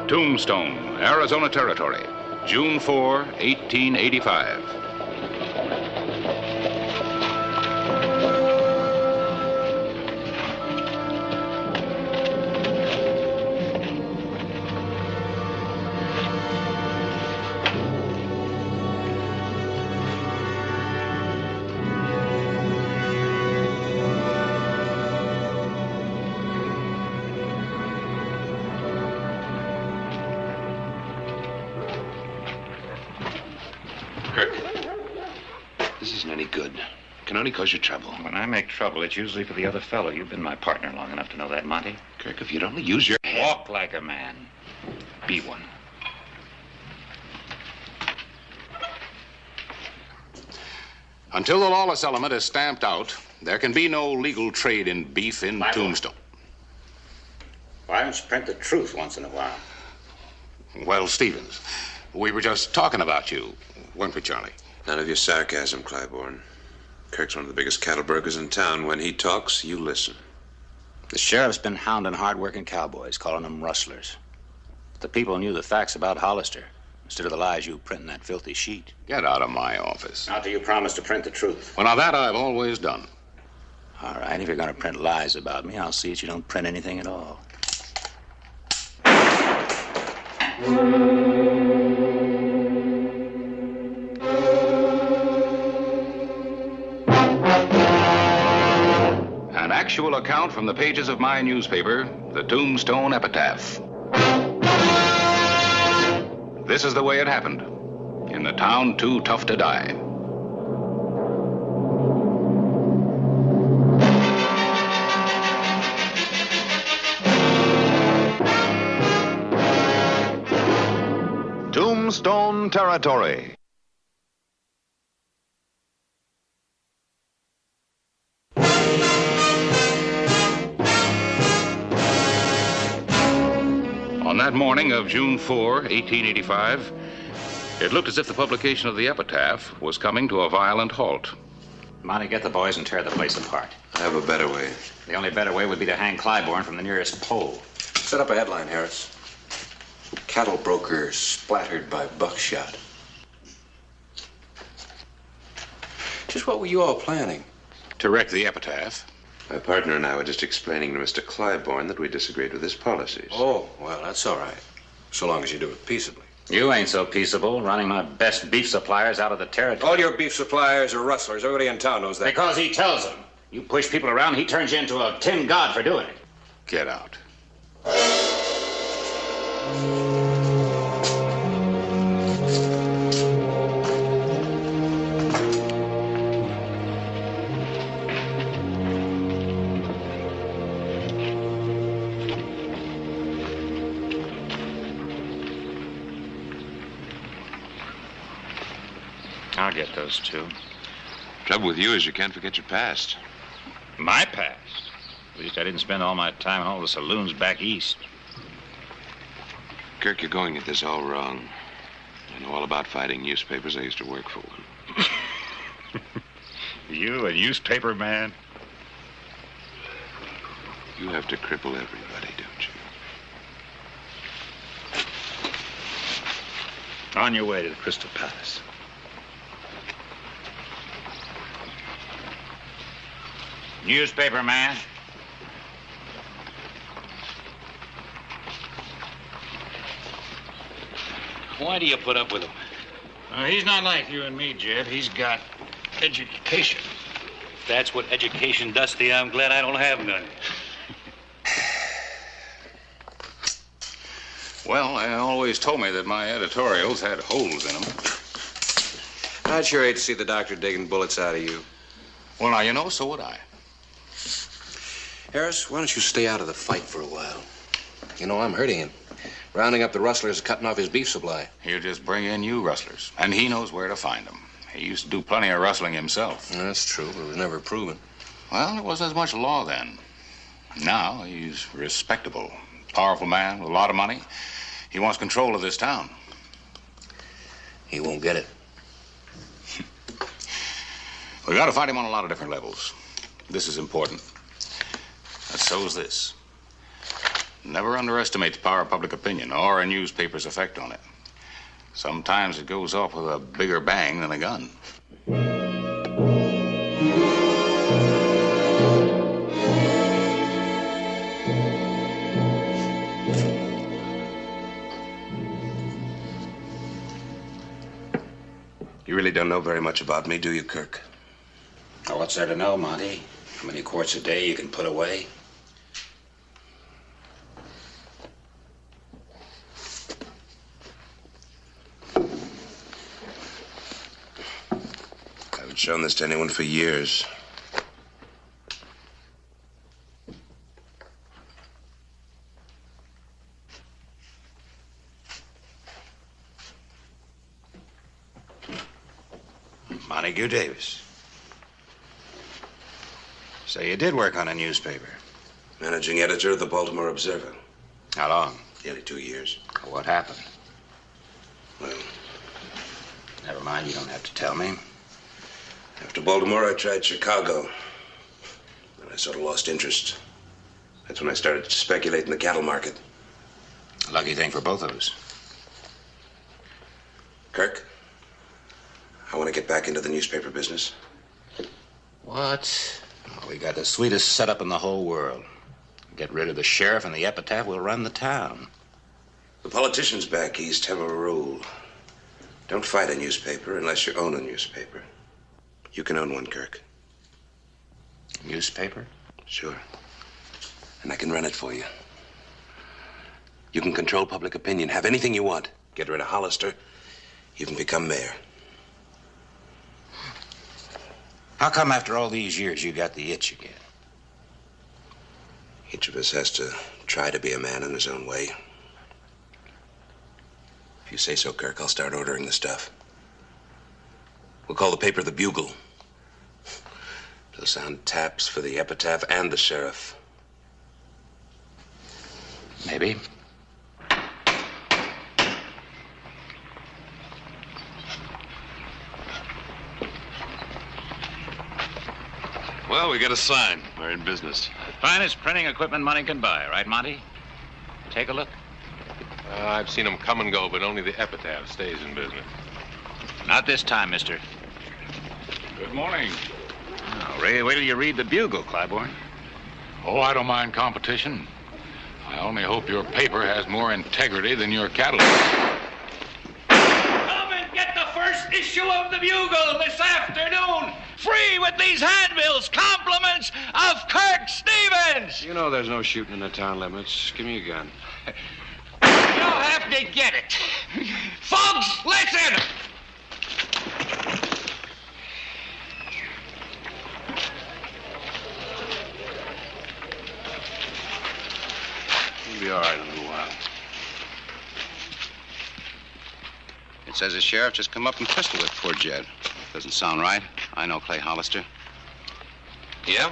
Tombstone, Arizona Territory, June 4, 1885. This isn't any good. It can only cause you trouble. When I make trouble, it's usually for the other fellow. You've been my partner long enough to know that, Monty. Kirk, if you'd only use your head. Walk like a man. Be one. Until the lawless element is stamped out, there can be no legal trade in beef in Tombstone. Why don't you print the truth once in a while? Well, Stevens, we were just talking about you, weren't we, Charlie? None of your sarcasm, Claiborne. Kirk's one of the biggest cattle brokers in town. When he talks, you listen. The sheriff's been hounding hard-working cowboys, calling them rustlers. But the people knew the facts about Hollister, instead of the lies you print in that filthy sheet. Get out of my office. Not till you promise to print the truth. Well, now that I've always done. All right, if you're going to print lies about me, I'll see that you don't print anything at all. An actual account from the pages of my newspaper, the Tombstone Epitaph. This is the way it happened, in the town too tough to die. Tombstone Territory. On that morning of June 4, 1885, it looked as if the publication of the epitaph was coming to a violent halt. Monty, get the boys and tear the place apart. I have a better way. The only better way would be to hang Claiborne from the nearest pole. Set up a headline, Harris. Cattle broker splattered by buckshot. Just what were you all planning? To wreck the epitaph. My partner and I were just explaining to Mr. Claiborne that we disagreed with his policies. Oh, well, that's all right. So long as you do it peaceably. You ain't so peaceable, running my best beef suppliers out of the territory. All your beef suppliers are rustlers. Everybody in town knows that. Because he tells them. You push people around, he turns you into a tin god for doing it. Get out. I'll get those two. Trouble with you is you can't forget your past. My past? At least I didn't spend all my time in all the saloons back east. Kirk, you're going at this all wrong. I know all about fighting newspapers. I used to work for one. You, a newspaper man? You have to cripple everybody, don't you? On your way to the Crystal Palace. Newspaper man? Why do you put up with him? He's not like you and me, Jeb. He's got education. If that's what education does to you, I'm glad I don't have none. Well, they always told me that my editorials had holes in them. I'd sure hate to see the doctor digging bullets out of you. Well, now, you know, so would I. Harris, why don't you stay out of the fight for a while? You know, I'm hurting him. Rounding up the rustlers and cutting off his beef supply. He'll just bring in you rustlers, and he knows where to find them. He used to do plenty of rustling himself. That's true, but it was never proven. Well, there wasn't as much law then. Now, he's respectable. Powerful man with a lot of money. He wants control of this town. He won't get it. We got to fight him on a lot of different levels. This is important. And so is this. Never underestimate the power of public opinion or a newspaper's effect on it. Sometimes it goes off with a bigger bang than a gun. You really don't know very much about me, do you, Kirk? Now, what's there to know, Monty? How many quarts a day you can put away? I haven't shown this to anyone for years. Montague Davis. So you did work on a newspaper. Managing editor of the Baltimore Observer. How long? Nearly 2 years. What happened? Well, Never mind, you don't have to tell me. after Baltimore, I tried Chicago. And I sort of lost interest. That's when I started to speculate in the cattle market. Lucky thing for both of us. Kirk, I want to get back into the newspaper business. What? Oh, we got the sweetest setup in the whole world. Get rid of the sheriff and the epitaph, we'll run the town. The politicians back east have a rule. Don't fight a newspaper unless you own a newspaper. You can own one, Kirk. Newspaper? Sure. And I can run it for you. You can control public opinion, have anything you want. Get rid of Hollister, you can become mayor. How come after all these years you got the itch again? Each of us has to try to be a man in his own way. If you say so, Kirk, I'll start ordering the stuff. We'll call the paper the Bugle. It'll sound taps for the epitaph and the sheriff. Maybe. Well, we got a sign. We're in business. Finest printing equipment money can buy, right, Monty? Take a look. I've seen them come and go, but only the epitaph stays in business. Not this time, mister. Good morning. Oh, Ray, wait till you read the Bugle, Claiborne. Oh, I don't mind competition. I only hope your paper has more integrity than your catalog. Come and get the first issue of the Bugle this afternoon. Free with these handbills. Compliments of Kirk Stevens. You know there's no shooting in the town limits. Give me a gun. You'll have to get it. Folks, listen. You'll be all right in a little while. It says the sheriff just come up and pistol whipped poor Jed. Doesn't sound right. I know Clay Hollister. Yeah?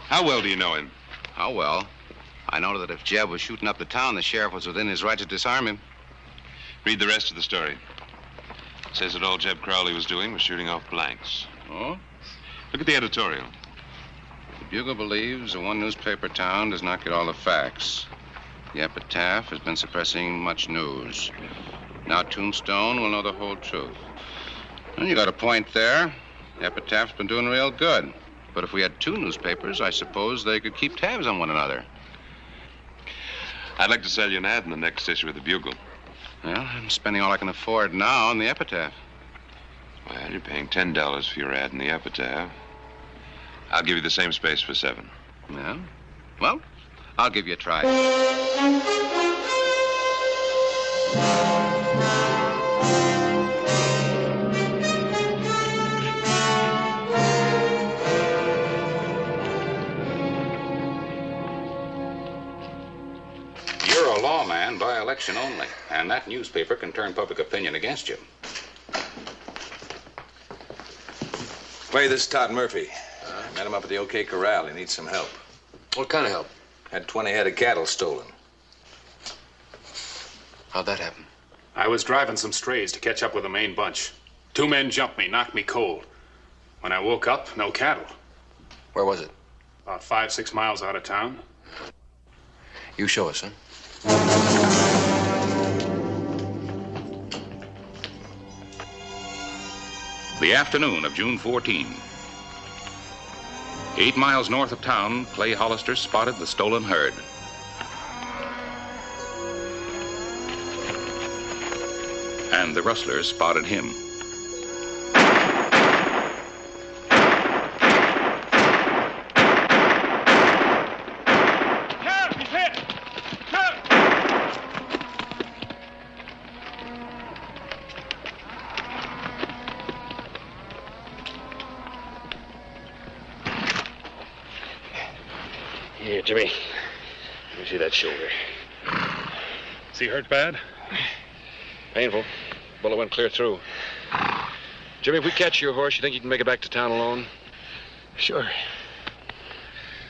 How well do you know him? How well? I know that if Jeb was shooting up the town, the sheriff was within his right to disarm him. Read the rest of the story. It says that all Jeb Crowley was doing was shooting off blanks. Oh? Look at the editorial. The Bugle believes the one newspaper town does not get all the facts. The epitaph has been suppressing much news. Now Tombstone will know the whole truth. And you got a point there. The epitaph's been doing real good. But if we had two newspapers, I suppose they could keep tabs on one another. I'd like to sell you an ad in the next issue of the Bugle. Well, I'm spending all I can afford now on the epitaph. Well, you're paying $10 for your ad in the epitaph. I'll give you the same space for $7. Yeah? Well, I'll give you a try. You're a lawman by election only, and that newspaper can turn public opinion against you. Clay, this is Todd Murphy. Met him up at the OK Corral. He needs some help. What kind of help? Had 20 head of cattle stolen. How'd that happen? I was driving some strays to catch up with the main bunch. 2 men jumped me, knocked me cold. When I woke up, no cattle. Where was it? About 5-6 miles out of town. You show us, huh? The afternoon of June 14. 8 miles north of town, Clay Hollister spotted the stolen herd. And the rustlers spotted him. Here, Jimmy. Let me see that shoulder. Is he hurt bad? Painful. Bullet went clear through. Jimmy, if we catch your horse, you think you can make it back to town alone? Sure.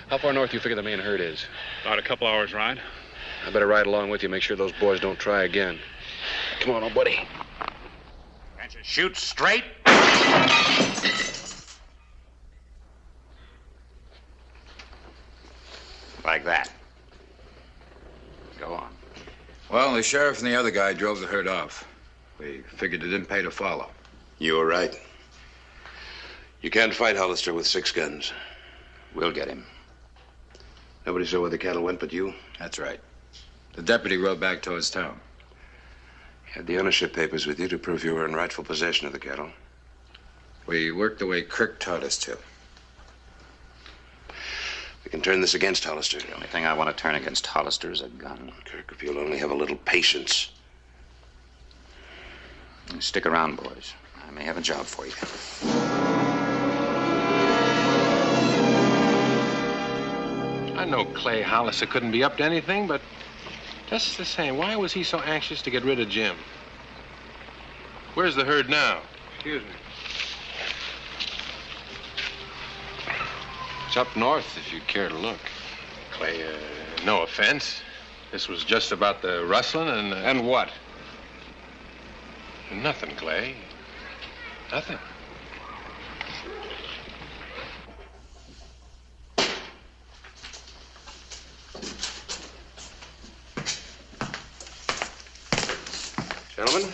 How far north do you figure the main herd is? About a couple hours ride. I better ride along with you, make sure those boys don't try again. Come on, old buddy. Can't you shoot straight? Like that. Go on. Well, the sheriff and the other guy drove the herd off. We figured it didn't pay to follow. You were right. You can't fight Hollister with 6 guns. We'll get him. Nobody saw where the cattle went but you? That's right. The deputy rode back towards town. You had the ownership papers with you to prove you were in rightful possession of the cattle. We worked the way Kirk taught us to. We can turn this against Hollister. The only thing I want to turn against Hollister is a gun. Kirk, if you'll only have a little patience. Stick around, boys. I may have a job for you. I know Clay Hollister couldn't be up to anything, but just the same, why was he so anxious to get rid of Jim? Where's the herd now? Excuse me. It's up north, if you care to look. Clay, no offense. This was just about the rustling and... And what? Nothing, Clay. Nothing. Gentlemen,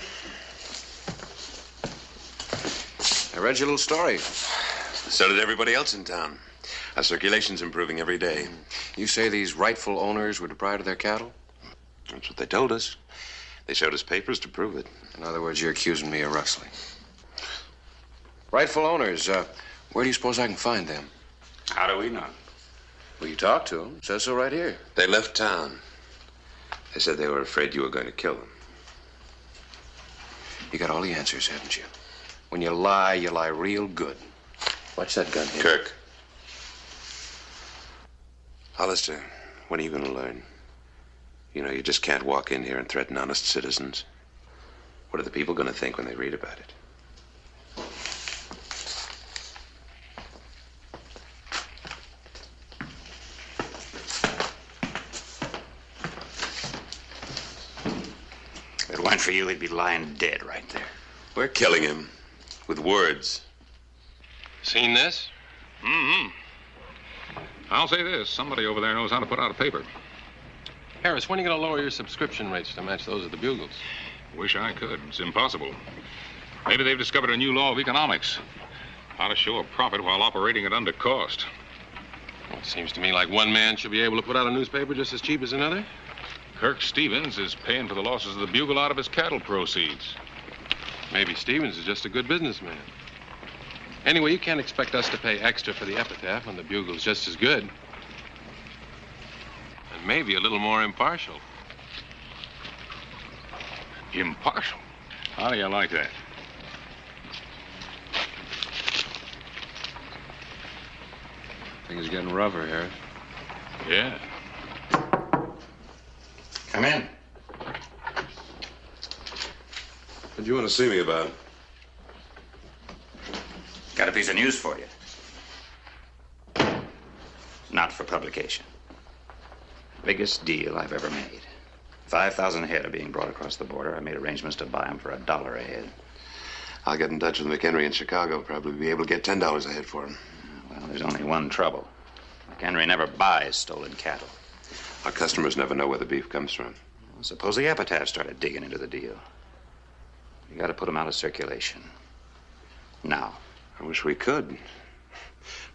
I read your little story. So did everybody else in town. Our circulation's improving every day. You say these rightful owners were deprived of their cattle? That's what they told us. They showed us papers to prove it. In other words, you're accusing me of rustling. Rightful owners, where do you suppose I can find them? How do we know? Well, you talked to them. It says so right here. They left town. They said they were afraid you were going to kill them. You got all the answers, haven't you? When you lie real good. Watch that gun here. Kirk. Hollister, when are you going to learn? You know, you just can't walk in here and threaten honest citizens. What are the people going to think when they read about it? If it weren't for you, he'd be lying dead right there. We're killing him with words. Seen this? Mm-hmm. I'll say this. Somebody over there knows how to put out a paper. Harris, when are you going to lower your subscription rates to match those of the Bugles? Wish I could. It's impossible. Maybe they've discovered a new law of economics. How to show a profit while operating it under cost. Well, it seems to me like one man should be able to put out a newspaper just as cheap as another. Kirk Stevens is paying for the losses of the Bugle out of his cattle proceeds. Maybe Stevens is just a good businessman. Anyway, you can't expect us to pay extra for the epitaph when the Bugle's just as good. And maybe a little more impartial. Impartial? How do you like that? Things are getting rougher, Harris. Yeah. Come in. What do you want to see me about? Got a piece of news for you. Not for publication. Biggest deal I've ever made. 5,000 head are being brought across the border. I made arrangements to buy them for $1 a head. I'll get in touch with McHenry in Chicago. Probably be able to get $10 a head for him. Well, there's only one trouble. McHenry never buys stolen cattle. Our customers never know where the beef comes from. Suppose the epitaph started digging into the deal. You got to put them out of circulation. Now. I wish we could.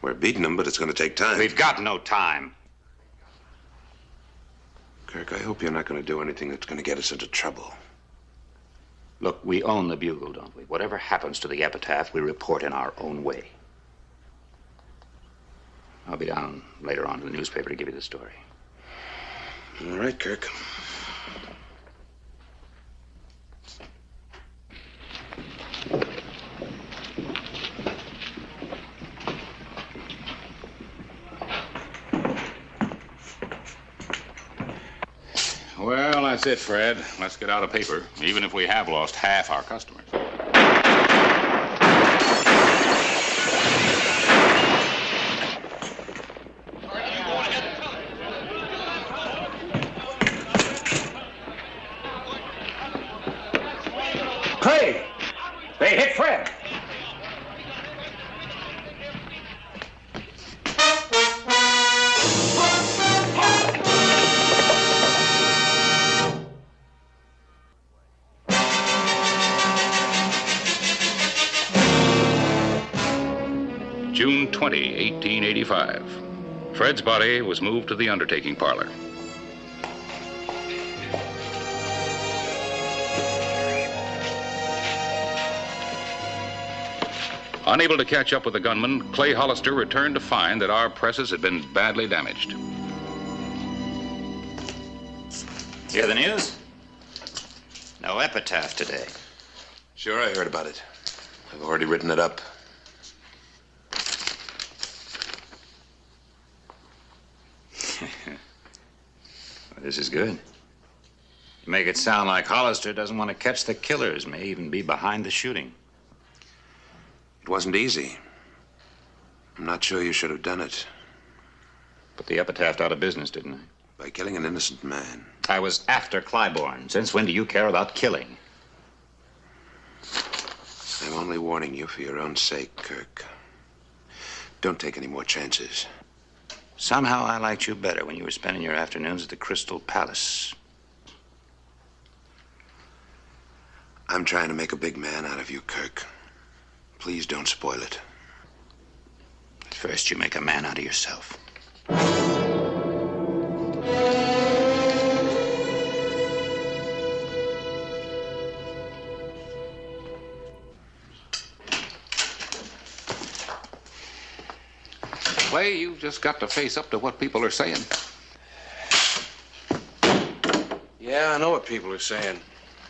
We're beating them, but it's going to take time. We've got no time. Kirk, I hope you're not going to do anything that's going to get us into trouble. Look, we own the Bugle, don't we? Whatever happens to the epitaph, we report in our own way. I'll be down later on to the newspaper to give you the story. All right, Kirk. Well, that's it, Fred. Let's get out a paper, even if we have lost half our customers. Clay! They hit Fred! June 20, 1885. Fred's body was moved to the undertaking parlor. Unable to catch up with the gunman, Clay Hollister returned to find that our presses had been badly damaged. Hear the news? No epitaph today. Sure, I heard about it. I've already written it up. Well, this is good. You make it sound like Hollister doesn't want to catch the killers, may even be behind the shooting. It wasn't easy. I'm not sure you should have done it. Put the epitaph out of business, didn't I? By killing an innocent man. I was after Clybourne. Since when do you care about killing? I'm only warning you for your own sake, Kirk. Don't take any more chances. Somehow I liked you better when you were spending your afternoons at the Crystal Palace. I'm trying to make a big man out of you, Kirk. Please don't spoil it. First, you make a man out of yourself. Clay, you've just got to face up to what people are saying. Yeah, I know what people are saying.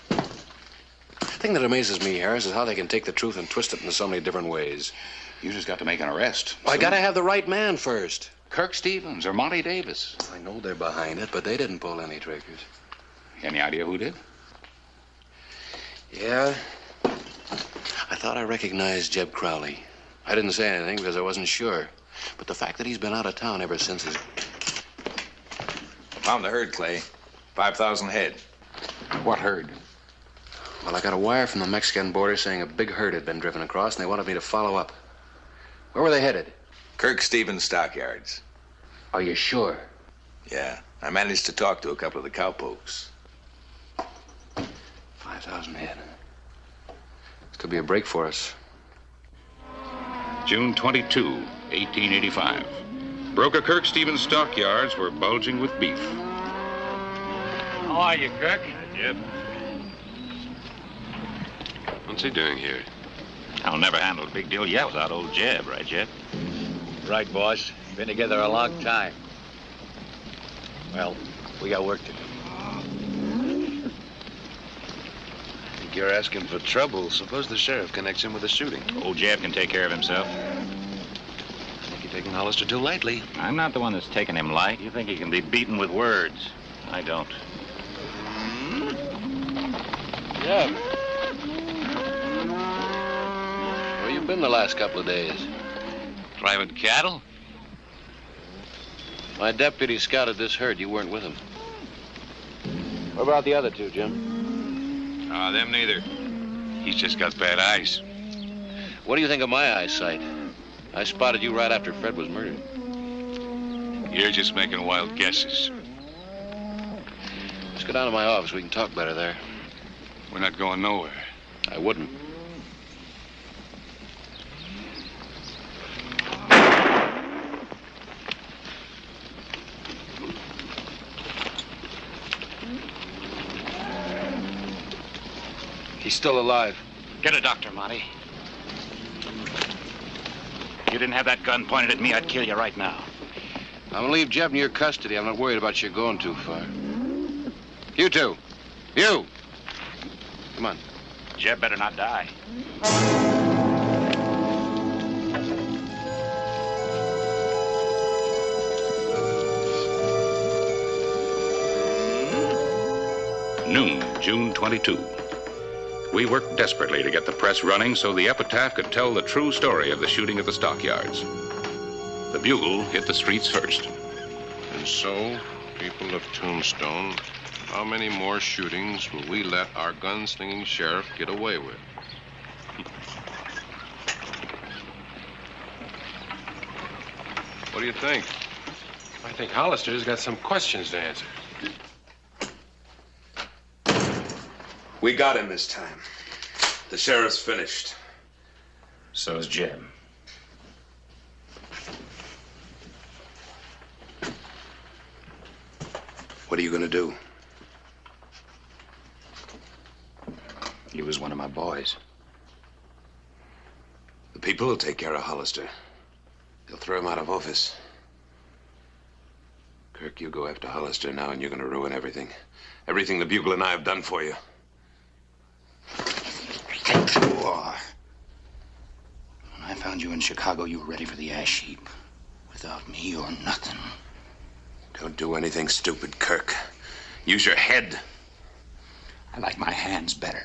The thing that amazes me, Harris, is how they can take the truth and twist it into so many different ways. You just got to make an arrest. Well, I gotta have the right man first. Kirk Stevens or Monty Davis. I know they're behind it, but they didn't pull any triggers. Any idea who did? Yeah. I thought I recognized Jeb Crowley. I didn't say anything because I wasn't sure. But the fact that he's been out of town ever since is... Found the herd, Clay. 5,000 head. What herd? Well, I got a wire from the Mexican border saying a big herd had been driven across, and they wanted me to follow up. Where were they headed? Kirk Stevens stockyards. Are you sure? Yeah. I managed to talk to a couple of the cowpokes. 5,000 head. This could be a break for us. June 22, 1885. Broker Kirk Stevens' stockyards were bulging with beef. How are you, Kirk? Jeb. What's he doing here? I'll never handle a big deal yet without old Jeb, right, Jeb? Right, boss. Been together a long time. Well, we got work to do. I think you're asking for trouble. Suppose the sheriff connects him with the shooting. Old Jeb can take care of himself. I think you're taking Hollister too lightly. I'm not the one that's taking him light. You think he can be beaten with words. I don't. Jeb. Where you been the last couple of days? Driving cattle? My deputy scouted this herd. You weren't with him. What about the other two, Jim? Them neither. He's just got bad eyes. What do you think of my eyesight? I spotted you right after Fred was murdered. You're just making wild guesses. go down to my office. We can talk better there. We're not going nowhere. I wouldn't. He's still alive. Get a doctor, Monty. If you didn't have that gun pointed at me, I'd kill you right now. I'm gonna leave Jeb in your custody. I'm not worried about you going too far. You two. You! Come on. Jeb better not die. Noon, June 22. We worked desperately to get the press running so the Epitaph could tell the true story of the shooting at the stockyards. The Bugle hit the streets first. And so, people of Tombstone, how many more shootings will we let our gunslinging sheriff get away with? What do you think? I think Hollister's got some questions to answer. We got him this time. The sheriff's finished. So is Jeb. What are you gonna do? He was one of my boys. The people will take care of Hollister. They'll throw him out of office. Kirk, you go after Hollister now, and you're gonna ruin everything. Everything the Bugle and I have done for you. When I found you in Chicago, you were ready for the ash heap. Without me, you're nothing. Don't do anything stupid, Kirk. Use your head. I like my hands better.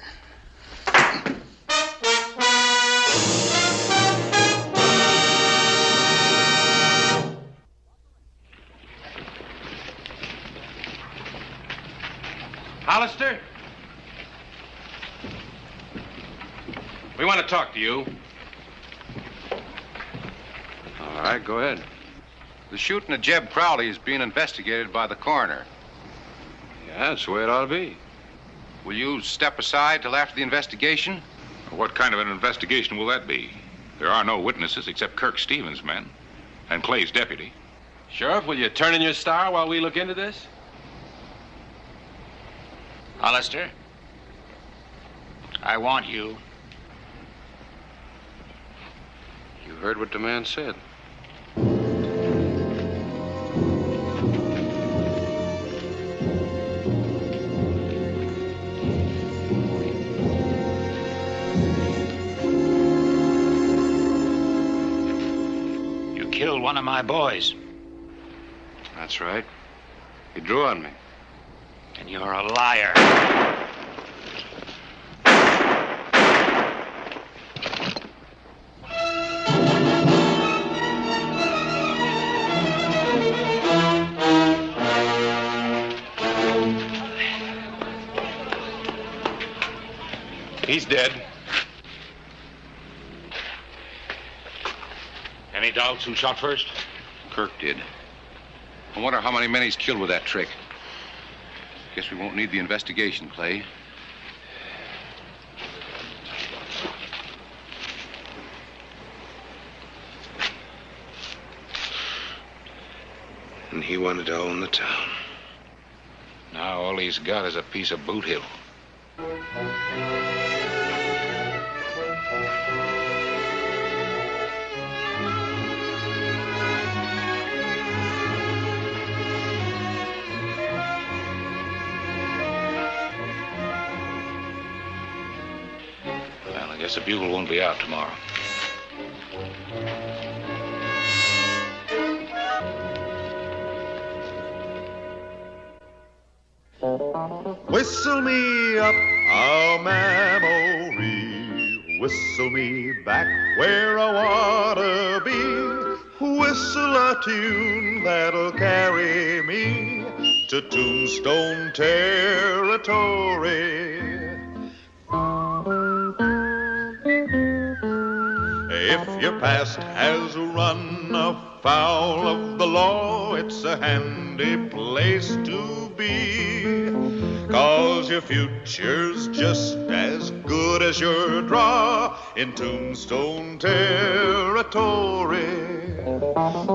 Hollister? We want to talk to you. All right, go ahead. The shooting of Jeb Crowley is being investigated by the coroner. Yeah, that's the way it ought to be. Will you step aside till after the investigation? What kind of an investigation will that be? There are no witnesses except Kirk Stevens' men and Clay's deputy. Sheriff, will you turn in your star while we look into this? Hollister, I want you. You heard what the man said. You killed one of my boys. That's right. He drew on me. And you're a liar. He's dead. Any doubts who shot first? Kirk did. I wonder how many men he's killed with that trick. Guess we won't need the investigation, Clay. And he wanted to own the town. Now all he's got is a piece of Boot Hill. Well, I guess the Bugle won't be out tomorrow. Whistle me up a memory, whistle me back where I wanna be, whistle a tune that'll carry me to Tombstone territory. If your past has run afoul of the law, it's a handy place to be. your future's just as good as your draw in Tombstone territory.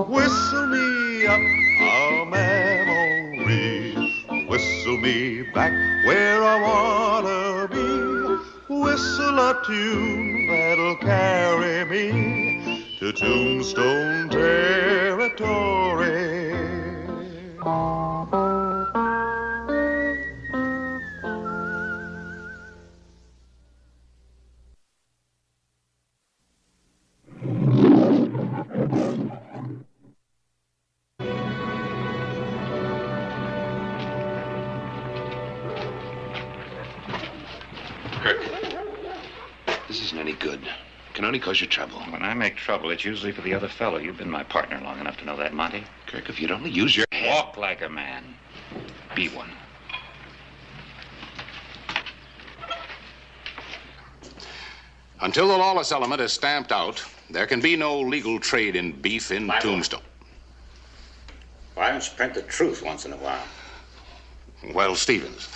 Whistle me up a memory. Whistle me back where I wanna be. Whistle a tune that'll carry me to Tombstone territory. Kirk, this isn't any good. It can only cause you trouble. When I make trouble, it's usually for the other fellow. You've been my partner long enough to know that, Monty. Kirk, if you'd only use your head. Walk like a man. Be one. Until the lawless element is stamped out, there can be no legal trade in beef in Tombstone. Why don't you print the truth once in a while? Well, Stevens,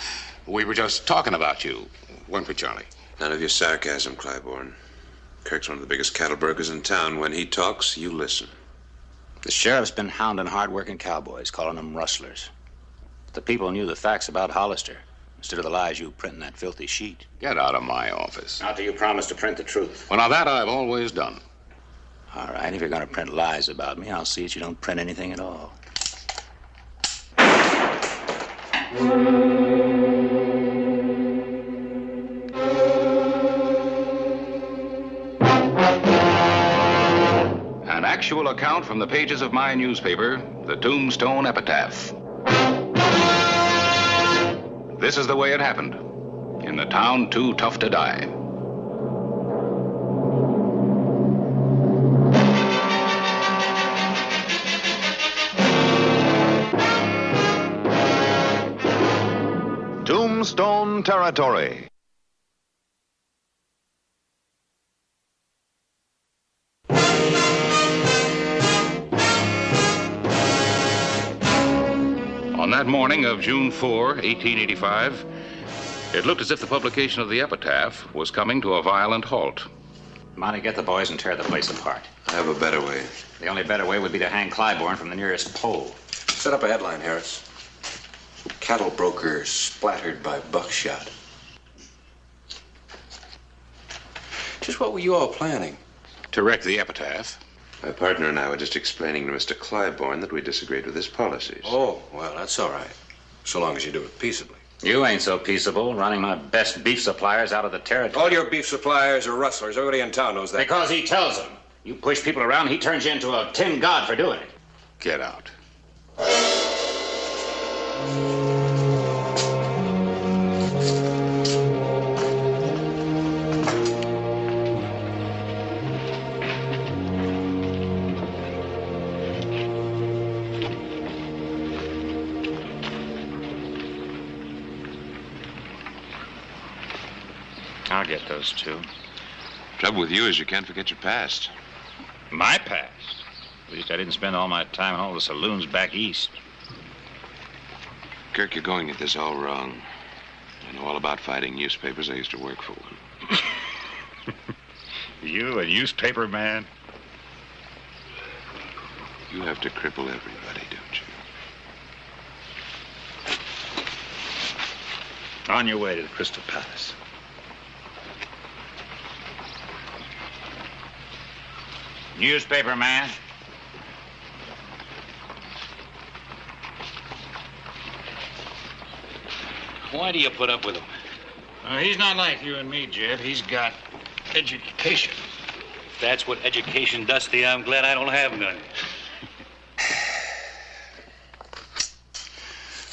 we were just talking about you, weren't we, Charlie? None of your sarcasm, Claiborne. Kirk's one of the biggest cattle brokers in town. When he talks, you listen. The sheriff's been hounding hard-working cowboys, calling them rustlers. But the people knew the facts about Hollister instead of the lies you print in that filthy sheet. Get out of my office. Not till you promise to print the truth. Well, now that I've always done. All right, if you're going to print lies about me, I'll see that you don't print anything at all. An actual account from the pages of my newspaper, the Tombstone Epitaph. This is the way it happened in the town too tough to die. Tombstone territory. On that morning of June 4, 1885, it looked as if the publication of the epitaph was coming to a violent halt. Monty, get the boys and tear the place apart. I have a better way. The only better way would be to hang Claiborne from the nearest pole. Set up a headline, Harris. Cattle broker splattered by buckshot. Just what were you all planning? To wreck the epitaph. My partner and I were just explaining to Mr. Claiborne that we disagreed with his policies. Oh, well, that's all right. So long as you do it peaceably. You ain't so peaceable, running my best beef suppliers out of the territory. All your beef suppliers are rustlers. Everybody in town knows that. Because he tells them. You push people around, he turns you into a tin god for doing it. Get out. I'll get those two. Trouble with you is you can't forget your past. My past? At least I didn't spend all my time in all the saloons back east. Kirk, you're going at this all wrong. I know all about fighting newspapers. I used to work for one. You, a newspaper man? You have to cripple everybody, don't you? On your way to the Crystal Palace. Newspaper man? Why do you put up with him? He's not like you and me, Jeb. He's got education. If that's what education does to you, I'm glad I don't have none.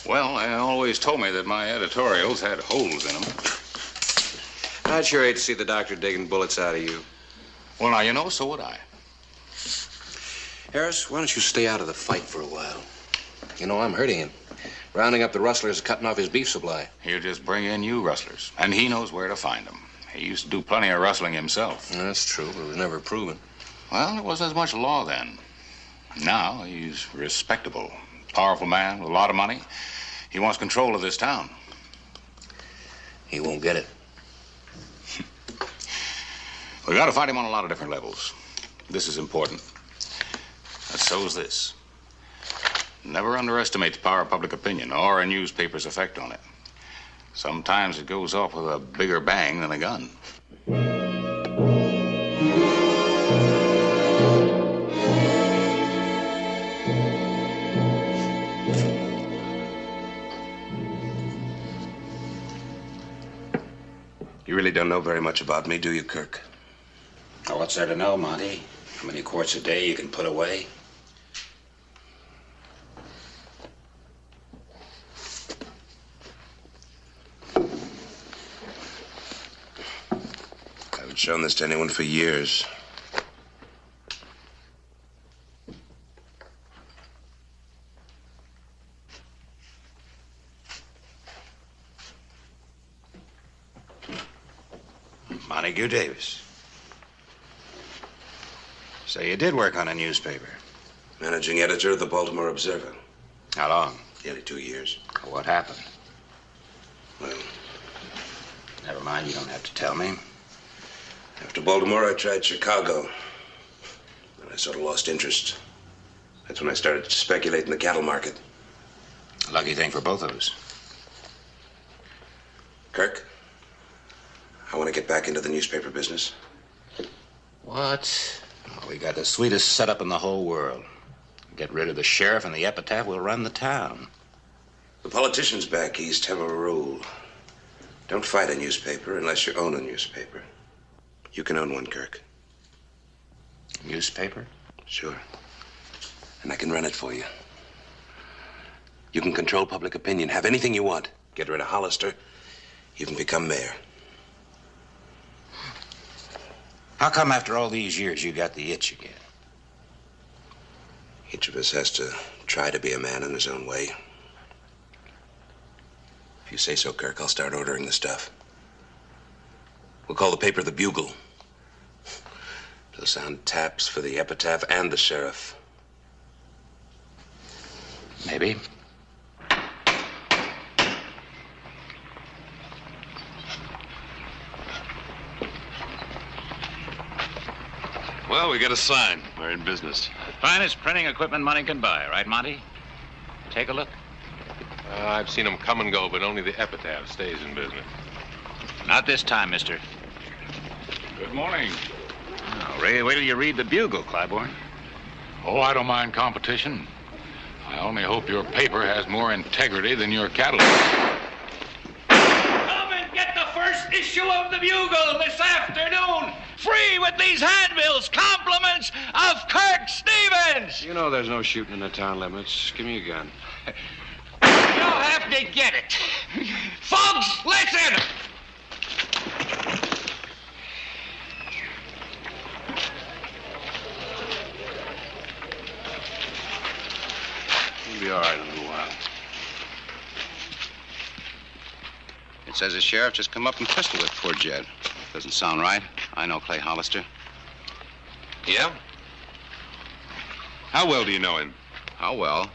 Well, they always told me that my editorials had holes in them. I'd sure hate to see the doctor digging bullets out of you. Well, now, you know, so would I. Harris, why don't you stay out of the fight for a while? You know, I'm hurting him. Rounding up the rustlers and cutting off his beef supply. He'll just bring in you rustlers, and he knows where to find them. He used to do plenty of rustling himself. That's true, but it was never proven. Well, there wasn't as much law then. Now he's respectable, powerful man with a lot of money. He wants control of this town. He won't get it. We got to fight him on a lot of different levels. This is important. And so is this. Never underestimate the power of public opinion or a newspaper's effect on it. Sometimes it goes off with a bigger bang than a gun. You really don't know very much about me, do you, Kirk? Now, what's there to know, Monty? How many quarts a day you can put away? I haven't shown this to anyone for years. Montague Davis. So you did work on a newspaper. Managing editor of the Baltimore Observer. How long? Nearly 2 years. What happened? Well, Never mind, you don't have to tell me. after Baltimore, I tried Chicago. And I sort of lost interest. That's when I started to speculate in the cattle market. Lucky thing for both of us. Kirk, I want to get back into the newspaper business. What? Oh, we got the sweetest setup in the whole world. Get rid of the sheriff and the epitaph, we'll run the town. The politicians back east have a rule. Don't fight a newspaper unless you own a newspaper. You can own one, Kirk. Newspaper? Sure. And I can run it for you. You can control public opinion, have anything you want. Get rid of Hollister, you can become mayor. How come after all these years you got the itch again? Each of us has to try to be a man in his own way. If you say so, Kirk, I'll start ordering the stuff. We'll call the paper the Bugle. It'll sound taps for the epitaph and the sheriff. Maybe. Well, we got a sign. We're in business. Finest printing equipment money can buy, right, Monty? Take a look. I've seen them come and go, but only the epitaph stays in business. Not this time, mister. Good morning. Oh, Ray, wait till you read the Bugle, Clybourne. Oh, I don't mind competition. I only hope your paper has more integrity than your catalog. Come and get the first issue of the Bugle this afternoon. Free with these handbills. Compliments of Kirk Stevens. You know there's no shooting in the town limits. Give me a gun. You'll have to get it. Folks, listen. You'll be all right in a little while. It says the sheriff just come up and pistol whipped poor Jed. Doesn't sound right. I know Clay Hollister. Yeah? How well do you know him? How well?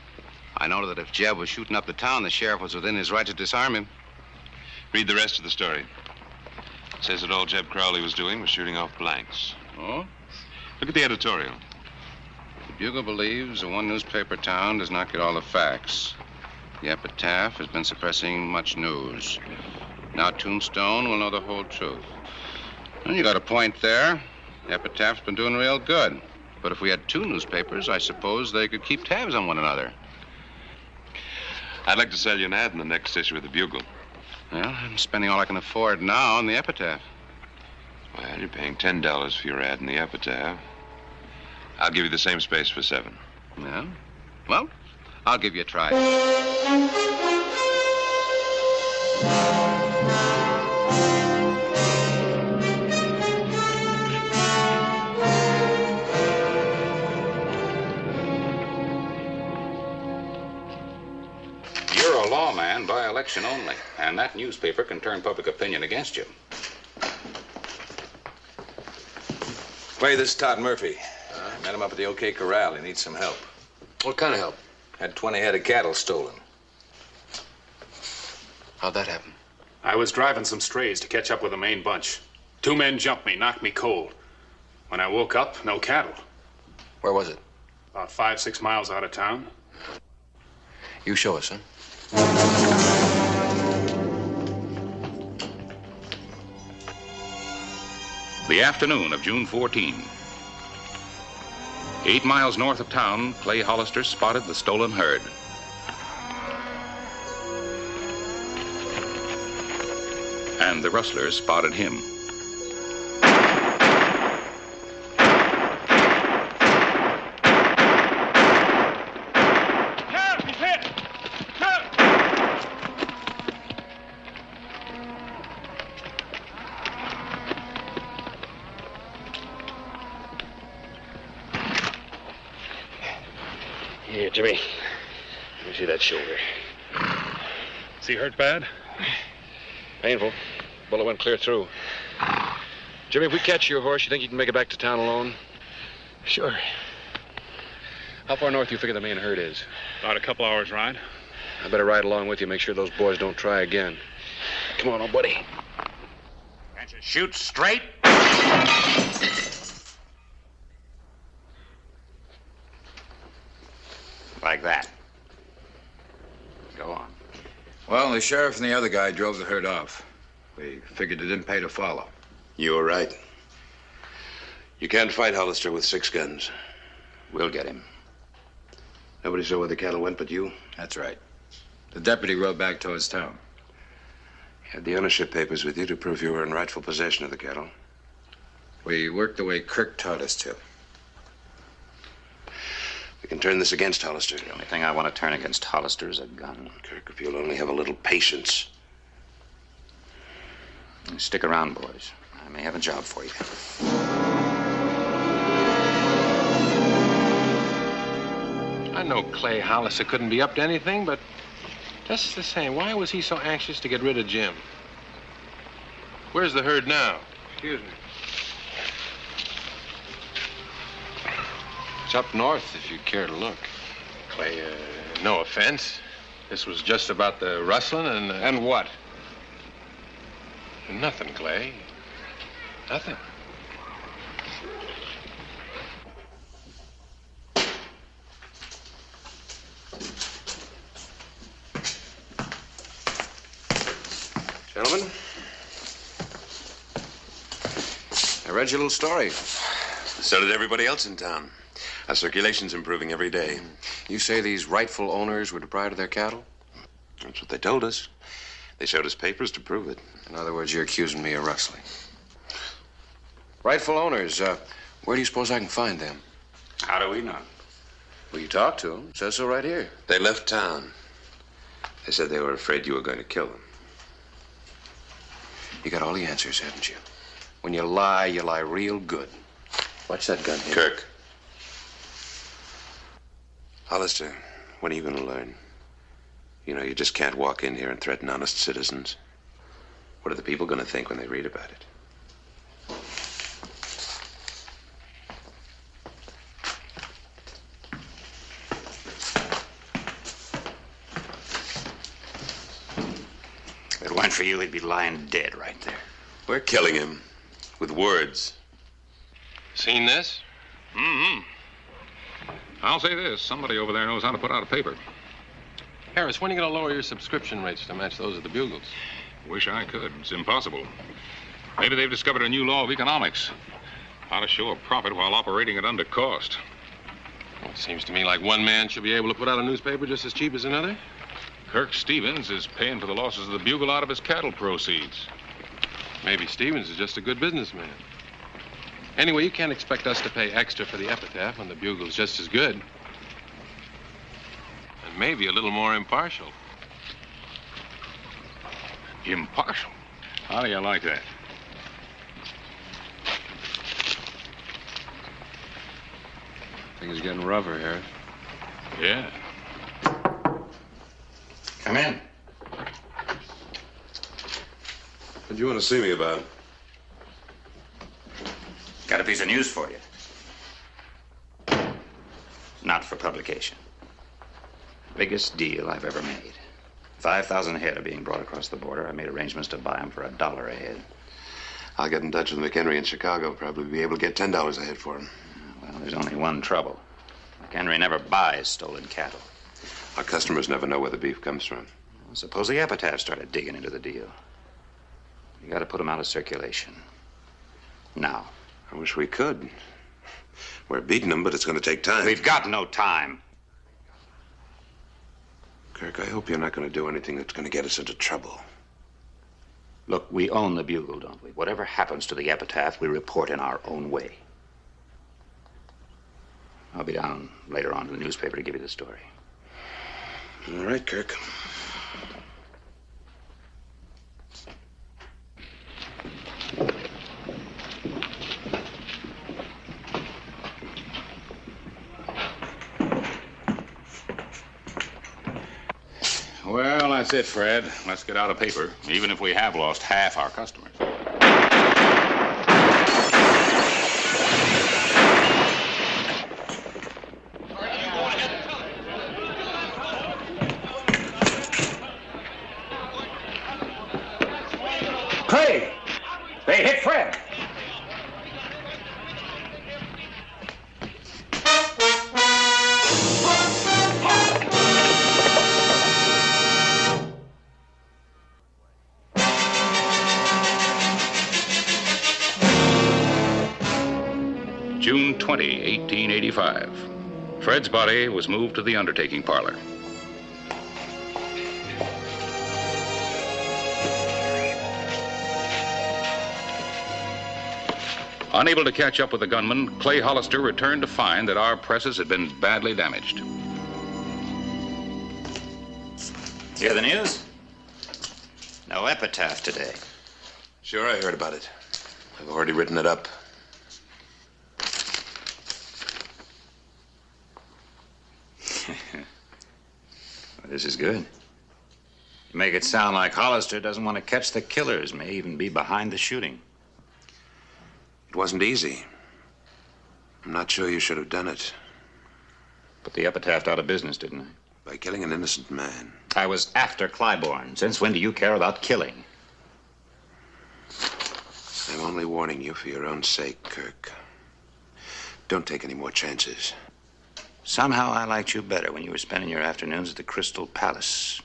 I know that if Jeb was shooting up the town, the sheriff was within his right to disarm him. Read the rest of the story. It says that all Jeb Crowley was doing was shooting off blanks. Oh? Look at the editorial. The Bugle believes the one newspaper town does not get all the facts. The epitaph has been suppressing much news. Now Tombstone will know the whole truth. And you got a point there. The epitaph's been doing real good. But if we had two newspapers, I suppose they could keep tabs on one another. I'd like to sell you an ad in the next issue of the Bugle. Well, I'm spending all I can afford now on the epitaph. Well, you're paying $10 for your ad in the epitaph. I'll give you the same space for $7. Yeah? Well, I'll give you a try. You're a lawman by election only, and that newspaper can turn public opinion against you. Clay, this is Todd Murphy. Met him up at the OK Corral. He needs some help. What kind of help? Had 20 head of cattle stolen. How'd that happen? I was driving some strays to catch up with the main bunch. 2 men jumped me, knocked me cold. When I woke up, no cattle. Where was it? About 5-6 miles out of town. You show us, huh? The afternoon of June 14. 8 miles north of town, Clay Hollister spotted the stolen herd. And the rustlers spotted him. Here, Jimmy. Let me see that shoulder. Is he hurt bad? Painful. Bullet went clear through. Jimmy, if we catch your horse, you think you can make it back to town alone? Sure. How far north do you figure the main herd is? About a couple hours ride. I better ride along with you, make sure those boys don't try again. Come on, old buddy. Can't you shoot straight? Like that. Go on. Well, the sheriff and the other guy drove the herd off. We figured it didn't pay to follow. You were right. You can't fight Hollister with 6 guns. We'll get him. Nobody saw where the cattle went but you? That's right. The deputy rode back towards town. You had the ownership papers with you to prove you were in rightful possession of the cattle. We worked the way Kirk taught us to. We can turn this against Hollister. The only thing I want to turn against Hollister is a gun. Kirk, if you'll only have a little patience. Stick around, boys. I may have a job for you. I know Clay Hollister couldn't be up to anything, but just the same, why was he so anxious to get rid of Jim? Where's the herd now? Excuse me. It's up north, if you care to look. Clay, no offense. This was just about the rustling and... And what? Nothing, Clay. Nothing. Gentlemen, I read your little story. So did everybody else in town. Our circulation's improving every day. You say these rightful owners were deprived of their cattle? That's what they told us. They showed us papers to prove it. In other words, you're accusing me of rustling. Rightful owners, where do you suppose I can find them? How do we know? Well, you talked to them. It says so right here. They left town. They said they were afraid you were going to kill them. You got all the answers, haven't you? When you lie real good. Watch that gun here. Kirk. Hollister, when are you going to learn? You know, you just can't walk in here and threaten honest citizens. What are the people going to think when they read about it? If it weren't for you, he'd be lying dead right there. We're killing him with words. Seen this? Mm-hmm. I'll say this. Somebody over there knows how to put out a paper. Harris, when are you going to lower your subscription rates to match those of the Bugles? Wish I could. It's impossible. Maybe they've discovered a new law of economics. How to show a profit while operating at under cost. Well, it seems to me like one man should be able to put out a newspaper just as cheap as another. Kirk Stevens is paying for the losses of the Bugle out of his cattle proceeds. Maybe Stevens is just a good businessman. Anyway, you can't expect us to pay extra for the epitaph when the Bugle's just as good. And maybe a little more impartial. Impartial? How do you like that? Things are getting rougher, Harris. Yeah. Come in. What do you want to see me about? Got a piece of news for you. Not for publication. Biggest deal I've ever made. 5,000 head are being brought across the border. I made arrangements to buy them for $1 a head. I'll get in touch with McHenry in Chicago. Probably be able to get $10 a head for him. Well, there's only one trouble. McHenry never buys stolen cattle. Our customers never know where the beef comes from. Well, suppose the epitaph started digging into the deal. You got to put them out of circulation. Now. I wish we could. We're beating them, but it's going to take time. We've got no time. Kirk, I hope you're not going to do anything that's going to get us into trouble. Look, we own the Bugle, don't we? Whatever happens to the epitaph, we report in our own way. I'll be down later on to the newspaper to give you the story. All right, Kirk. Well, that's it, Fred. Let's get out a paper, even if we have lost half our customers. Clay! They hit Fred! June 20, 1885. Fred's body was moved to the undertaking parlor. Unable to catch up with the gunman, Clay Hollister returned to find that our presses had been badly damaged. Hear the news? No epitaph today. Sure, I heard about it. I've already written it up. Well, this is good. You make it sound like Hollister doesn't want to catch the killers, may even be behind the shooting. It wasn't easy. I'm not sure you should have done it. Put the epitaph out of business, didn't I? By killing an innocent man. I was after Clybourne. Since when do you care about killing? I'm only warning you for your own sake, Kirk. Don't take any more chances. Somehow I liked you better when you were spending your afternoons at the Crystal Palace.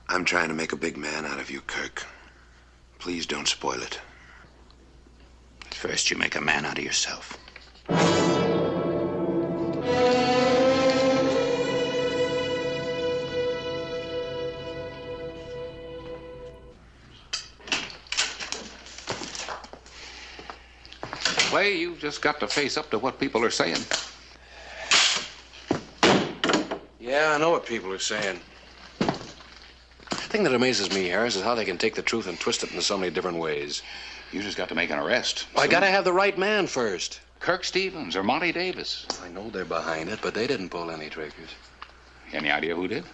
I'm trying to make a big man out of you, Kirk. Please don't spoil it. First, you make a man out of yourself. Clay, you've just got to face up to what people are saying. Yeah, I know what people are saying. The thing that amazes me, Harris, is how they can take the truth and twist it into so many different ways. You just got to make an arrest. Well, I gotta have the right man first. Kirk Stevens or Monty Davis. I know they're behind it, but they didn't pull any triggers. Any idea who did?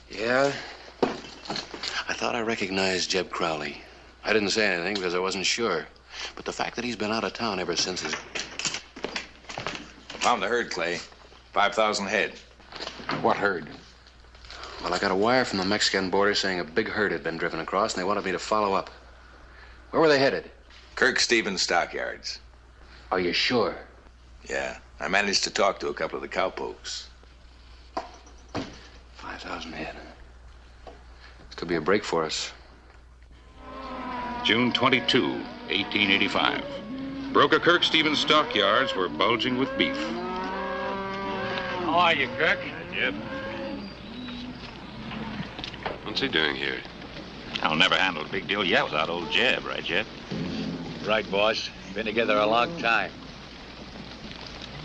Yeah. I thought I recognized Jeb Crowley. I didn't say anything because I wasn't sure. But the fact that he's been out of town ever since is... Found the herd, Clay. 5,000 head. What herd? Well, I got a wire from the Mexican border saying a big herd had been driven across, and they wanted me to follow up. Where were they headed? Kirk Stevens stockyards. Are you sure? Yeah. I managed to talk to a couple of the cowpokes. 5,000 head. This could be a break for us. June 22, 1885. Broker Kirk Stevens' stockyards were bulging with beef. How are you, Kirk? Jeb. What's he doing here? I'll never handle a big deal yet without old Jeb, right, Jeb? Right, boss. Been together a long time.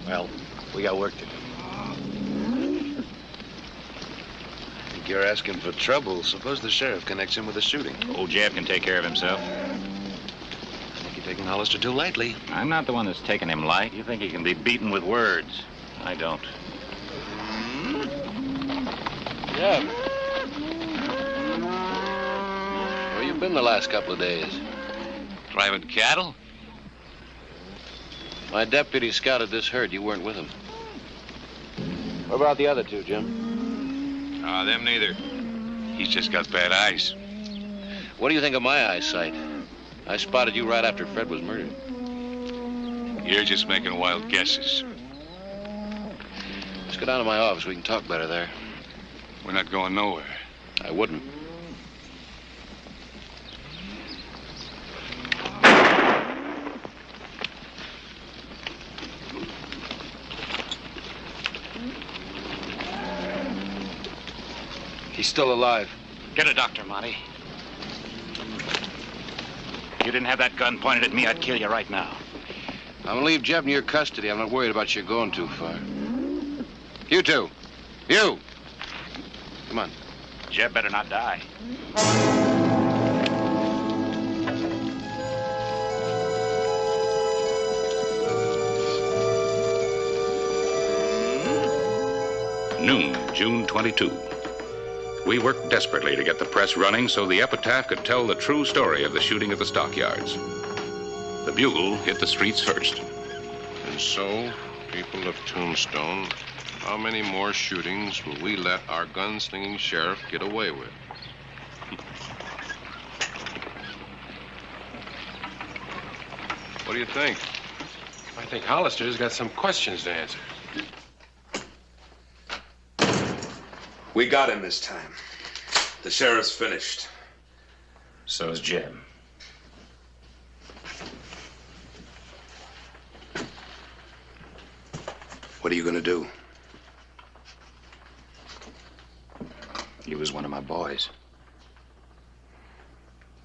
Well, we got work to do. I think you're asking for trouble. Suppose the sheriff connects him with the shooting. Old Jeb can take care of himself. I think you're taking Hollister too lightly. I'm not the one that's taking him light. You think he can be beaten with words. I don't. Jeb. Where you been the last couple of days? Driving cattle? My deputy scouted this herd. You weren't with him. What about the other two, Jim? Them neither. He's just got bad eyes. What do you think of my eyesight? I spotted you right after Fred was murdered. You're just making wild guesses. Let's go down to my office. We can talk better there. We're not going nowhere. I wouldn't. He's still alive. Get a doctor, Monty. If you didn't have that gun pointed at me, I'd kill you right now. I'm gonna leave Jeb in your custody. I'm not worried about you going too far. You two. You! Come on. Jeb better not die. Noon, June 22. We worked desperately to get the press running so the Epitaph could tell the true story of the shooting at the stockyards. The Bugle hit the streets first. And so, people of Tombstone, how many more shootings will we let our gunslinging sheriff get away with? What do you think? I think Hollister's got some questions to answer. We got him this time. The sheriff's finished. So is Jeb. What are you gonna do? He was one of my boys.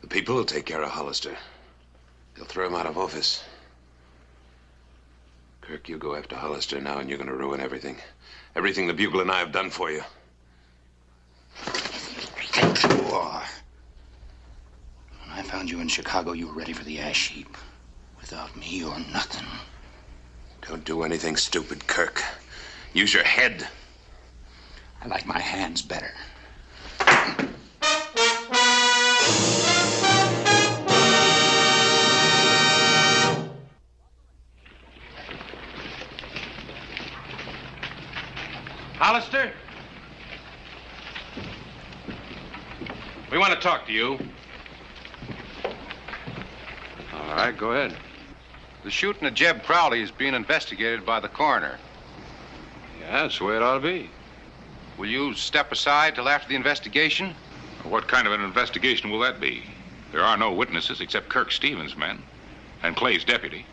The people will take care of Hollister. They'll throw him out of office. Kirk, you go after Hollister now and you're gonna ruin everything. Everything the Bugle and I have done for you. When I found you in Chicago, you were ready for the ash heap. Without me, you're nothing. Don't do anything stupid, Kirk. Use your head. I like my hands better. Hollister? We want to talk to you. All right, go ahead. The shooting of Jeb Crowley is being investigated by the coroner. Yeah, that's the way it ought to be. Will you step aside till after the investigation? What kind of an investigation will that be? There are no witnesses except Kirk Stevens' men and Clay's deputy.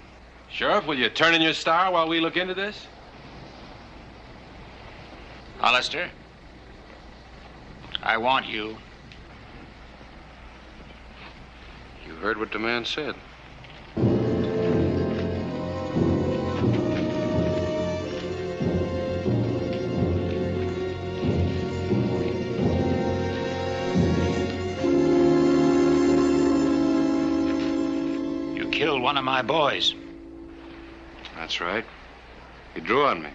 Sheriff, will you turn in your star while we look into this? Hollister, I want you. You heard what the man said. You killed one of my boys. That's right. He drew on me.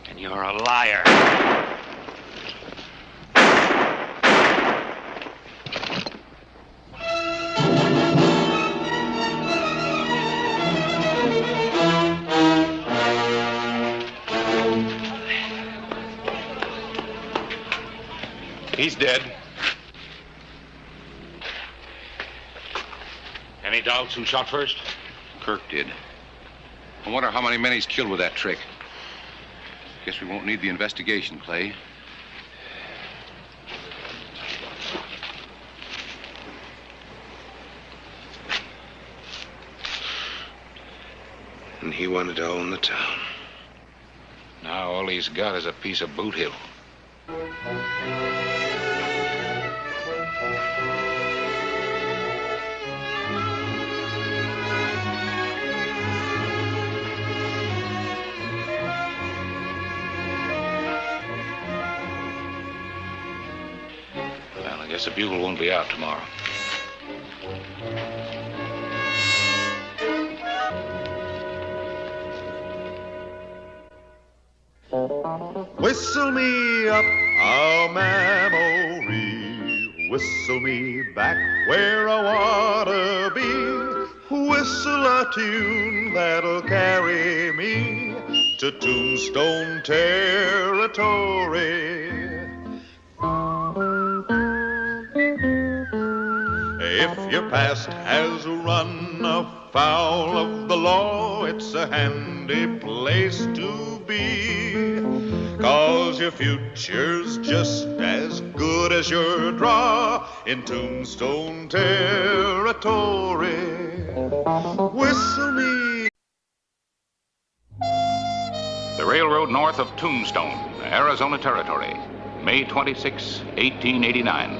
And you're a liar. He's dead. Any doubts who shot first? Kirk did. I wonder how many men he's killed with that trick. Guess we won't need the investigation, Clay. And he wanted to own the town. Now all he's got is a piece of Boot Hill. Well, I guess the Bugle won't be out tomorrow. Whistle me up a memory, whistle me back where I wanna be, whistle a tune that'll carry me to Tombstone territory. If your past has run afoul of the law, it's a handy place to be. 'Cause your future's just as good as your draw in Tombstone territory. Whistle me. The railroad north of Tombstone, Arizona Territory, May 26, 1889.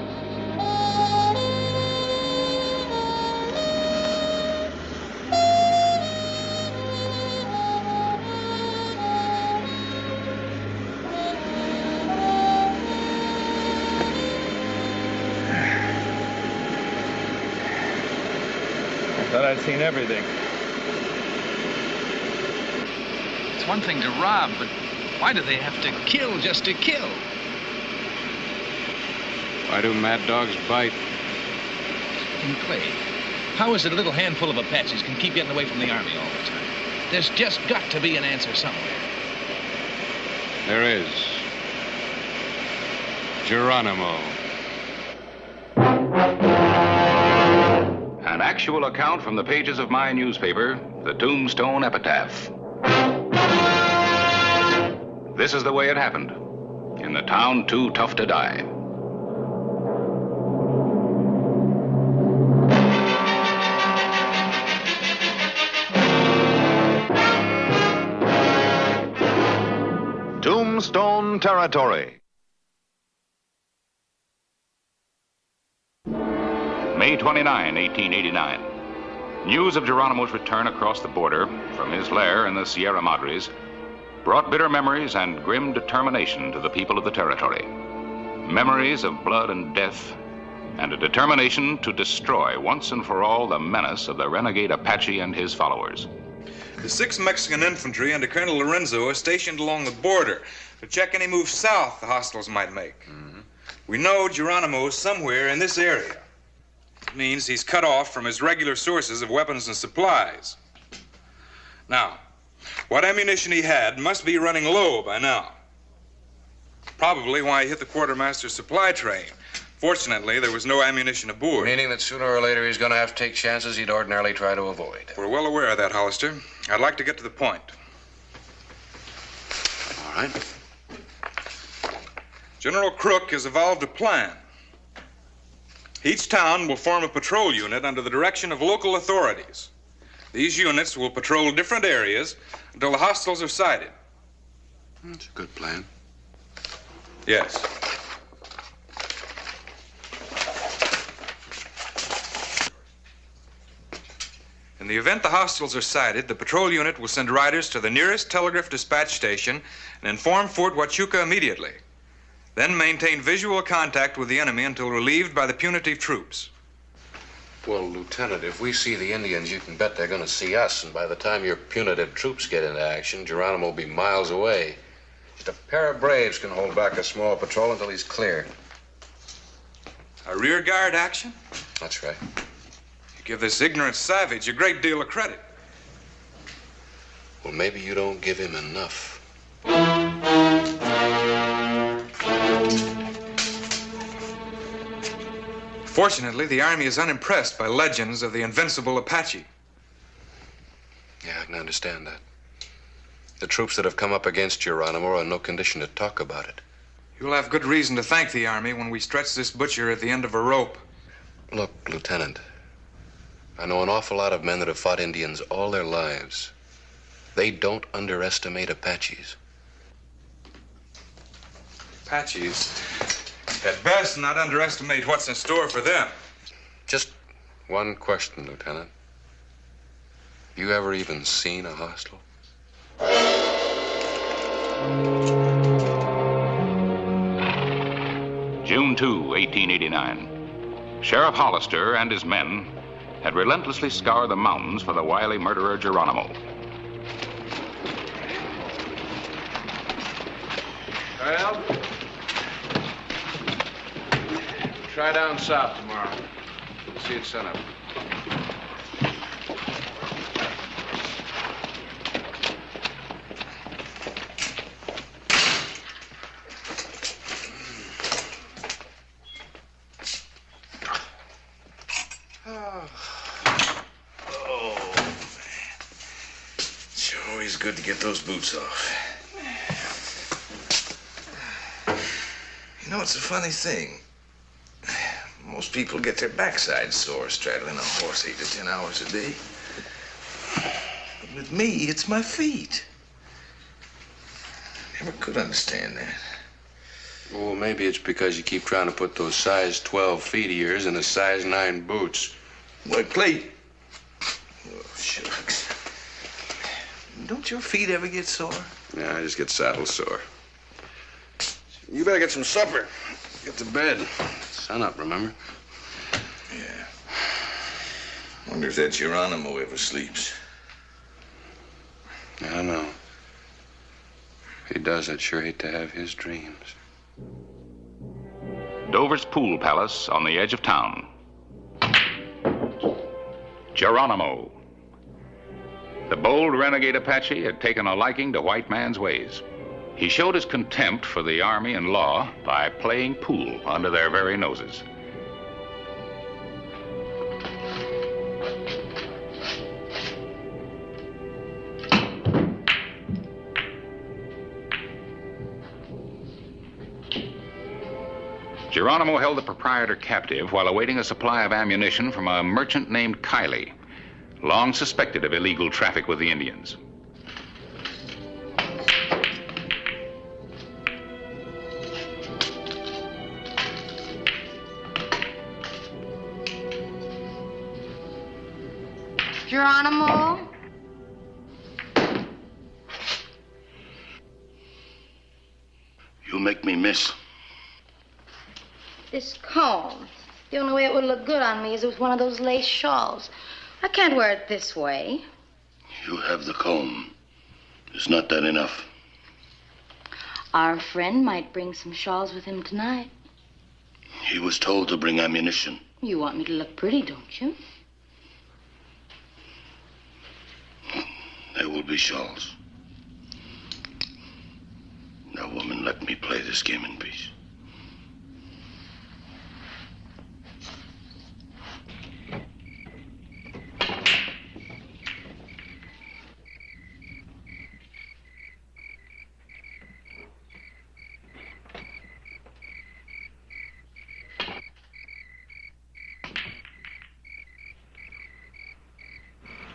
Thought I'd seen everything. It's one thing to rob, but why do they have to kill just to kill? Why do mad dogs bite? And Clay, how is it a little handful of Apaches can keep getting away from the Army all the time? There's just got to be an answer somewhere. There is. Geronimo. An actual account from the pages of my newspaper, the Tombstone Epitaph. This is the way it happened, in the town too tough to die. Tombstone territory. May 29, 1889. News of Geronimo's return across the border from his lair in the Sierra Madres brought bitter memories and grim determination to the people of the territory. Memories of blood and death, and a determination to destroy once and for all the menace of the renegade Apache and his followers. The 6th Mexican Infantry under Colonel Lorenzo are stationed along the border to check any moves south the hostiles might make. We know Geronimo is somewhere in this area. It means he's cut off from his regular sources of weapons and supplies. Now, what ammunition he had must be running low by now. Probably why he hit the quartermaster's supply train. Fortunately, there was no ammunition aboard. Meaning that sooner or later he's going to have to take chances he'd ordinarily try to avoid. We're well aware of that, Hollister. I'd like to get to the point. All right. General Crook has evolved a plan. Each town will form a patrol unit under the direction of local authorities. These units will patrol different areas until the hostiles are sighted. That's a good plan. Yes. In the event the hostiles are sighted, the patrol unit will send riders to the nearest telegraph dispatch station and inform Fort Huachuca immediately. Then maintain visual contact with the enemy until relieved by the punitive troops. Well, Lieutenant, if we see the Indians, you can bet they're going to see us. And by the time your punitive troops get into action, Geronimo will be miles away. Just a pair of braves can hold back a small patrol until he's clear. A rear guard action? That's right. You give this ignorant savage a great deal of credit. Well, maybe you don't give him enough. Fortunately, the Army is unimpressed by legends of the invincible Apache. Yeah, I can understand that. The troops that have come up against Geronimo are in no condition to talk about it. You'll have good reason to thank the Army when we stretch this butcher at the end of a rope. Look, Lieutenant, I know an awful lot of men that have fought Indians all their lives. They don't underestimate Apaches. Apaches? At best, not underestimate what's in store for them. Just one question, Lieutenant. You ever even seen a hostile? June 2, 1889. Sheriff Hollister and his men had relentlessly scoured the mountains for the wily murderer Geronimo. Well, try down south tomorrow. See it sun up. good to get those boots off. You know, it's a funny thing. Most people get their backside sore straddling a horse 8 to 10 hours a day. But with me, it's my feet. Never could understand that. Well, maybe it's because you keep trying to put those size 12 feet of yours in a size 9 boots. Why, Clay? Oh, shucks. Don't your feet ever get sore? Yeah, I just get saddle sore. You better get some supper. Get to bed. Sun up, remember? Yeah. Wonder if that Geronimo ever sleeps. I don't know. If he does, I'd sure hate to have his dreams. Dover's Pool Palace on the edge of town. Geronimo. The bold renegade Apache had taken a liking to white man's ways. He showed his contempt for the army and law by playing pool under their very noses. Geronimo held the proprietor captive while awaiting a supply of ammunition from a merchant named Kiley, long suspected of illegal traffic with the Indians. Geronimo? You make me miss. This comb. The only way it would look good on me is with one of those lace shawls. I can't wear it this way. You have the comb. Is not that enough? Our friend might bring some shawls with him tonight. He was told to bring ammunition. You want me to look pretty, don't you? There will be shawls. Now, woman, let me play this game in peace.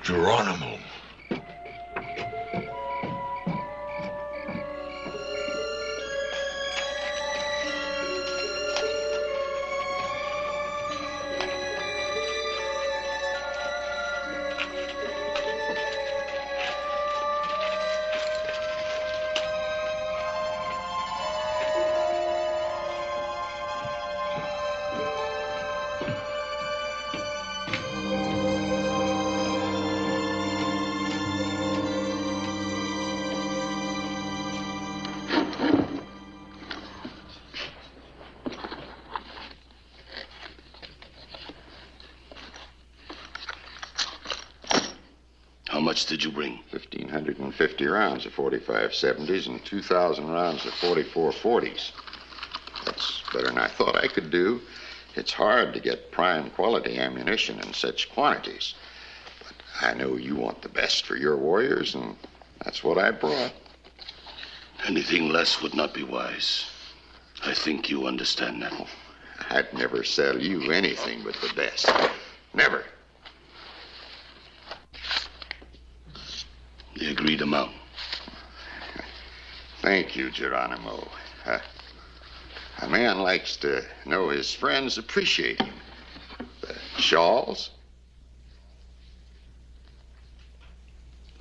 Geronimo. How much did you bring? 1,550 rounds of 45-70s and 2,000 rounds of 44-40s. That's better than I thought I could do. It's hard to get prime quality ammunition in such quantities. But I know you want the best for your warriors, and that's what I brought. Anything less would not be wise. I think you understand that. I'd never sell you anything but the best. Never. The agreed amount. Thank you, Geronimo. A man likes to know his friends appreciate him. The shawls?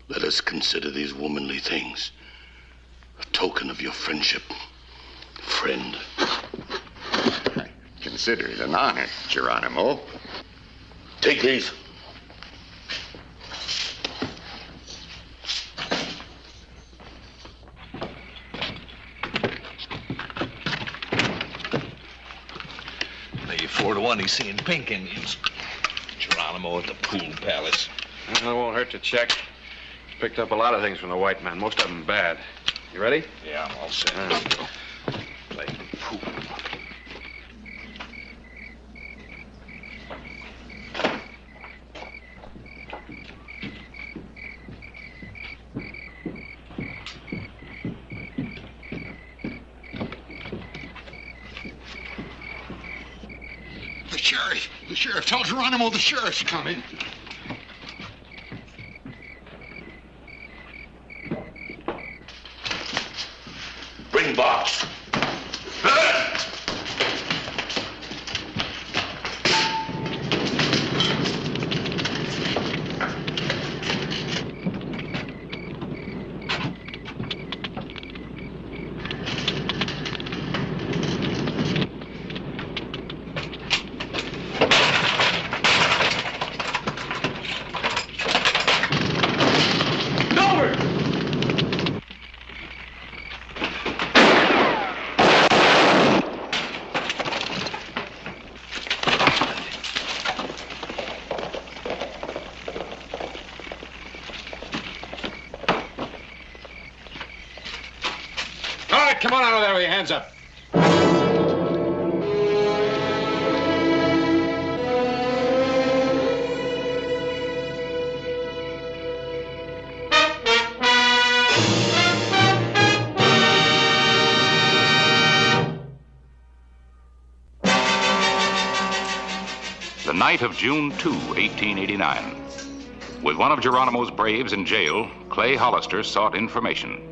Let us consider these womanly things a token of your friendship, friend. I consider it an honor, Geronimo. Take these. Maybe 4-1 he's seeing pink Indians. Geronimo at the Pool Palace. Well, it won't hurt to check. He's picked up a lot of things from the white man, most of them bad. You ready? Yeah, I'm all set. Let's go. Play pool. sheriff. The sheriff. Tell Geronimo the sheriff's coming. Bring box. Come on out of there with your hands up. The night of June 2, 1889. With one of Geronimo's braves in jail, Clay Hollister sought information.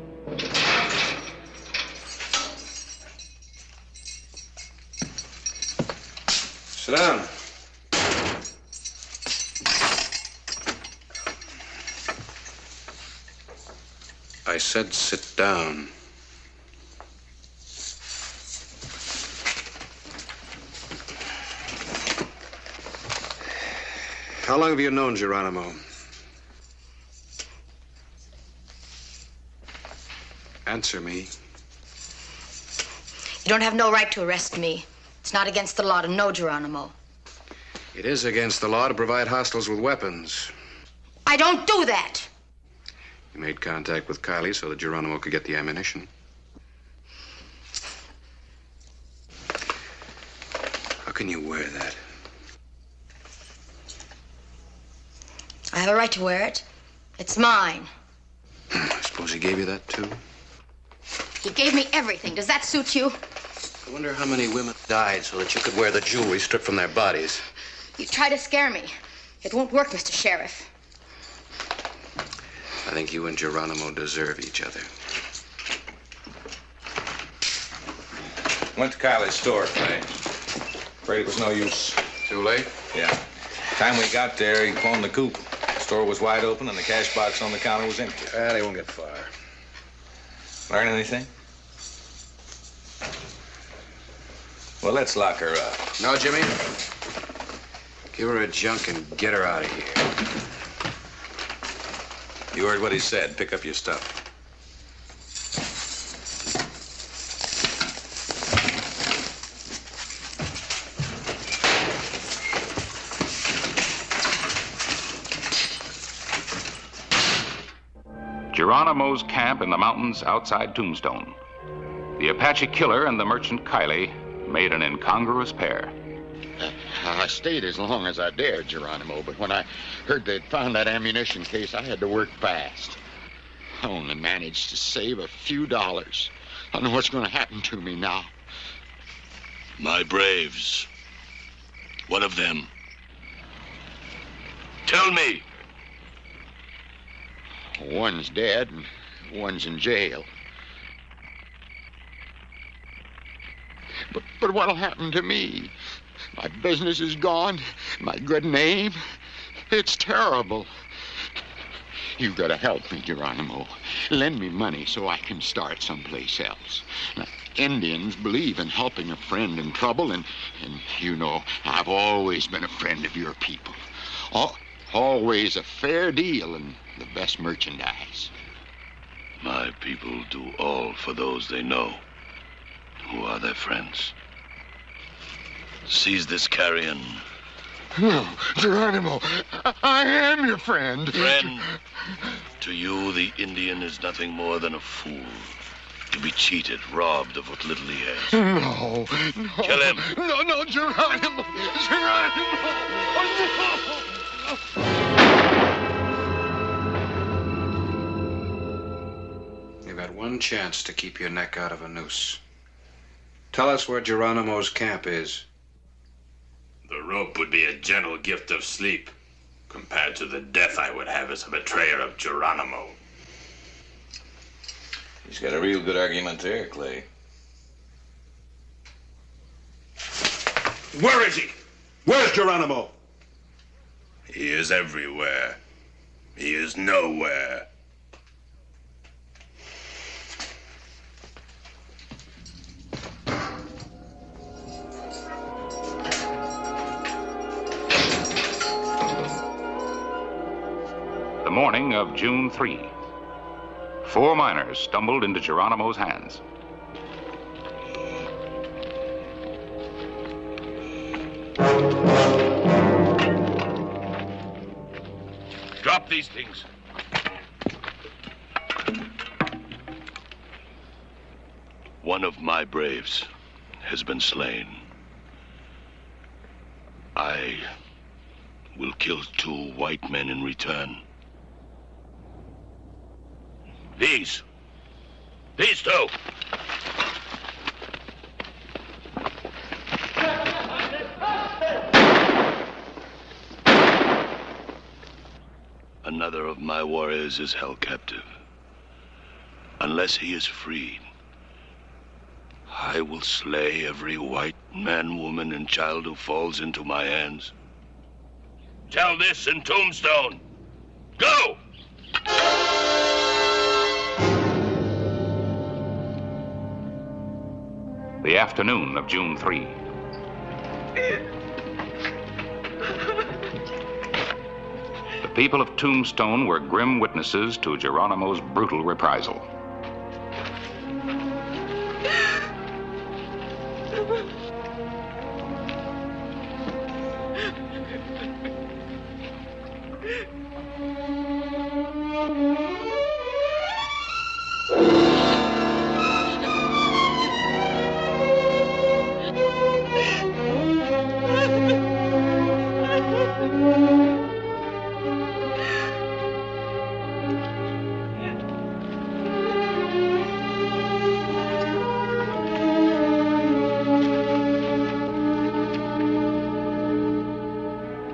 Sit down. I said sit down. How long have you known Geronimo? Answer me. You don't have no right to arrest me. It's not against the law to know Geronimo. It is against the law to provide hostiles with weapons. I don't do that. You made contact with Kylie so that Geronimo could get the ammunition. How can you wear that? I have a right to wear it. It's mine. I suppose he gave you that, too? He gave me everything. Does that suit you? I wonder how many women died so that you could wear the jewelry stripped from their bodies. You try to scare me. It won't work, Mr. Sheriff. I think you and Geronimo deserve each other. Went to Kylie's store, Clay. Afraid it was no use. Too late? Yeah. Time we got there, he phoned the coop. The store was wide open and the cash box on the counter was empty. They won't get far. Learn anything? Well, let's lock her up. No, Jimmy. Give her a junk and get her out of here. You heard what he said. Pick up your stuff. Geronimo's camp in the mountains outside Tombstone. The Apache killer and the merchant Kylie made an incongruous pair. I stayed as long as I dared, Geronimo, but when I heard they'd found that ammunition case, I had to work fast. I only managed to save a few dollars. I don't know what's going to happen to me now. My braves. What of them? Tell me. One's dead and one's in jail. But what'll happen to me? My business is gone. My good name. It's terrible. You've got to help me, Geronimo. Lend me money so I can start someplace else. Now, Indians believe in helping a friend in trouble, and you know, I've always been a friend of your people. Always a fair deal and the best merchandise. My people do all for those they know. Who are their friends? Seize this carrion. No, Geronimo, I am your friend. Friend, to you, the Indian is nothing more than a fool. To be cheated, robbed of what little he has. No. Kill him. No, Geronimo. You've got one chance to keep your neck out of a noose. Tell us where Geronimo's camp is. The rope would be a gentle gift of sleep compared to the death I would have as a betrayer of Geronimo. He's got a real good argument there, Clay. Where is he? Where's Geronimo? He is everywhere. He is nowhere. The morning of June 3, 4 miners stumbled into Geronimo's hands. Drop these things. One of my braves has been slain. I will kill 2 white men in return. These two. Another of my warriors is held captive. Unless he is freed, I will slay every white man, woman, and child who falls into my hands. Tell this in Tombstone. Go! The afternoon of June 3. The people of Tombstone were grim witnesses to Geronimo's brutal reprisal.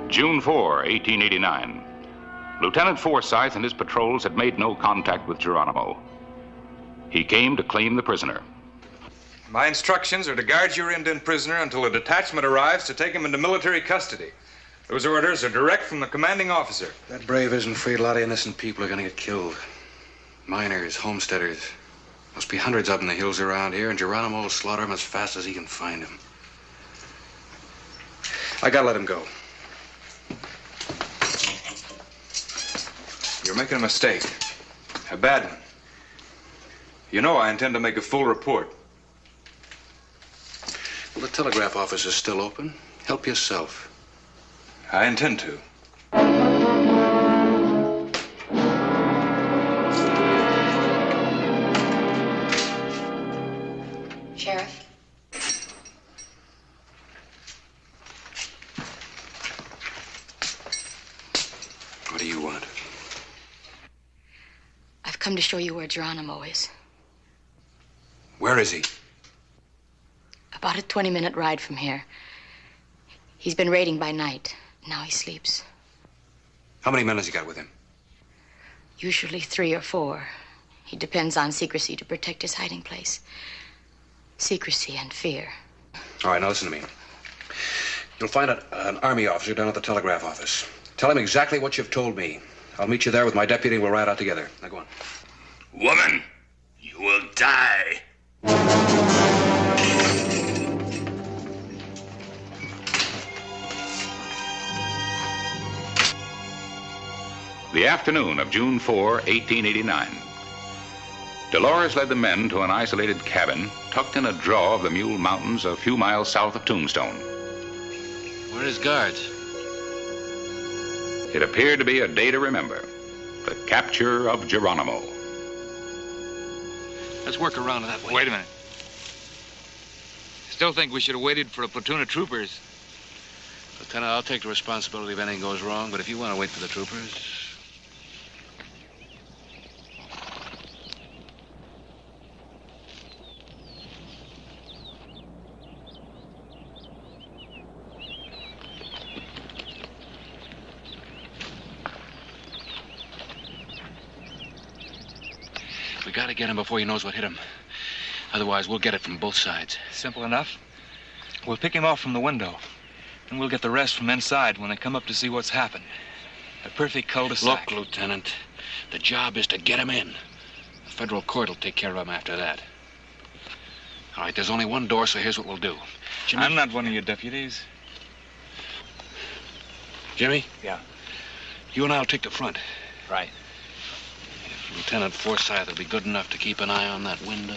June 4, 1889. Lieutenant Forsyth and his patrols had made no contact with Geronimo. He came to claim the prisoner. My instructions are to guard your Indian prisoner until a detachment arrives to take him into military custody. Those orders are direct from the commanding officer. That brave isn't free. A lot of innocent people are going to get killed. Miners, homesteaders. Must be hundreds of them in the hills around here, and Geronimo will slaughter them as fast as he can find them. I gotta let him go. You're making a mistake. A bad one. You know I intend to make a full report. Well, the telegraph office is still open. Help yourself. I intend to. Sheriff? What do you want? I've come to show you where Geronimo is. Where is he? About a 20-minute ride from here. He's been raiding by night. Now he sleeps. How many men has he got with him? Usually 3 or 4. He depends on secrecy to protect his hiding place. Secrecy and fear. All right, now listen to me. You'll find an army officer down at the telegraph office. Tell him exactly what you've told me. I'll meet you there with my deputy and we'll ride out together. Now go on. Woman, you will die. The afternoon of June 4, 1889. Dolores led the men to an isolated cabin tucked in a draw of the Mule Mountains a few miles south of Tombstone. Where are his guards? It appeared to be a day to remember. The capture of Geronimo. Let's work around that way. Wait a minute. Still think we should have waited for a platoon of troopers. Lieutenant, I'll take the responsibility if anything goes wrong, but if you want to wait for the troopers... gotta get him before he knows what hit him. Otherwise, we'll get it from both sides. Simple enough. We'll pick him off from the window. And we'll get the rest from inside when they come up to see what's happened. A perfect cul-de-sac. Look, Lieutenant, the job is to get him in. The federal court will take care of him after that. All right, there's only one door, so here's what we'll do. Jimmy... I'm not one of your deputies. Jimmy? Yeah. You and I'll take the front. Right. If Lieutenant Forsyth will be good enough to keep an eye on that window.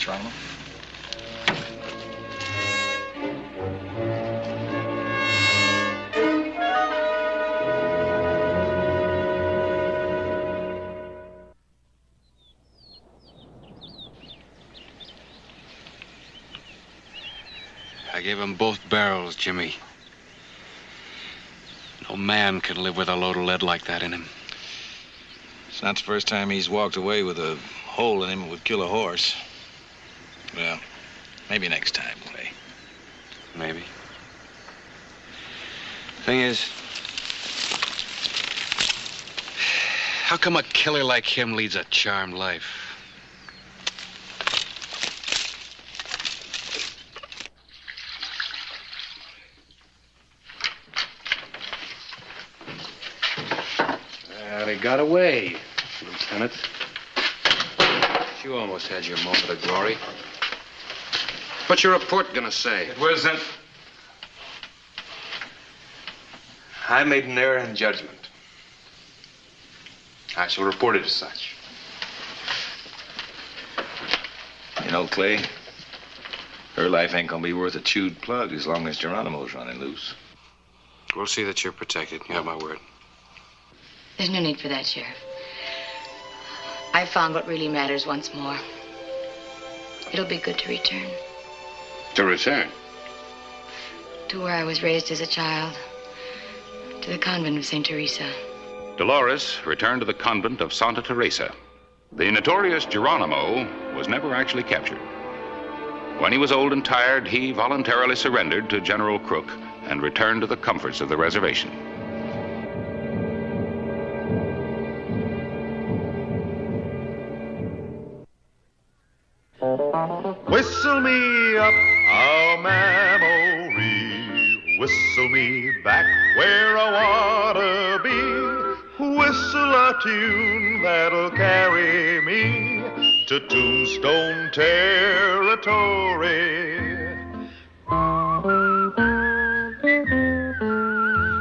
Geronimo? I gave him both barrels, Jimmy. No man can live with a load of lead like that in him. It's not the first time he's walked away with a hole in him that would kill a horse. Well, maybe next time, Clay. Maybe. Thing is, how come a killer like him leads a charmed life? Well, he got away, Lieutenant. You almost had your moment of glory. What's your report gonna say? It wasn't. I made an error in judgment. I shall report it as such. You know, Clay, her life ain't gonna be worth a chewed plug as long as Geronimo's running loose. We'll see that you're protected. You have my word. There's no need for that, Sheriff. I found what really matters once more. It'll be good to return. To return? To where I was raised as a child. To the convent of St. Teresa. Dolores returned to the convent of Santa Teresa. The notorious Geronimo was never actually captured. When he was old and tired, he voluntarily surrendered to General Crook and returned to the comforts of the reservation. Whistle me up a memory, whistle me back where I ought to be, whistle a tune that'll carry me to Tombstone territory.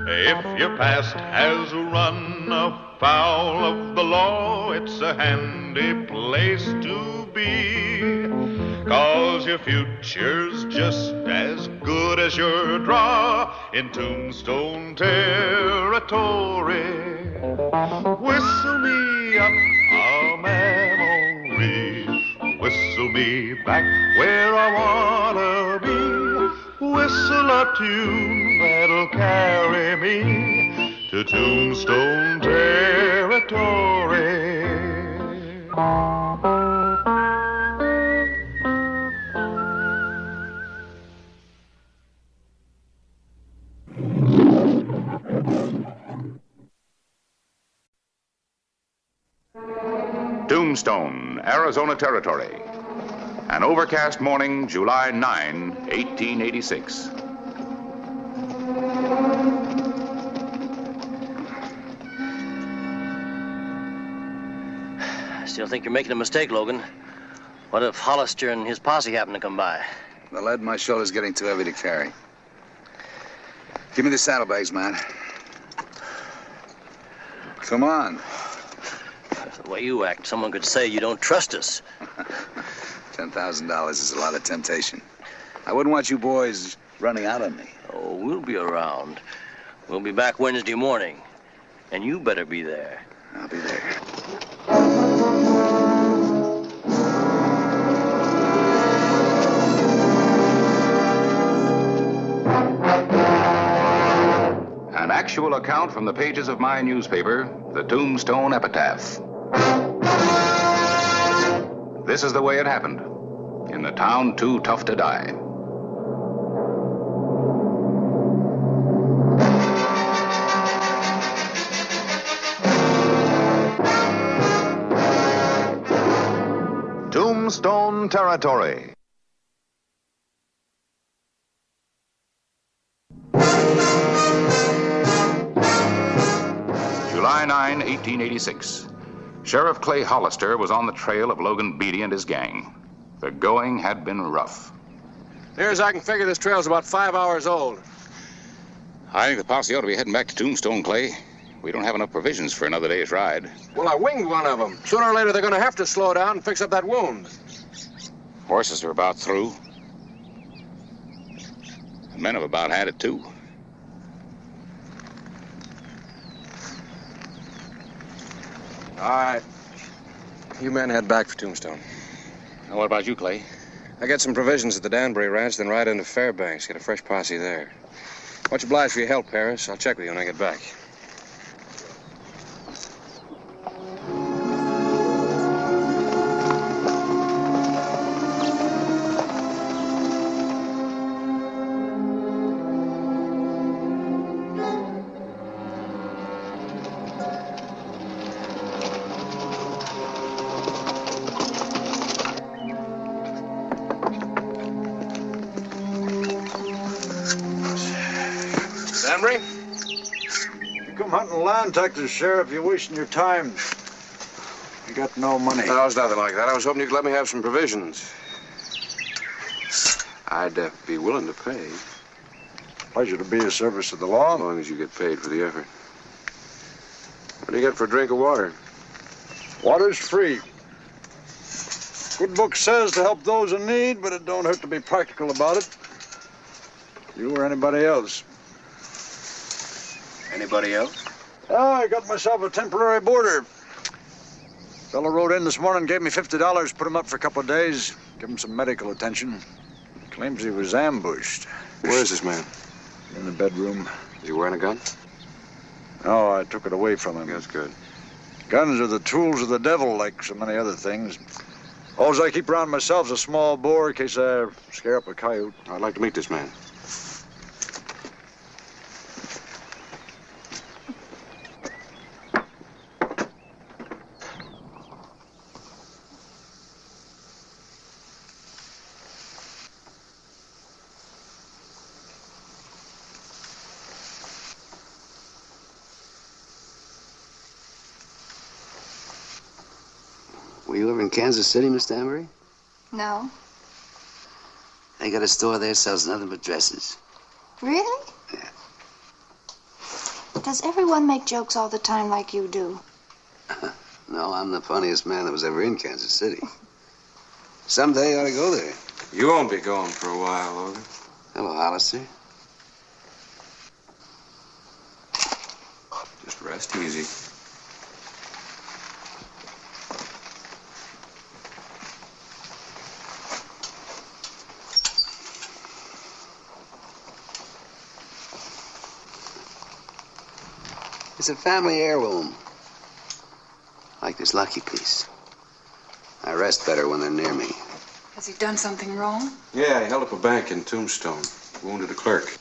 If your past has run afoul of the law, it's a handy place to be. 'cause your future's just as good as your draw in Tombstone territory. Whistle me up a memory, whistle me back where I wanna be. Whistle a tune that'll carry me to Tombstone territory. Tombstone, Arizona Territory. An overcast morning, July 9, 1886. I still think you're making a mistake, Logan. What if Hollister and his posse happen to come by? The lead in my shoulder's getting too heavy to carry. Give me the saddlebags, man. Come on. The way you act, someone could say you don't trust us. $10,000 is a lot of temptation. I wouldn't want you boys running out on me. Oh, we'll be around. We'll be back Wednesday morning. And you better be there. I'll be there. An actual account from the pages of my newspaper, the Tombstone Epitaph. This is the way it happened, in the town too tough to die. Tombstone Territory. July 9, 1886. Sheriff Clay Hollister was on the trail of Logan Beatty and his gang. The going had been rough. Near as I can figure, this trail's about 5 hours old. I think the posse ought to be heading back to Tombstone, Clay. We don't have enough provisions for another day's ride. Well, I winged one of them. Sooner or later, they're going to have to slow down and fix up that wound. Horses are about through. The men have about had it, too. All right. You men head back for Tombstone. Now, what about you, Clay? I get some provisions at the Danbury Ranch, then ride into Fairbanks, get a fresh posse there. Much obliged for your help, Paris. I'll check with you when I get back. Danbury? You come hunting land taxes, Sheriff, you're wasting your time. You got no money. No, it's nothing like that. I was hoping you could let me have some provisions. I'd be willing to pay. Pleasure to be of service to the law. As long as you get paid for the effort. What do you get for a drink of water? Water's free. Good book says to help those in need, but it don't hurt to be practical about it. You or anybody else. Anybody else? I got myself a temporary boarder. Fellow rode in this morning, gave me $50, put him up for a couple of days, give him some medical attention. Claims he was ambushed. Where is this man? In the bedroom. Is he wearing a gun? No, I took it away from him. That's good. Guns are the tools of the devil, like so many other things. All I keep around myself is a small bore in case I scare up a coyote. I'd like to meet this man. Were you ever in Kansas City, Miss Danbury? No. They got a store there sells nothing but dresses. Really? Yeah. Does everyone make jokes all the time like you do? No, I'm the funniest man that was ever in Kansas City. Someday you ought to go there. You won't be going for a while, Logan. Hello, Hollister. Just rest easy. It's a family heirloom. Like this lucky piece. I rest better when they're near me. Has he done something wrong? Yeah, he held up a bank in Tombstone. Wounded a clerk.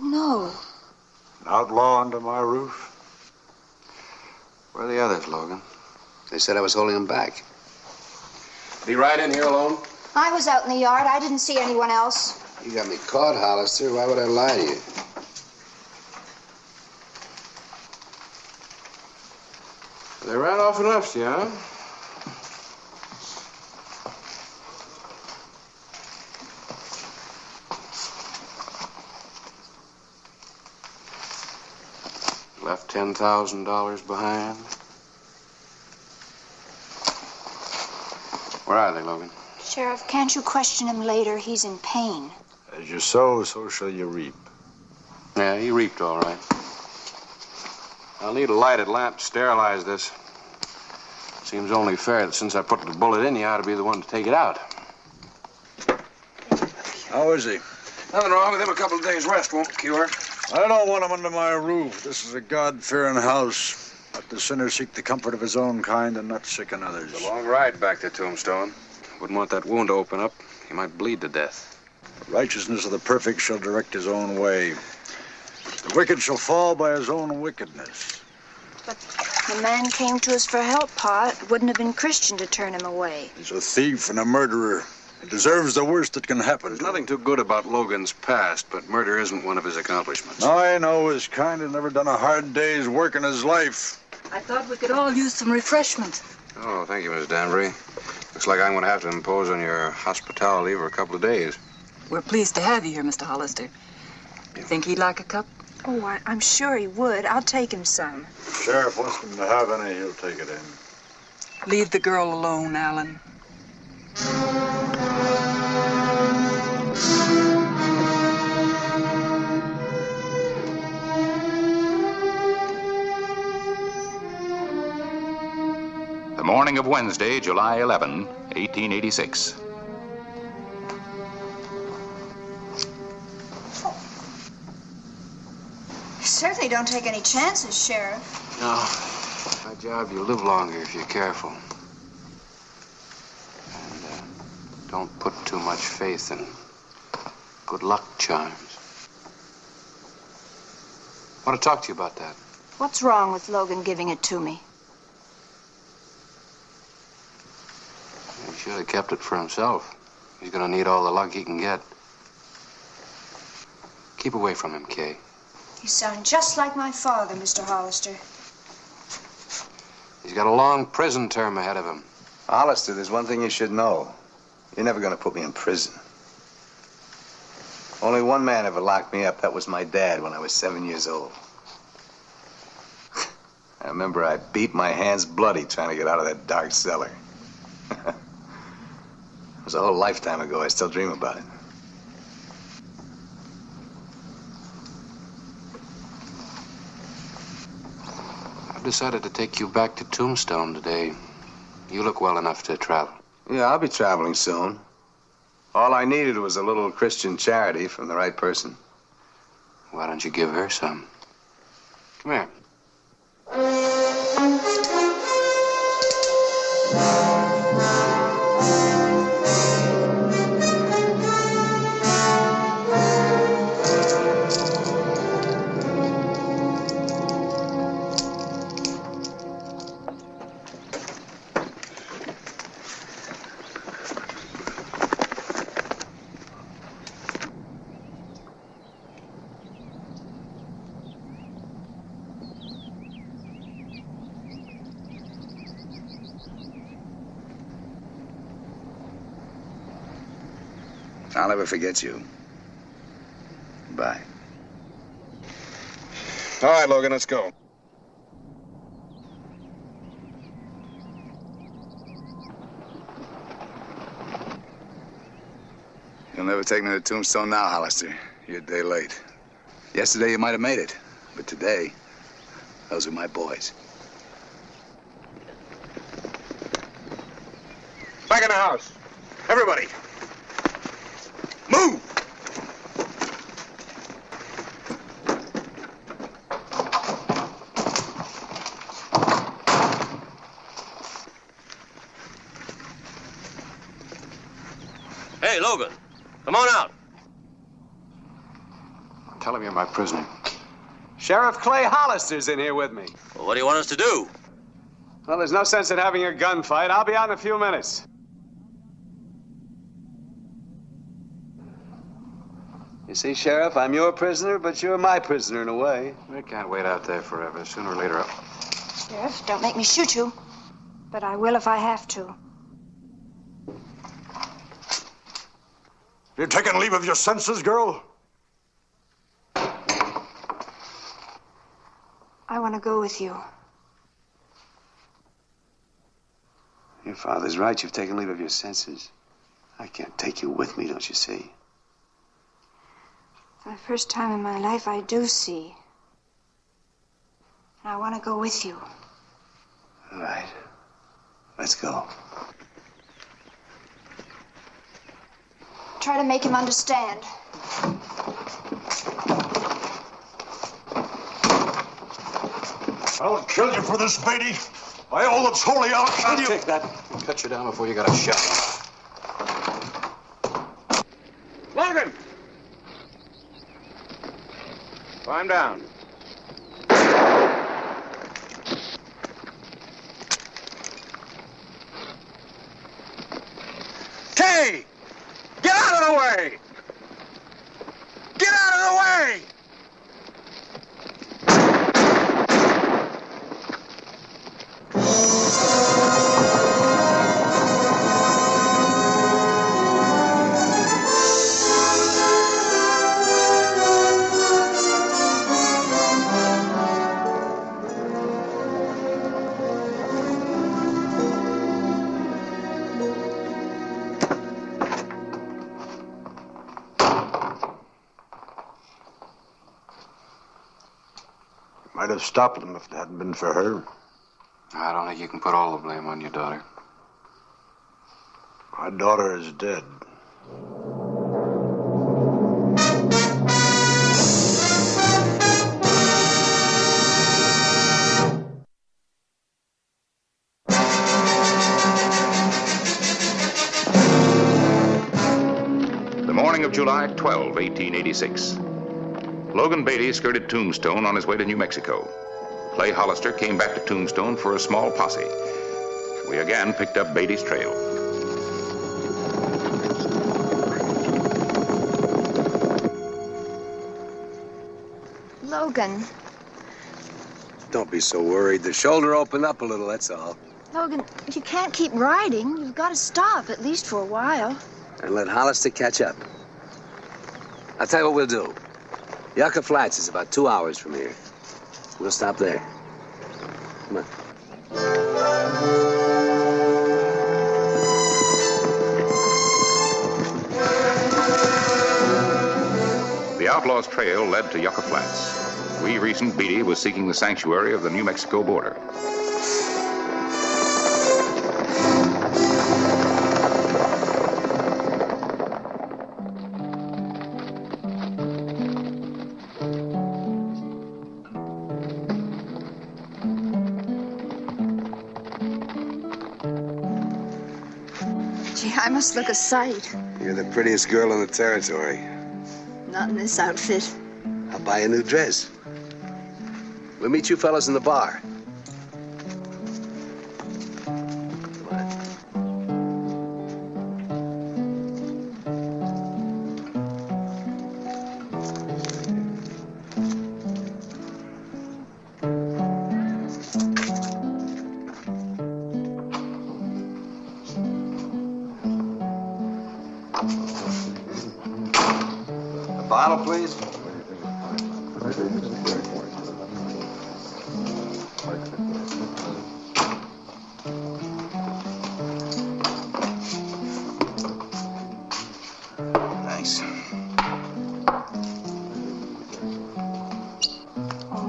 No. An outlaw under my roof? Where are the others, Logan? They said I was holding them back. Did he ride in here alone? I was out in the yard. I didn't see anyone else. You got me caught, Hollister. Why would I lie to you? They ran off and left you, huh? Left $10,000 behind. Where are they, Logan? Sheriff, can't you question him later? He's in pain. As you sow, so shall you reap. Yeah, he reaped all right. I'll need a lighted lamp to sterilize this. Seems only fair that since I put the bullet in, you ought to be the one to take it out. How is he? Nothing wrong with him. A couple of days rest won't cure. I don't want him under my roof. This is a God-fearing house. Let the sinner seek the comfort of his own kind and not sicken others. It's a long ride back to Tombstone. Wouldn't want that wound to open up. He might bleed to death. The righteousness of the perfect shall direct his own way. The wicked shall fall by his own wickedness. But the man came to us for help, Pa. It wouldn't have been Christian to turn him away. He's a thief and a murderer. He deserves the worst that can happen. There's nothing too good about Logan's past, but murder isn't one of his accomplishments. I know his kind has never done a hard day's work in his life. I thought we could all use some refreshment. Oh, thank you, Miss Danbury. Looks like I'm going to have to impose on your hospitality for a couple of days. We're pleased to have you here, Mr. Hollister. You think he'd like a cup? Oh, I'm sure he would. I'll take him some. If the sheriff wants him to have any, he'll take it in. Leave the girl alone, Alan. The morning of Wednesday, July 11, 1886. You certainly don't take any chances, Sheriff. No. My job, you'll live longer if you're careful. And don't put too much faith in good luck charms. I want to talk to you about that. What's wrong with Logan giving it to me? He should have kept it for himself. He's going to need all the luck he can get. Keep away from him, Kay. You sound just like my father, Mr. Hollister. He's got a long prison term ahead of him. Hollister, there's one thing you should know. You're never going to put me in prison. Only one man ever locked me up. That was my dad when I was 7 years old. I remember I beat my hands bloody trying to get out of that dark cellar. It was a whole lifetime ago. I still dream about it. I've decided to take you back to Tombstone today. You look well enough to travel. Yeah, I'll be traveling soon. All I needed was a little Christian charity from the right person. Why don't you give her some? Come here. I'll never forget you. Bye. All right, Logan, let's go. never take me to Tombstone now, Hollister. You're a day late. Yesterday you might have made it, but today, those are my boys. Back in the house. Everybody. Move! Hey, Logan, come on out. Tell him you're my prisoner. Sheriff Clay Hollister's in here with me. Well, what do you want us to do? Well, there's no sense in having a gunfight. I'll be out in a few minutes. You see, Sheriff, I'm your prisoner, but you're my prisoner in a way. We can't wait out there forever. Sooner or later, Sheriff, don't make me shoot you. But I will if I have to. You're taking leave of your senses, girl? I want to go with you. Your father's right. You've taken leave of your senses. I can't take you with me, don't you see? For the first time in my life, I do see. And I want to go with you. All right. Let's go. Try to make him understand. I'll kill you for this, Beatty. By all that's holy, I'll kill you. take that. Cut you down before you got a shot. Logan! Climb down. Kay! Get out of the way! Get out of the way! Might have stopped them if it hadn't been for her. I don't think you can put all the blame on your daughter. My daughter is dead. The morning of July 12, 1886. Logan Beatty skirted Tombstone on his way to New Mexico. Clay Hollister came back to Tombstone for a small posse. We again picked up Beatty's trail. Logan. Don't be so worried. The shoulder opened up a little, that's all. Logan, you can't keep riding. You've got to stop, at least for a while. And let Hollister catch up. I'll tell you what we'll do. Yucca Flats is about 2 hours from here. We'll stop there. Come on. The outlaw's trail led to Yucca Flats. We reasoned Beatty was seeking the sanctuary of the New Mexico border. Gee, I must look a sight. You're the prettiest girl in the territory. Not in this outfit. I'll buy a new dress. We'll meet you fellas in the bar. A bottle, please. Thanks.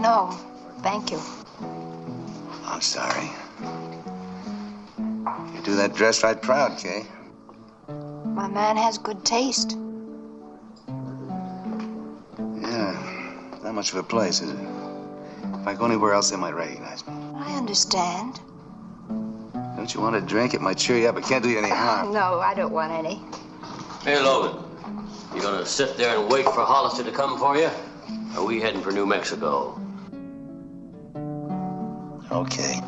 No, thank you. I'm sorry. You do that dress right proud, Kay. My man has good taste. Yeah, not much of a place, is it? If I go anywhere else, they might recognize me. I understand. Don't you want a drink? It might cheer you up. It can't do you any harm. No, I don't want any. Hey, Logan. You gonna sit there and wait for Hollister to come for you? Or are we heading for New Mexico? Okay.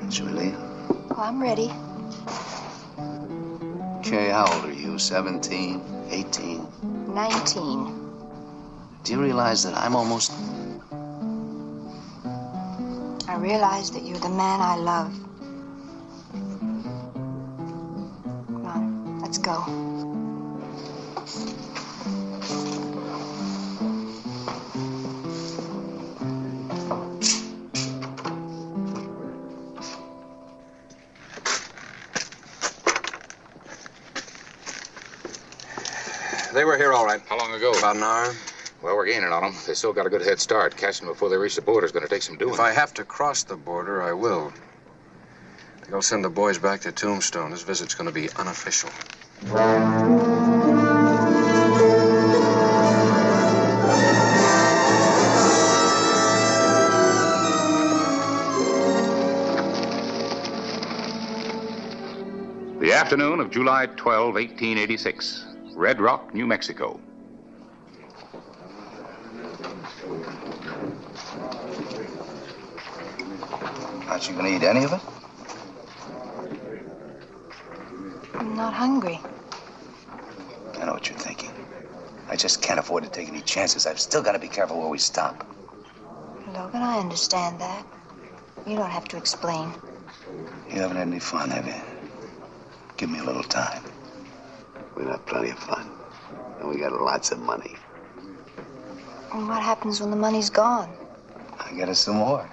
Should we leave? Well, I'm ready. Kay, how old are you? 17? 18? 19. Do you realize that I'm almost... I realize that you're the man I love. Come on, let's go. They were here all right. How long ago? About an hour. Well, we're gaining on them. They still got a good head start. Catching them before they reach the border is going to take some doing. If I have to cross the border, I will. They'll send the boys back to Tombstone. This visit's going to be unofficial. The afternoon of July 12, 1886. Red Rock, New Mexico. Aren't you going to eat any of it? I'm not hungry. I know what you're thinking. I just can't afford to take any chances. I've still got to be careful where we stop. Logan, I understand that. You don't have to explain. You haven't had any fun, have you? Give me a little time. We'll have plenty of fun. And we got lots of money. And what happens when the money's gone? I get us some more.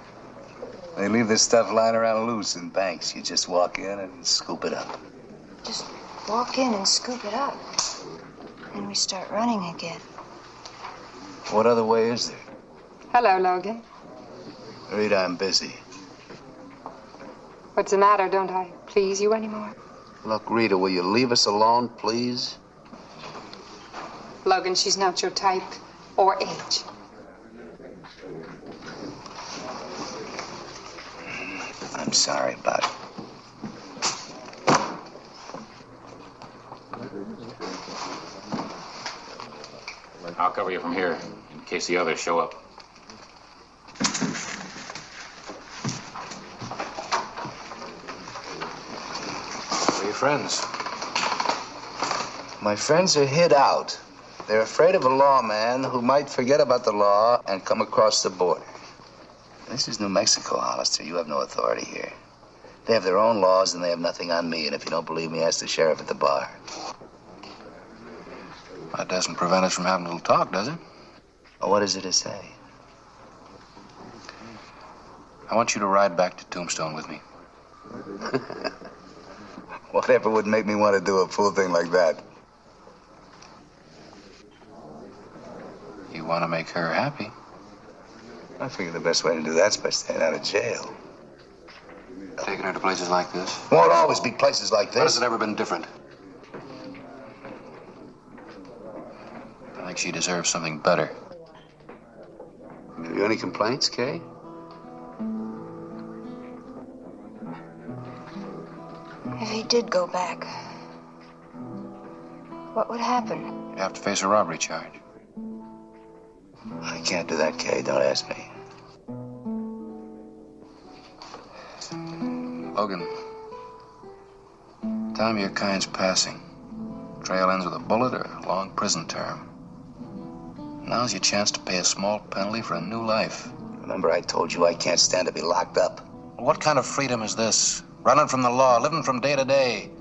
They leave this stuff lying around loose in banks. You just walk in and scoop it up. Just walk in and scoop it up. And we start running again. What other way is there? Hello, Logan. Rita, I'm busy. What's the matter? Don't I please you anymore? Look, Rita, will you leave us alone, please? Logan, she's not your type or age. I'm sorry about it. I'll cover you from here in case the others show up. Where are your friends? My friends are hid out. They're afraid of a lawman who might forget about the law and come across the border. This is New Mexico, Hollister. You have no authority here. They have their own laws and they have nothing on me. And if you don't believe me, ask the sheriff at the bar. That doesn't prevent us from having a little talk, does it? Well, what is it to say? I want you to ride back to Tombstone with me. Whatever would make me want to do a fool thing like that? You want to make her happy? I figure the best way to do that's by staying out of jail. Taking her to places like this? Won't always be places like When has this. it ever been different? I think she deserves something better. Have you any complaints, Kay? If he did go back, what would happen? You'd have to face a robbery charge. I can't do that, Kay. Don't ask me. Logan, time of your kind's passing. Trail ends with a bullet or a long prison term. Now's your chance to pay a small penalty for a new life. Remember, I told you I can't stand to be locked up. What kind of freedom is this? Running from the law, living from day to day,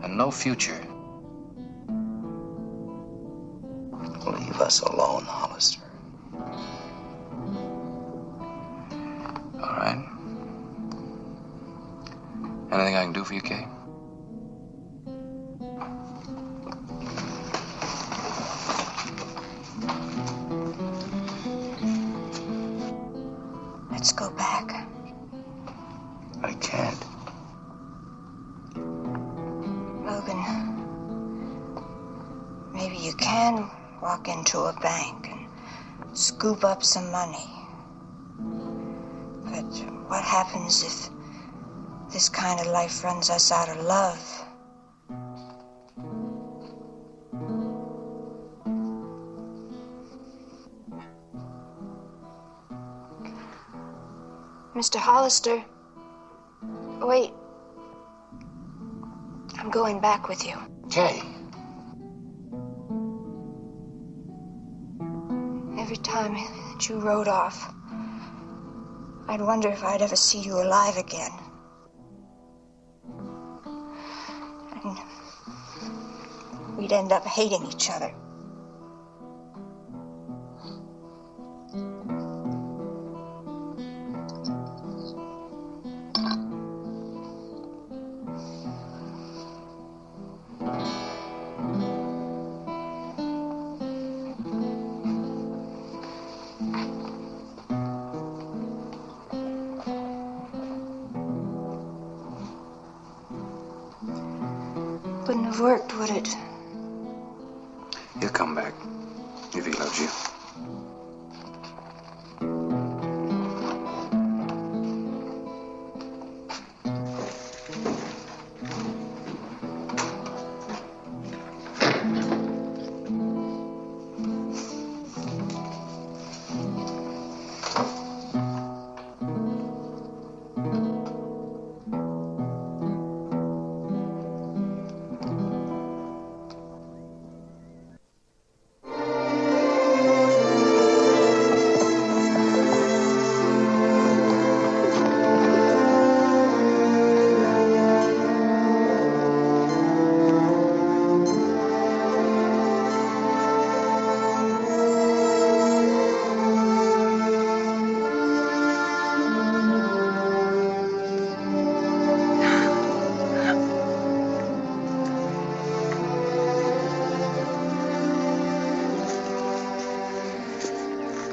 and no future. Leave us alone, Hollister. All right. Anything I can do for you, Kay? can walk into a bank and scoop up some money. But what happens if this kind of life runs us out of love? Mr. Hollister, wait. I'm going back with you. Kay. Every time that you rode off, I'd wonder if I'd ever see you alive again. And we'd end up hating each other. Wouldn't have worked, would it? He'll come back if he loves you.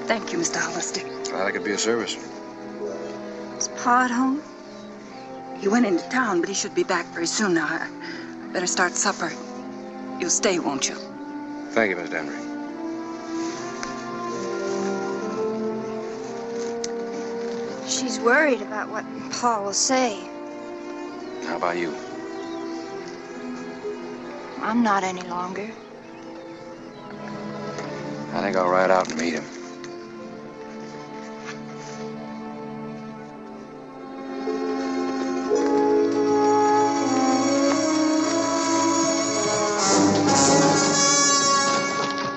Thank you, Mr. Hollister. Glad I could be of service. Is Pa at home? He went into town, but he should be back very soon now. I better start supper. You'll stay, won't you? Thank you, Miss Denry. She's worried about what Pa will say. How about you? I'm not any longer. I think I'll ride out and meet him.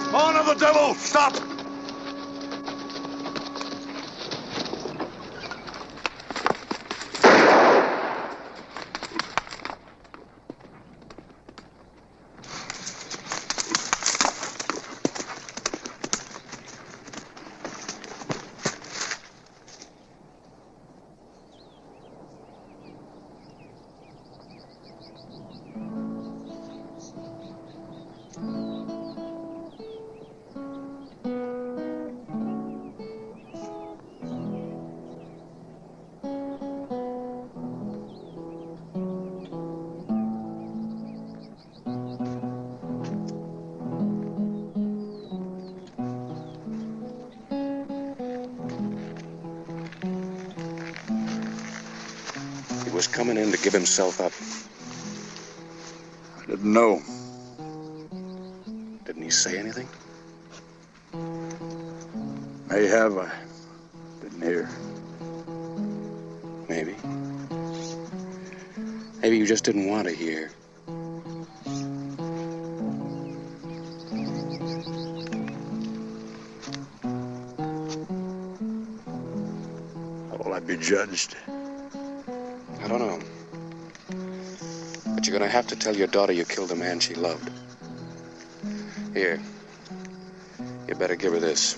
Spawn of the devil! Stop! He was coming in to give himself up. I didn't know. Didn't he say anything? May have. I didn't hear. Maybe. Maybe you just didn't want to hear. How will I be judged? I don't know. But you're gonna have to tell your daughter you killed a man she loved. Here. You better give her this.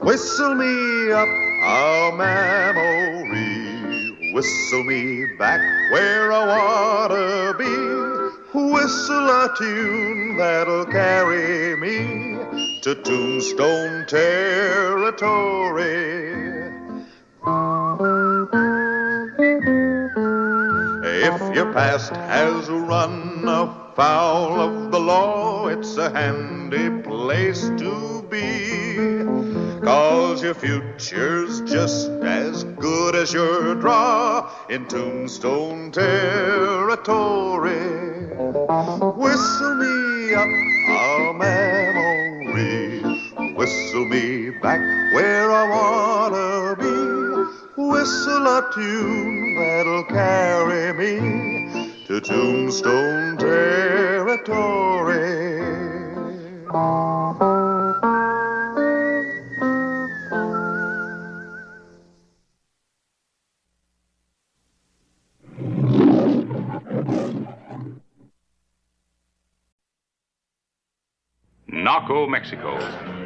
Whistle me up a memory, whistle me back where I wanna be. whistle a tune that'll carry me to Tombstone territory. If your past has run afoul of the law, it's a handy place to be, 'cause your future's just as good as your draw in Tombstone territory. Whistle me up a memory, whistle me back where I wanna be, whistle a tune that'll carry me to Tombstone territory. Naco, Mexico,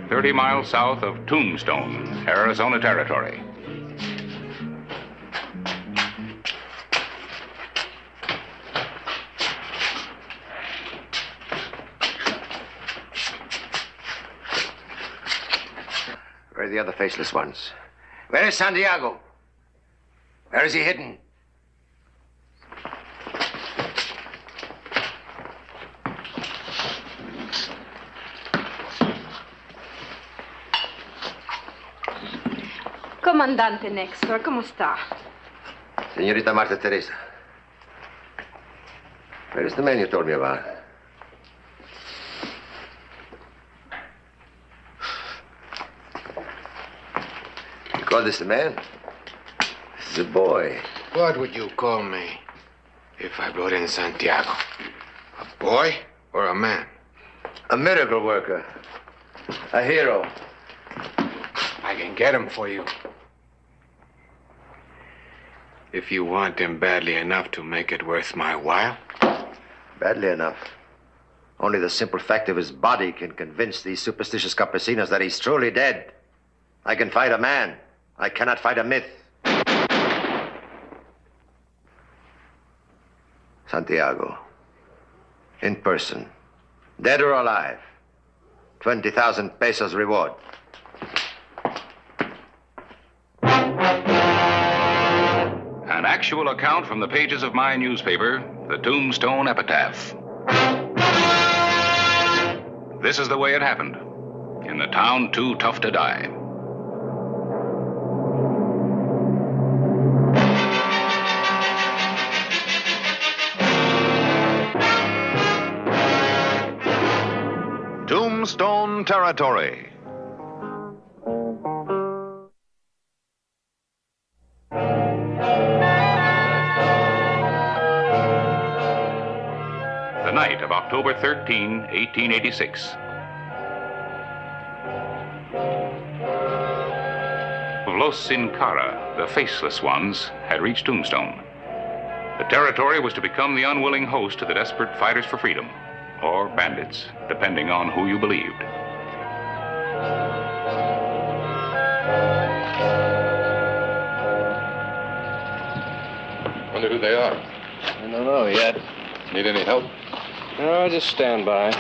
30 miles south of Tombstone, Arizona Territory. Where are the other faceless ones? Where is Santiago? Where is he hidden? Comandante Nextor, ¿cómo está? Señorita Marta Teresa. Where is the man you told me about? You call this a man? This is a boy. What would you call me if I brought in Santiago? A boy or a man? A miracle worker. A hero. I can get him for you. If you want him badly enough to make it worth my while. Badly enough. Only the simple fact of his body can convince these superstitious campesinos that he's truly dead. I can fight a man. I cannot fight a myth. Santiago. In person. Dead or alive. 20,000 pesos reward. An actual account from the pages of my newspaper, the Tombstone Epitaph. This is the way it happened. In the town too tough to die. Tombstone territory. The night of October 13, 1886. Los Sin Cara, the faceless ones, had reached Tombstone. The territory was to become the unwilling host to the desperate fighters for freedom, or bandits, depending on who you believed. Wonder who they are. I don't know yet. Need any help? No, just stand by.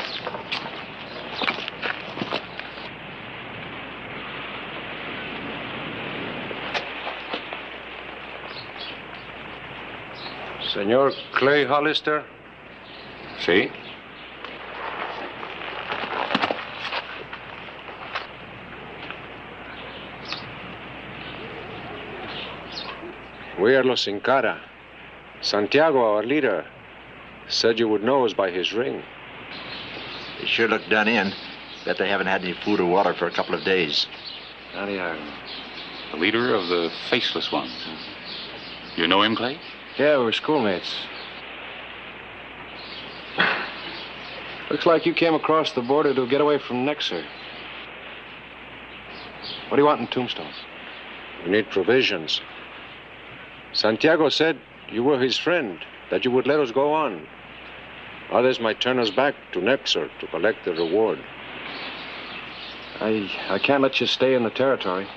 Senor Clay Hollister? See? We are Los Sin Cara. Santiago, our leader, said you would know us by his ring. They sure look done in. Bet they haven't had any food or water for a couple of days. Santiago, the leader of the faceless ones. You know him, Clay? Yeah, we were schoolmates. Looks like you came across the border to get away from Nexer. What do you want in Tombstone? We need provisions. Santiago said you were his friend, that you would let us go on. Others might turn us back to Nexer to collect the reward. I can't let you stay in the territory.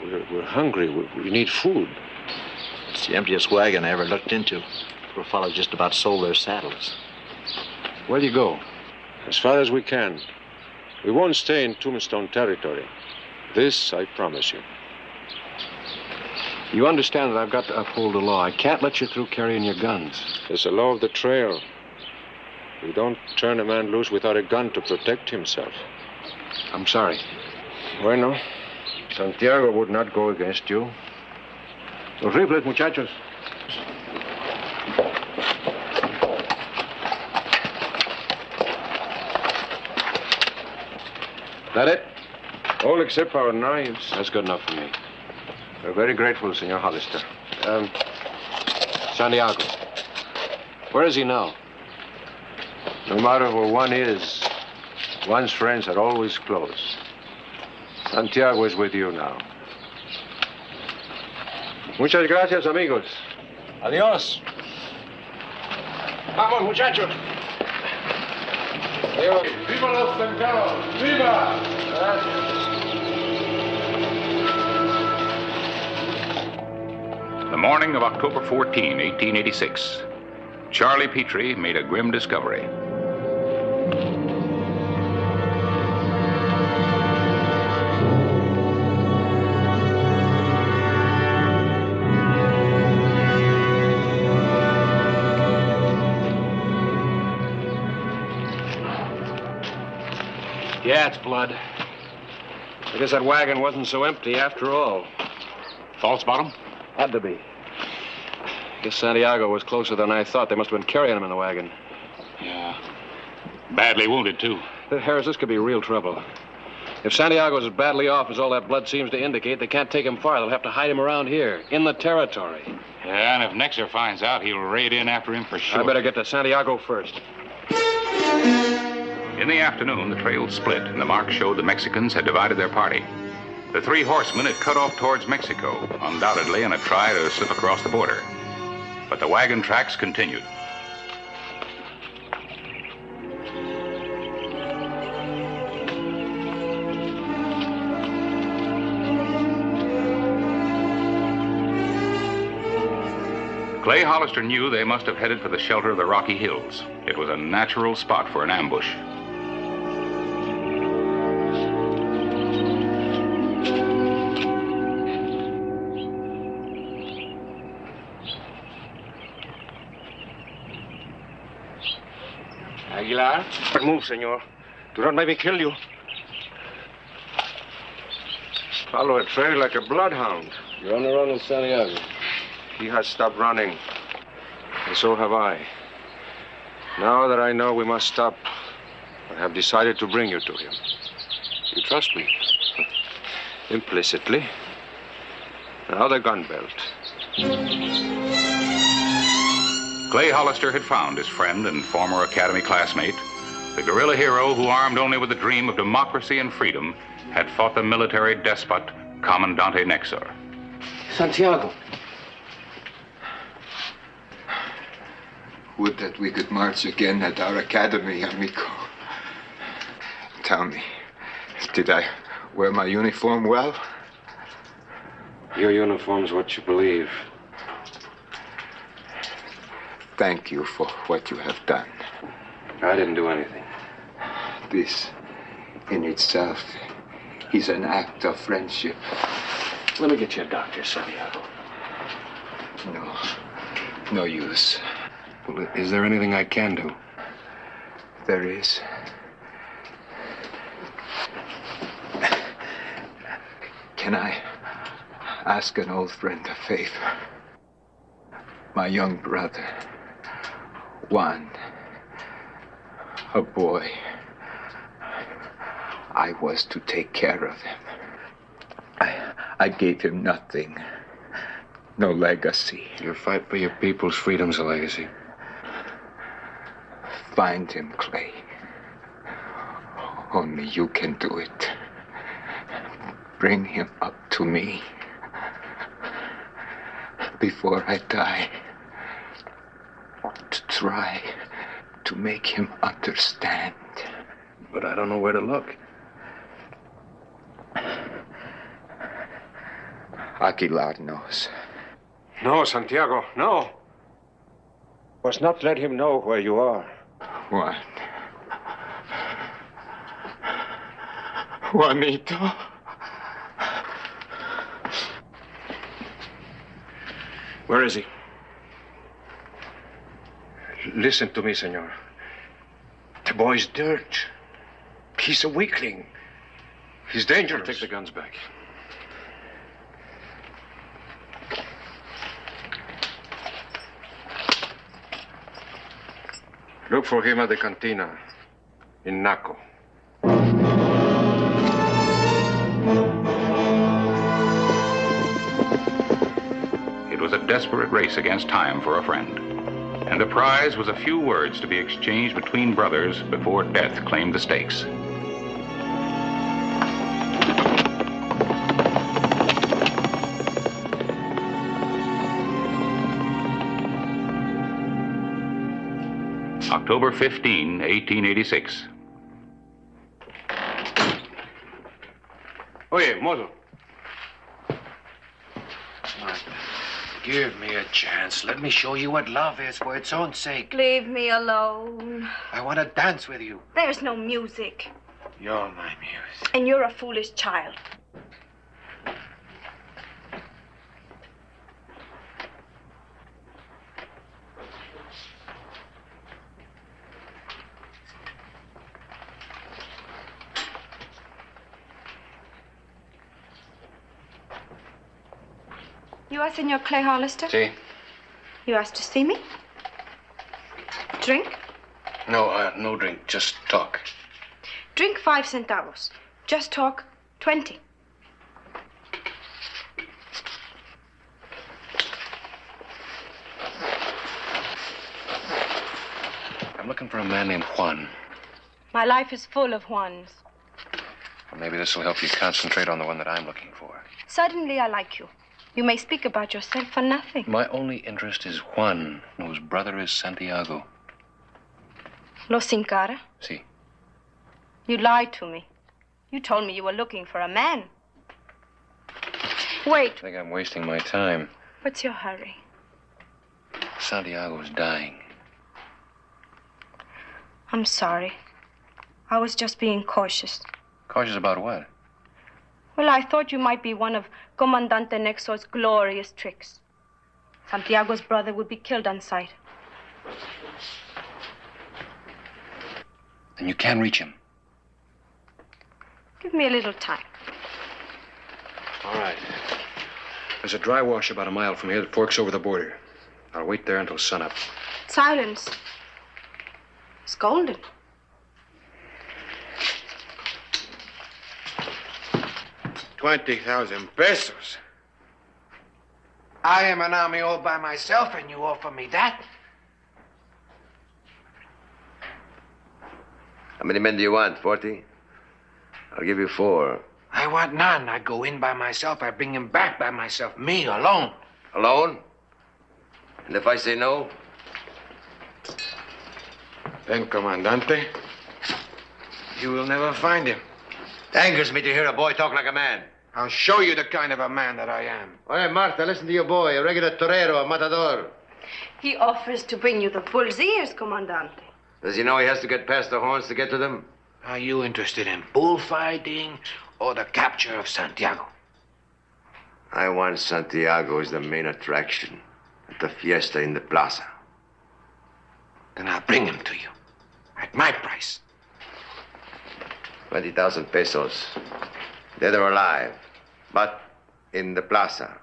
We're hungry. We need food. It's the emptiest wagon I ever looked into. Poor fellows just about sold their saddles. Where'll you go? As far as we can. We won't stay in Tombstone territory. This I promise you. You understand that I've got to uphold the law. I can't let you through carrying your guns. It's the law of the trail. We don't turn a man loose without a gun to protect himself. I'm sorry. Bueno, Santiago would not go against you. Los rifles, muchachos. That it? All except our knives. That's good enough for me. We're very grateful, Senor Hollister. Santiago. Where is he now? No matter where one is, one's friends are always close. Santiago is with you now. Muchas gracias, amigos. Adiós. Vamos, muchachos. Adiós. ¡Viva los cercanos! ¡Viva! The morning of October 14, 1886, Charlie Petrie made a grim discovery. Yeah, it's blood. I guess that wagon wasn't so empty after all. False bottom? Had to be. Guess Santiago was closer than I thought. They must have been carrying him in the wagon. Yeah. Badly wounded, too. Harris, this could be real trouble. If Santiago's as badly off as all that blood seems to indicate, they can't take him far. They'll have to hide him around here, in the territory. Yeah, and if Nexer finds out, he'll raid in after him for sure. I better get to Santiago first. In the afternoon, the trail split, and the marks showed the Mexicans had divided their party. The three horsemen had cut off towards Mexico, undoubtedly in a try to slip across the border. But the wagon tracks continued. Clay Hollister knew they must have headed for the shelter of the Rocky Hills. It was a natural spot for an ambush. Aguilar? Move, senor. Do not make me kill you. Follow a trail like a bloodhound. You're on the run with Santiago. He has stopped running. And so have I. Now that I know we must stop, I have decided to bring you to him. You trust me? Implicitly. Now the gun belt. Clay Hollister had found his friend and former Academy classmate, the guerrilla hero who, armed only with the dream of democracy and freedom, had fought the military despot, Comandante Nexor. Santiago. Would that we could march again at our academy, amigo. Tell me, did I wear my uniform well? Your uniform's what you believe. Thank you for what you have done. I didn't do anything. This, in itself, is an act of friendship. Let me get you a doctor, Santiago. No use. Well, is there anything I can do? There is. Can I ask an old friend a favor? My young brother, Juan, a boy. I was to take care of him. I gave him nothing. No legacy. Your fight for your people's freedom's a legacy. Find him, Clay. Only you can do it. Bring him up to me. Before I die. To try to make him understand. But I don't know where to look. Aguilar knows. No, Santiago, no. Must not let him know where you are. Juan. Juanito. Where is he? Listen to me, senor. The boy's dirt. He's a weakling. He's dangerous. Take the guns back. Look for him at the cantina in Naco. It was a desperate race against time for a friend. And the prize was a few words to be exchanged between brothers before death claimed the stakes. October 15, 1886. Oye, mozo. Give me a chance. Let me show you what love is for its own sake. Leave me alone. I want to dance with you. There's no music. You're my muse. And you're a foolish child. You are Senor Clay Hollister? Sí. You asked to see me? Drink? No, no drink. Just talk. Drink 5 centavos. Just talk 20. I'm looking for a man named Juan. My life is full of Juans. Well, maybe this will help you concentrate on the one that I'm looking for. Suddenly I like you. You may speak about yourself for nothing. My only interest is Juan, whose brother is Santiago. Los sin cara? Si. You lied to me. You told me you were looking for a man. Wait. I think I'm wasting my time. What's your hurry? Santiago's dying. I'm sorry. I was just being cautious. Cautious about what? Well, I thought you might be one of Comandante Nexor's glorious tricks. Santiago's brother would be killed on sight. Then you can reach him. Give me a little time. All right. There's a dry wash about a mile from here that forks over the border. I'll wait there until sunup. Silence. It's golden. $20,000. I am an army all by myself, and you offer me that? How many men do you want? 40? I'll give you 4. I want none. I go in by myself. I bring him back by myself. Me, alone. Alone? And if I say no? Then, Comandante, you will never find him. It angers me to hear a boy talk like a man. I'll show you the kind of a man that I am. All right, Marta, listen to your boy. A regular torero, a matador. He offers to bring you the bull's ears, Comandante. Does he know he has to get past the horns to get to them? Are you interested in bullfighting or the capture of Santiago? I want Santiago as the main attraction at the fiesta in the plaza. Then I'll bring him to you at my price. 20,000 pesos. Dead or alive, but in the plaza.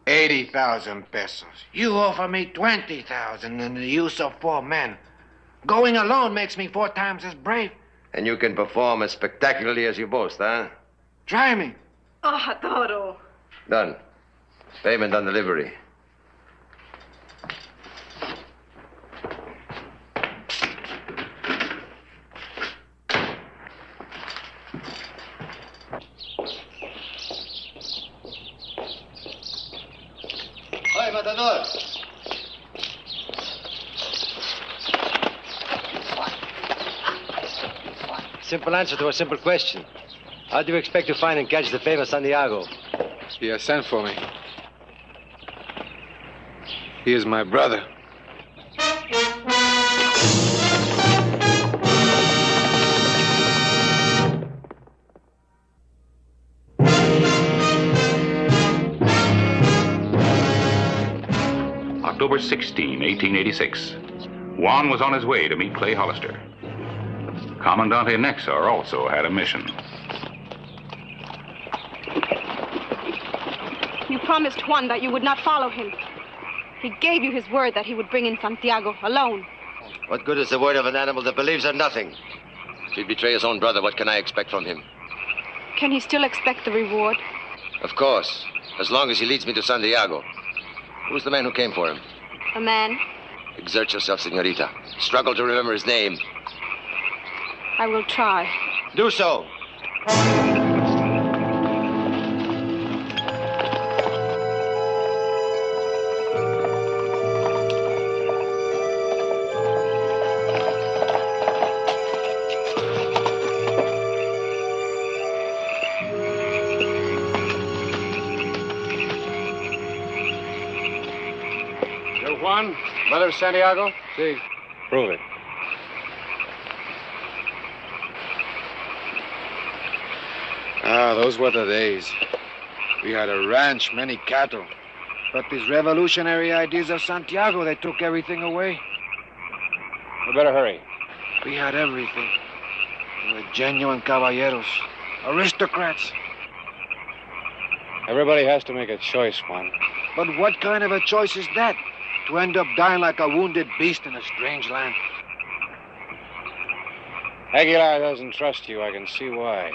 80,000 pesos. You offer me 20,000 and the use of 4 men. Going alone makes me 4 times as brave. And you can perform as spectacularly as you boast, huh? Try me. Oh, adoro. Done. Payment on delivery. Hey, Matador. Simple answer to a simple question. How do you expect to find and catch the famous Santiago? He has sent for me. He is my brother. October 16, 1886. Juan was on his way to meet Clay Hollister. Commandante Nexar also had a mission. You promised Juan that you would not follow him. He gave you his word that he would bring in Santiago alone. What good is the word of an animal that believes in nothing? If he betray his own brother, what can I expect from him? Can he still expect the reward? Of course, as long as he leads me to Santiago. Who's the man who came for him? A man? Exert yourself, senorita. Struggle to remember his name. I will try. Do so. Juan, brother of Santiago? See. Prove it. Ah, those were the days. We had a ranch, many cattle. But these revolutionary ideas of Santiago, they took everything away. We better hurry. We had everything. We were genuine caballeros, aristocrats. Everybody has to make a choice, Juan. But what kind of a choice is that? To end up dying like a wounded beast in a strange land. Aguilar doesn't trust you. I can see why.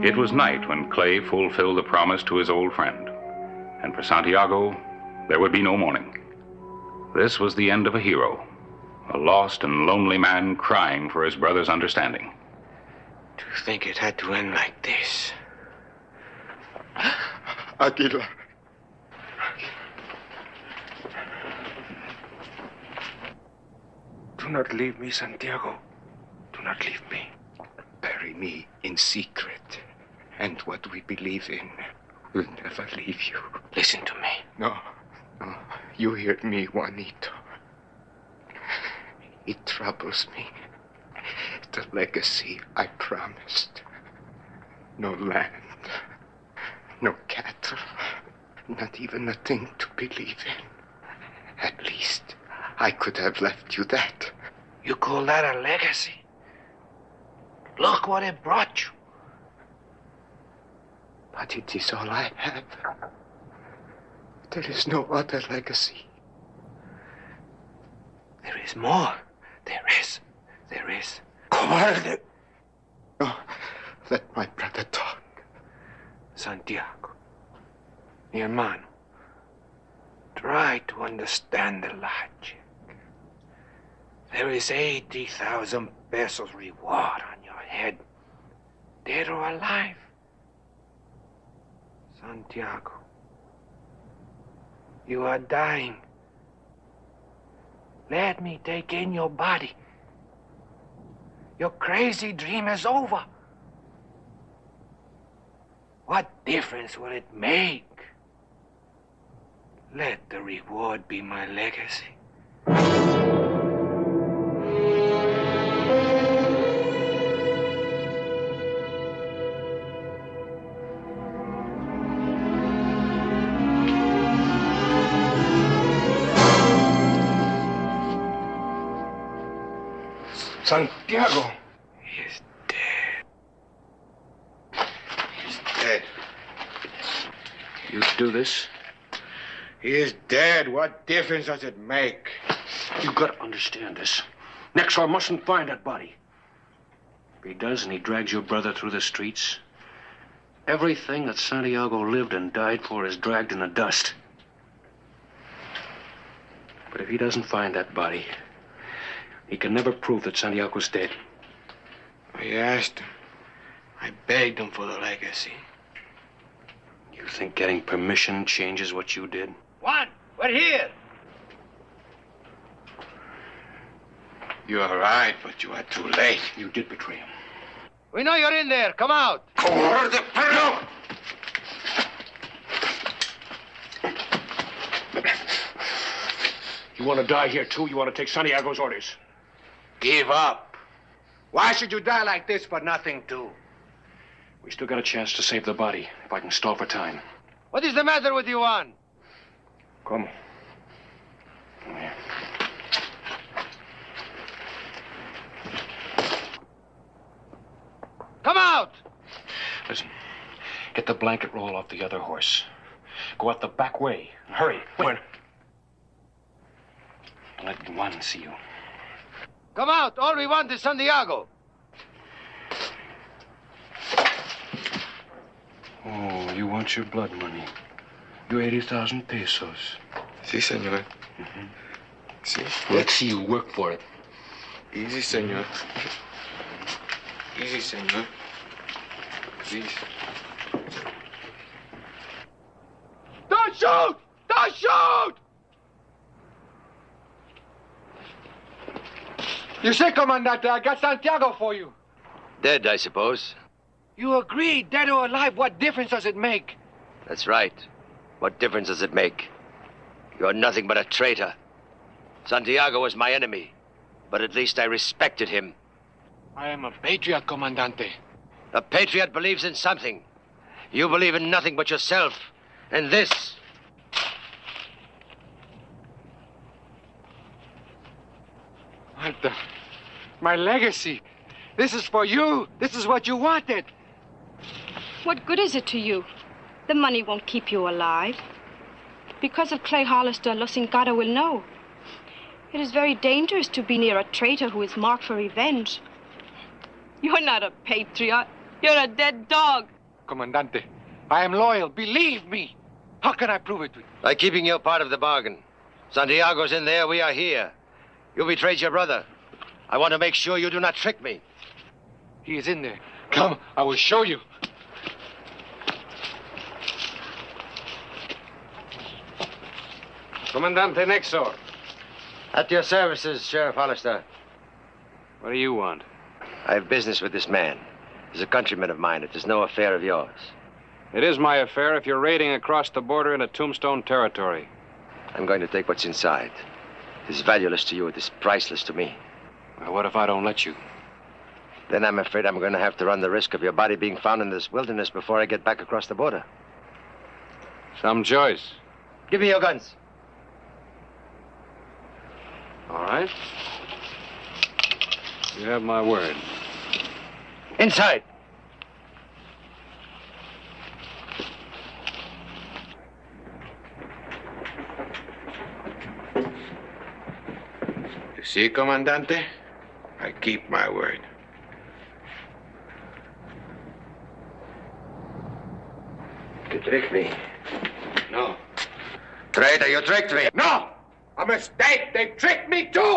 It was night when Clay fulfilled the promise to his old friend. And for Santiago, there would be no morning. This was the end of a hero, a lost and lonely man crying for his brother's understanding. To think it had to end like this. Aguilar. Do not leave me, Santiago. Do not leave me. Bury me in secret. And what we believe in will never leave you. Listen to me. No. You heard me, Juanito. It troubles me. The legacy I promised. No land. No cattle. Not even a thing to believe in. At least, I could have left you that. You call that a legacy? Look what it brought you. But it is all I have. There is no other legacy. There is more. There is. Cobarde. No, let my brother talk. Santiago, mi hermano, try to understand the logic. There is 80,000 pesos reward on your head, dead or alive. Santiago, you are dying. Let me take in your body. Your crazy dream is over. What difference will it make? Let the reward be my legacy. Santiago. He is dead. He's dead. You do this? He is dead. What difference does it make? You gotta understand this. Nexar mustn't find that body. If he does and he drags your brother through the streets, everything that Santiago lived and died for is dragged in the dust. But if he doesn't find that body, he can never prove that Santiago's dead. I asked him. I begged him for the legacy. You think getting permission changes what you did? Juan, we're here. You are right, but you are too late. You did betray him. We know you're in there. Come out. Over the panel! You want to die here, too? You want to take Santiago's orders? Give up. Why should you die like this for nothing, too? We still got a chance to save the body, if I can stall for time. What is the matter with you, Juan? Come. Come here. Come out! Listen, get the blanket roll off the other horse. Go out the back way. Hurry. Where? Don't let Juan see you. Come out. All we want is Santiago. Oh, you want your blood money. Your 80,000 pesos. Si, senor. Si. Let's see you work for it. Easy, senor. Easy, senor. Please. Don't shoot! Don't shoot! You say, Comandante, I got Santiago for you. Dead, I suppose. You agree, dead or alive, what difference does it make? That's right. What difference does it make? You're nothing but a traitor. Santiago was my enemy, but at least I respected him. I am a patriot, Comandante. A patriot believes in something. You believe in nothing but yourself and this. My legacy. This is for you. This is what you wanted. What good is it to you? The money won't keep you alive. Because of Clay Hollister, Los Ingata will know. It is very dangerous to be near a traitor who is marked for revenge. You're not a patriot. You're a dead dog. Comandante, I am loyal. Believe me. How can I prove it to you? By keeping your part of the bargain. Santiago's in there, we are here. You betrayed your brother. I want to make sure you do not trick me. He is in there. Come, I will show you. Comandante Nexor. At your services, Sheriff Hollister. What do you want? I have business with this man. He's a countryman of mine. It is no affair of yours. It is my affair if you're raiding across the border into Tombstone territory. I'm going to take what's inside. It is valueless to you. It is priceless to me. Well, what if I don't let you? Then I'm afraid I'm going to have to run the risk of your body being found in this wilderness before I get back across the border. Some choice. Give me your guns. All right. You have my word. Inside. You see, Comandante? I keep my word. You tricked me. No. Traitor, you tricked me. No! A mistake! They tricked me too!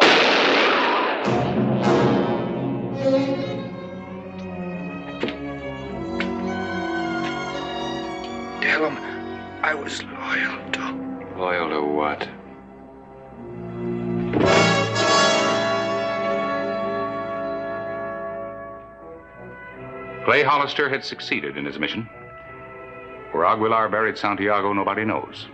Tell him I was loyal to. Loyal to what? Clay Hollister had succeeded in his mission. Where Aguilar buried Santiago, nobody knows.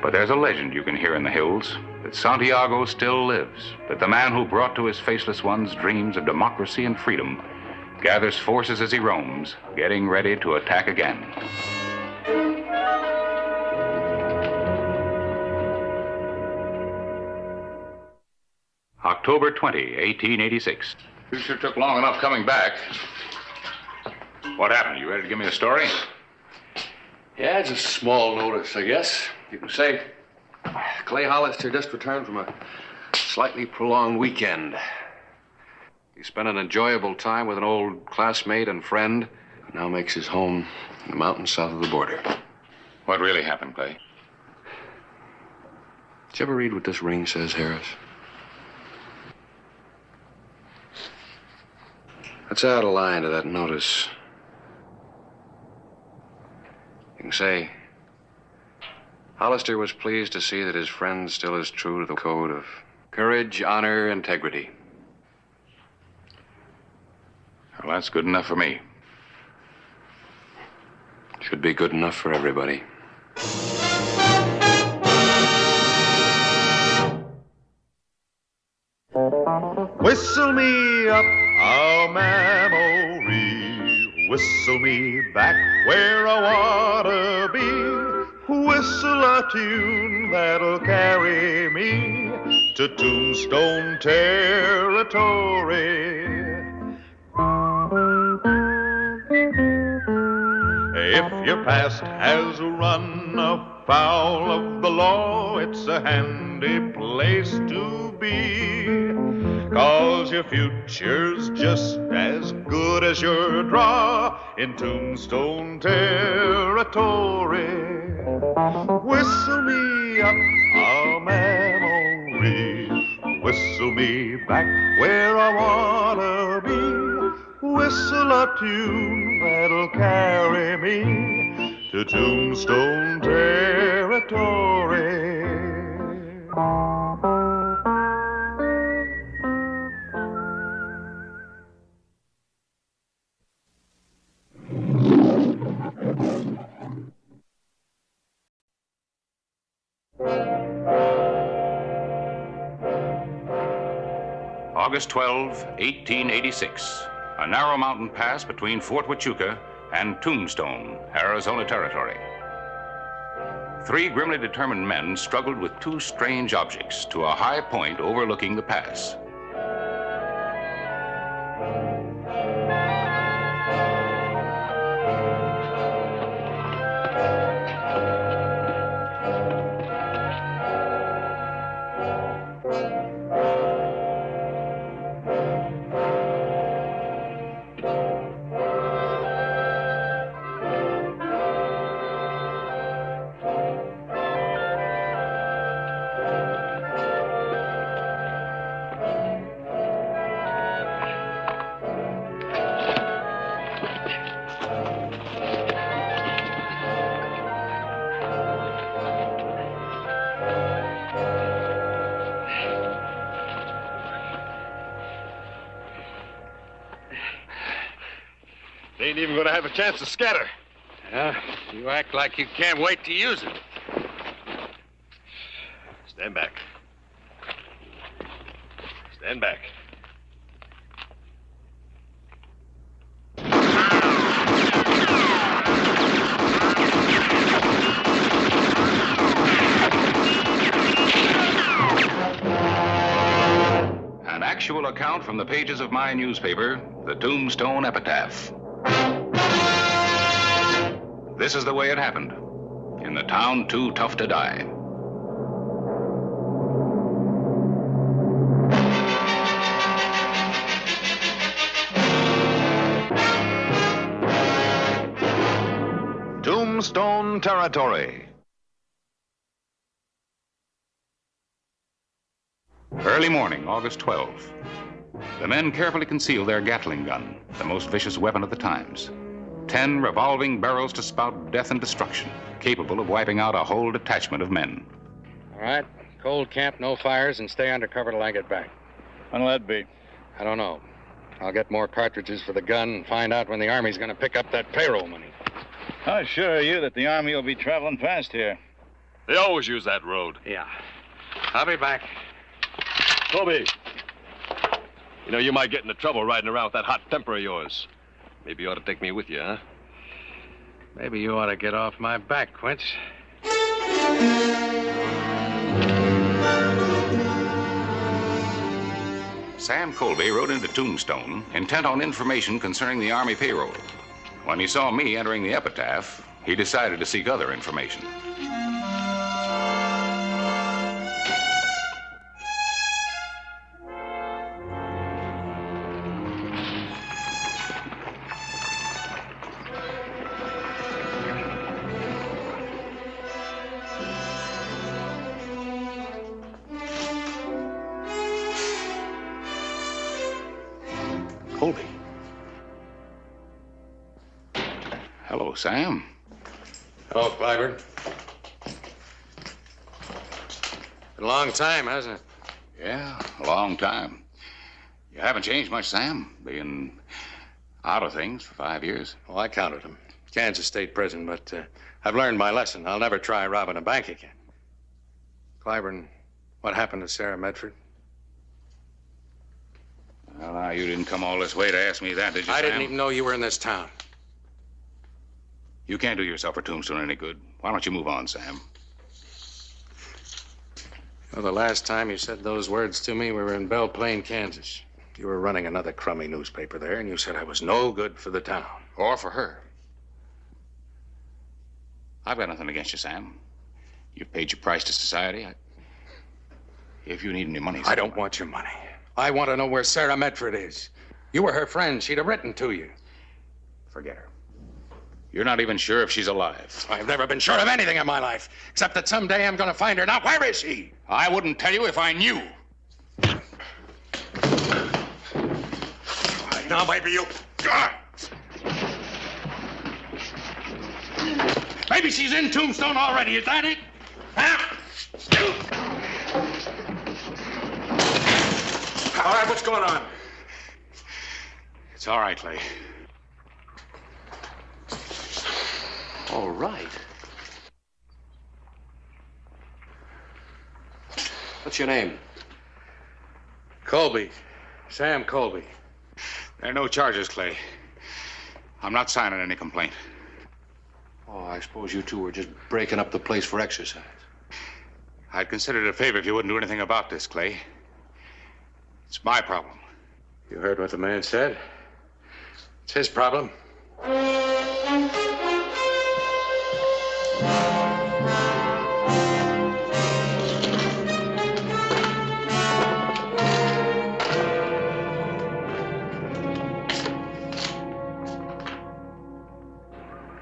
But there's a legend you can hear in the hills that Santiago still lives, that the man who brought to his faceless ones dreams of democracy and freedom gathers forces as he roams, getting ready to attack again. October 20, 1886. You sure took long enough coming back. What happened? You ready to give me a story? Yeah, it's a small notice, I guess. You can say Clay Hollister just returned from a slightly prolonged weekend. He spent an enjoyable time with an old classmate and friend who now makes his home in the mountains south of the border. What really happened, Clay? Did you ever read what this ring says, Harris? Let's add a line to that notice. You can Say, Hollister was pleased to see that his friend still is true to the code of courage, honor, integrity. Well, that's good enough for me. Should be good enough for everybody. Whistle me up a memory, whistle me back where I wanna be, whistle a tune that'll carry me to Tombstone territory. If your past has run afoul of the law, it's a handy place to be, 'cause your future's just as good as your draw in Tombstone territory. Whistle me up a memory, whistle me back where I wanna be, whistle a tune that'll carry me to Tombstone territory. August 12, 1886. A narrow mountain pass between Fort Huachuca and Tombstone, Arizona Territory. 3 grimly determined men struggled with 2 strange objects to a high point overlooking the pass. They ain't even going to have a chance to scatter. Yeah, you act like you can't wait to use it. Stand back. Stand back. An actual account from the pages of my newspaper, the Tombstone Epitaph. This is the way it happened. In the town too tough to die. Tombstone territory. Early morning, August 12. The men carefully concealed their Gatling gun, the most vicious weapon of the times. 10 revolving barrels to spout death and destruction, capable of wiping out a whole detachment of men. All right. Cold camp, no fires, and stay under cover till I get back. When'll that be? I don't know. I'll get more cartridges for the gun and find out when the Army's going to pick up that payroll money. How sure are you that the Army will be traveling fast here? They always use that road. Yeah. I'll be back. Toby, you know, you might get into trouble riding around with that hot temper of yours. Maybe you ought to take me with you, huh? Maybe you ought to get off my back, Quince. Sam Colby rode into Tombstone, intent on information concerning the Army payroll. When he saw me entering the epitaph, he decided to seek other information. Colby. Hello, Sam. Hello, Clyburn. Been a long time, hasn't it? Yeah, a long time. You haven't changed much, Sam, being out of things for 5 years. Well, I counted them. Kansas State Prison, but I've learned my lesson. I'll never try robbing a bank again. Clyburn, what happened to Sarah Medford? Well, now, you didn't come all this way to ask me that, did you, I Sam? didn't even know you were in this town. You can't do yourself or Tombstone any good. Why don't you move on, Sam? Well, the last time you said those words to me, we were in Belle Plaine, Kansas. You were running another crummy newspaper there, and you said I was no good for the town. Or for her. I've got nothing against you, Sam. You've paid your price to society. If you need any money... I don't want your money. I want to know where Sarah Medford is. You were her friend. She'd have written to you. Forget her. You're not even sure if she's alive. I've never been sure of anything in my life, except that someday I'm going to find her. Now, where is she? I wouldn't tell you if I knew. Now, maybe you... Maybe she's in Tombstone already. Is that it? Huh? All right, what's going on? It's all right, Clay. All right. What's your name? Colby. Sam Colby. There are no charges, Clay. I'm not signing any complaint. Oh, I suppose you two were just breaking up the place for exercise. I'd consider it a favor if you wouldn't do anything about this, Clay. It's my problem. You heard what the man said. It's his problem.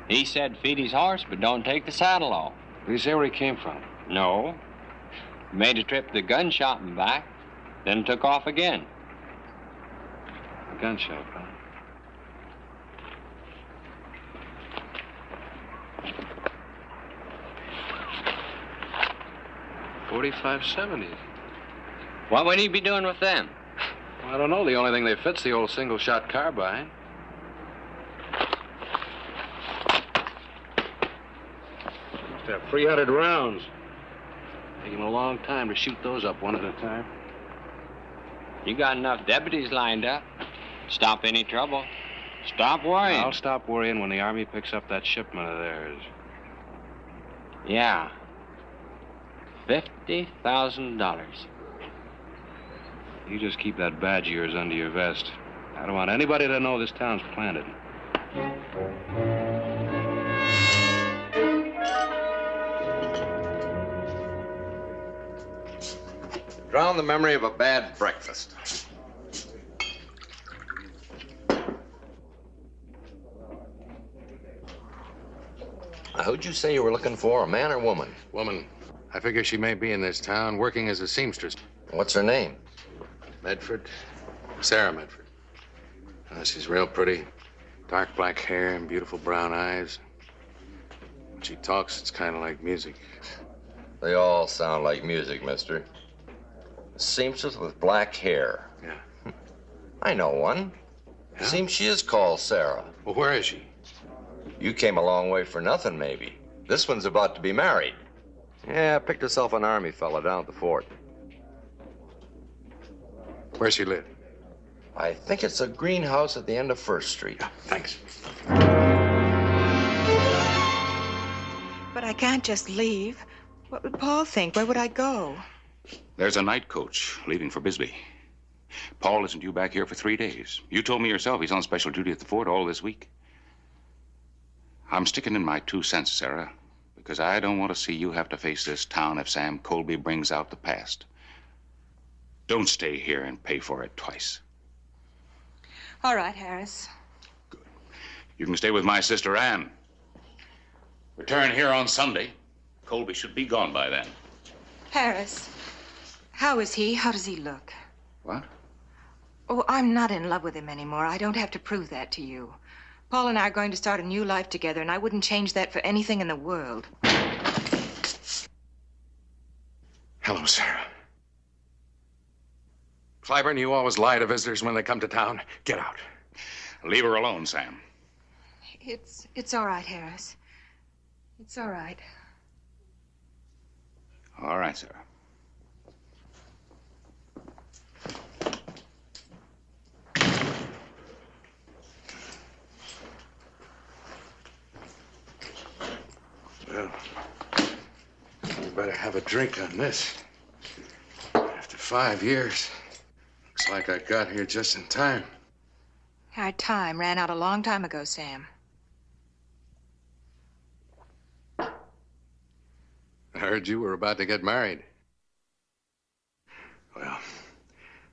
He said feed his horse, but don't take the saddle off. Did he say where he came from? No. Made a trip to the gun shop and back, then took off again. A gun shop, huh? .45-70. What would he be doing with them? I don't know. The only thing they fit's the old single-shot carbine. Must have 300 rounds. Taking a long time to shoot those up one at a time. You got enough deputies lined up. Stop any trouble. Stop worrying. I'll stop worrying when the Army picks up that shipment of theirs. Yeah. $50,000. You just keep that badge of yours under your vest. I don't want anybody to know this town's planted. Drown the memory of a bad breakfast. Who'd you say you were looking for, a man or woman? Woman. I figure she may be in this town working as a seamstress. What's her name? Medford. Sarah Medford. She's real pretty. Dark black hair and beautiful brown eyes. When she talks, it's kind of like music. They all sound like music, mister. A seamstress with black hair. Yeah. I know one. Yeah? Seems she is called Sarah. Well, where is she? You came a long way for nothing, maybe. This one's about to be married. Yeah, picked herself an army fella down at the fort. Where's she live? I think it's a greenhouse at the end of First Street. Yeah, thanks. But I can't just leave. What would Paul think? Where would I go? There's a night coach leaving for Bisbee. Paul isn't due back here for 3 days. You told me yourself he's on special duty at the fort all this week. I'm sticking in my 2 cents, Sarah, because I don't want to see you have to face this town if Sam Colby brings out the past. Don't stay here and pay for it twice. All right, Harris. You can stay with my sister Anne. Return here on Sunday. Colby should be gone by then. Harris, how is he? How does he look? What? Oh, I'm not in love with him anymore. I don't have to prove that to you. Paul and I are going to start a new life together, and I wouldn't change that for anything in the world. Hello, Sarah. Clyburn, you always lie to visitors when they come to town. Get out. Leave her alone, Sam. It's all right, Harris. It's all right. All right, Sarah. Well, you better have a drink on this. After 5 years, looks like I got here just in time. Our time ran out a long time ago, Sam. I heard you were about to get married. Well,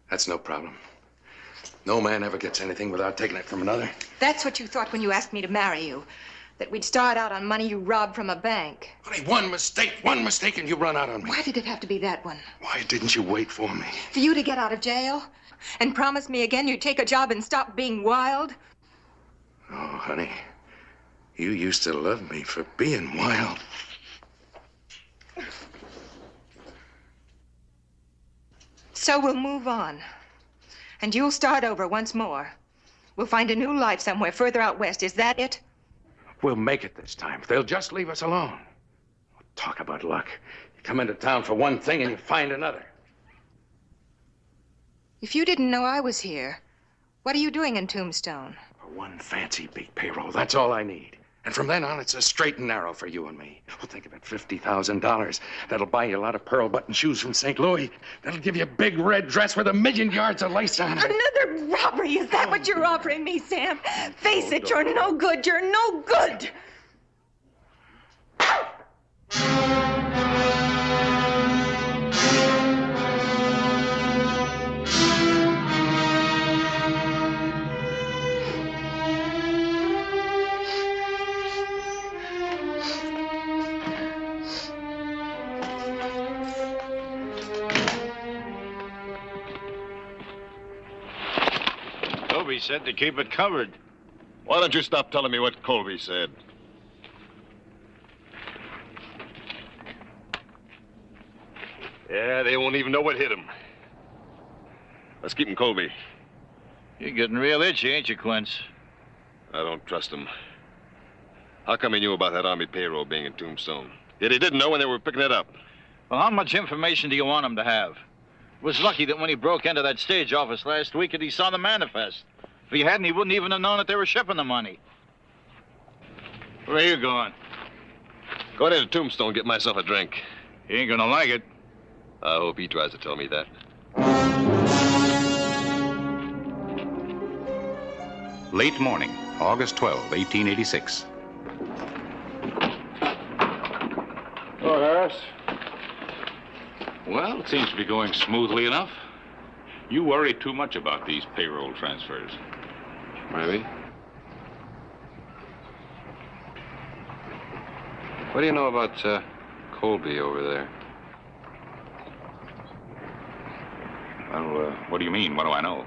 that's no problem. No man ever gets anything without taking it from another. That's what you thought when you asked me to marry you. That we'd start out on money you robbed from a bank. Only one mistake, and you run out on me. Why did it have to be that one? Why didn't you wait for me? For you to get out of jail? And promise me again you'd take a job and stop being wild? Oh, honey, you used to love me for being wild. So we'll move on. And you'll start over once more. We'll find a new life somewhere further out west. Is that it? We'll make it this time. They'll just leave us alone. Talk about luck. You come into town for one thing and you find another. If you didn't know I was here, what are you doing in Tombstone? For one fancy big payroll, that's all I need. And from then on, it's a straight and narrow for you and me. Well, think of it, $50,000. That'll buy you a lot of pearl button shoes from St. Louis. That'll give you a big red dress with 1,000,000 yards of lace on it. Another robbery? Is that what you're offering me, Sam? Face it, you're no good. You're no good. Colby said to keep it covered. Why don't you stop telling me what Colby said? Yeah, they won't even know what hit him. Let's keep him, Colby. You're getting real itchy, ain't you, Quince? I don't trust him. How come he knew about that Army payroll being in Tombstone? Yet he didn't know when they were picking it up. Well, how much information do you want him to have? It was lucky that when he broke into that stage office last week that he saw the manifest. If he hadn't, he wouldn't even have known that they were shipping the money. Where are you going? Going into Tombstone, get myself a drink. He ain't gonna like it. I hope he tries to tell me that. Late morning, August 12, 1886. Hello, Harris. Well, it seems to be going smoothly enough. You worry too much about these payroll transfers. Maybe. What do you know about Colby over there? Well, what do you mean? What do I know?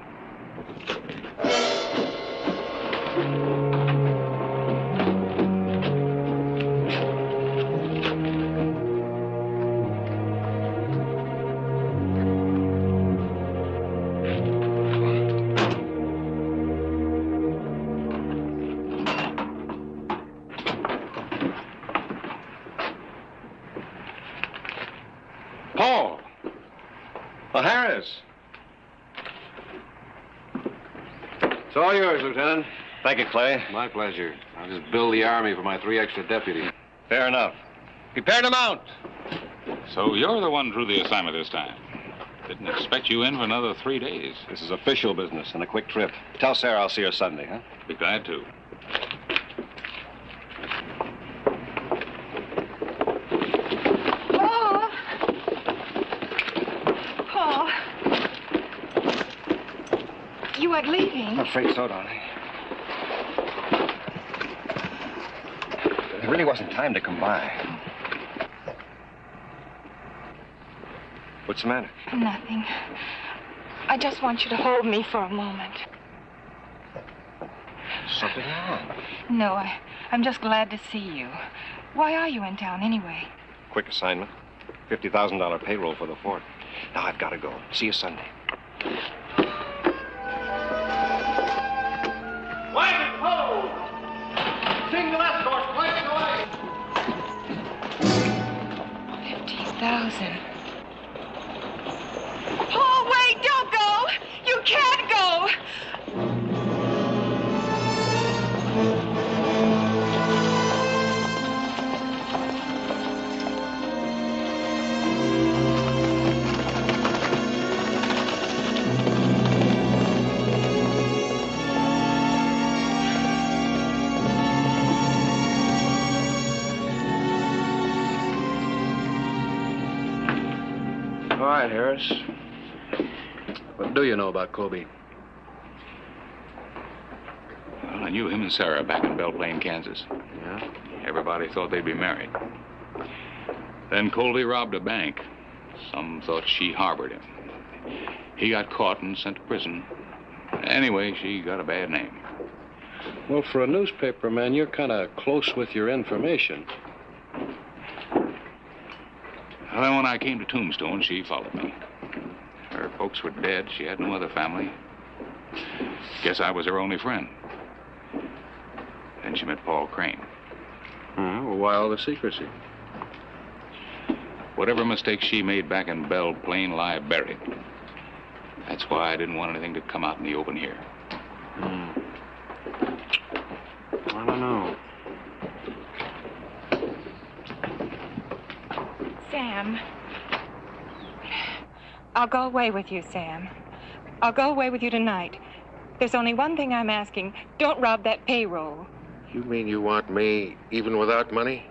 Paul! Harris! It's all yours, Lieutenant. Thank you, Clay. My pleasure. I'll just bill the Army for my 3 extra deputies. Fair enough. Prepare to mount. So you're the one who drew the assignment this time. Didn't expect you in for another 3 days. This is official business and a quick trip. Tell Sarah I'll see her Sunday, huh? Be glad to. Paul. You weren't leaving. I'm afraid so, darling. There really wasn't time to come by. What's the matter? Nothing. I just want you to hold me for a moment. Something wrong. No, I'm just glad to see you. Why are you in town anyway? Quick assignment. $50,000 payroll for the fort. Now I've got to go. See you Sunday. Wagon hold! Single escort, place away! 50,000. Oh, wait, don't go! You can't go! All right, Harris. What do you know about Kobe? Well, I knew him and Sarah back in Belle Plaine, Kansas. Yeah? Everybody thought they'd be married. Then Colby robbed a bank. Some thought she harbored him. He got caught and sent to prison. Anyway, she got a bad name. Well, for a newspaper man, you're kind of close with your information. Well, then when I came to Tombstone, she followed me. Her folks were dead. She had no other family. Guess I was her only friend. Then she met Paul Crane. Well, why all the secrecy? Whatever mistakes she made back in Belle Plaine lie buried. That's why I didn't want anything to come out in the open here. I don't know. Sam. I'll go away with you, Sam. I'll go away with you tonight. There's only one thing I'm asking. Don't rob that payroll. You mean you want me even without money?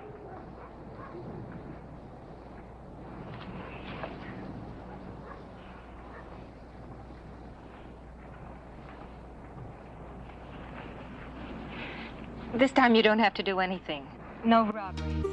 This time you don't have to do anything. No robberies.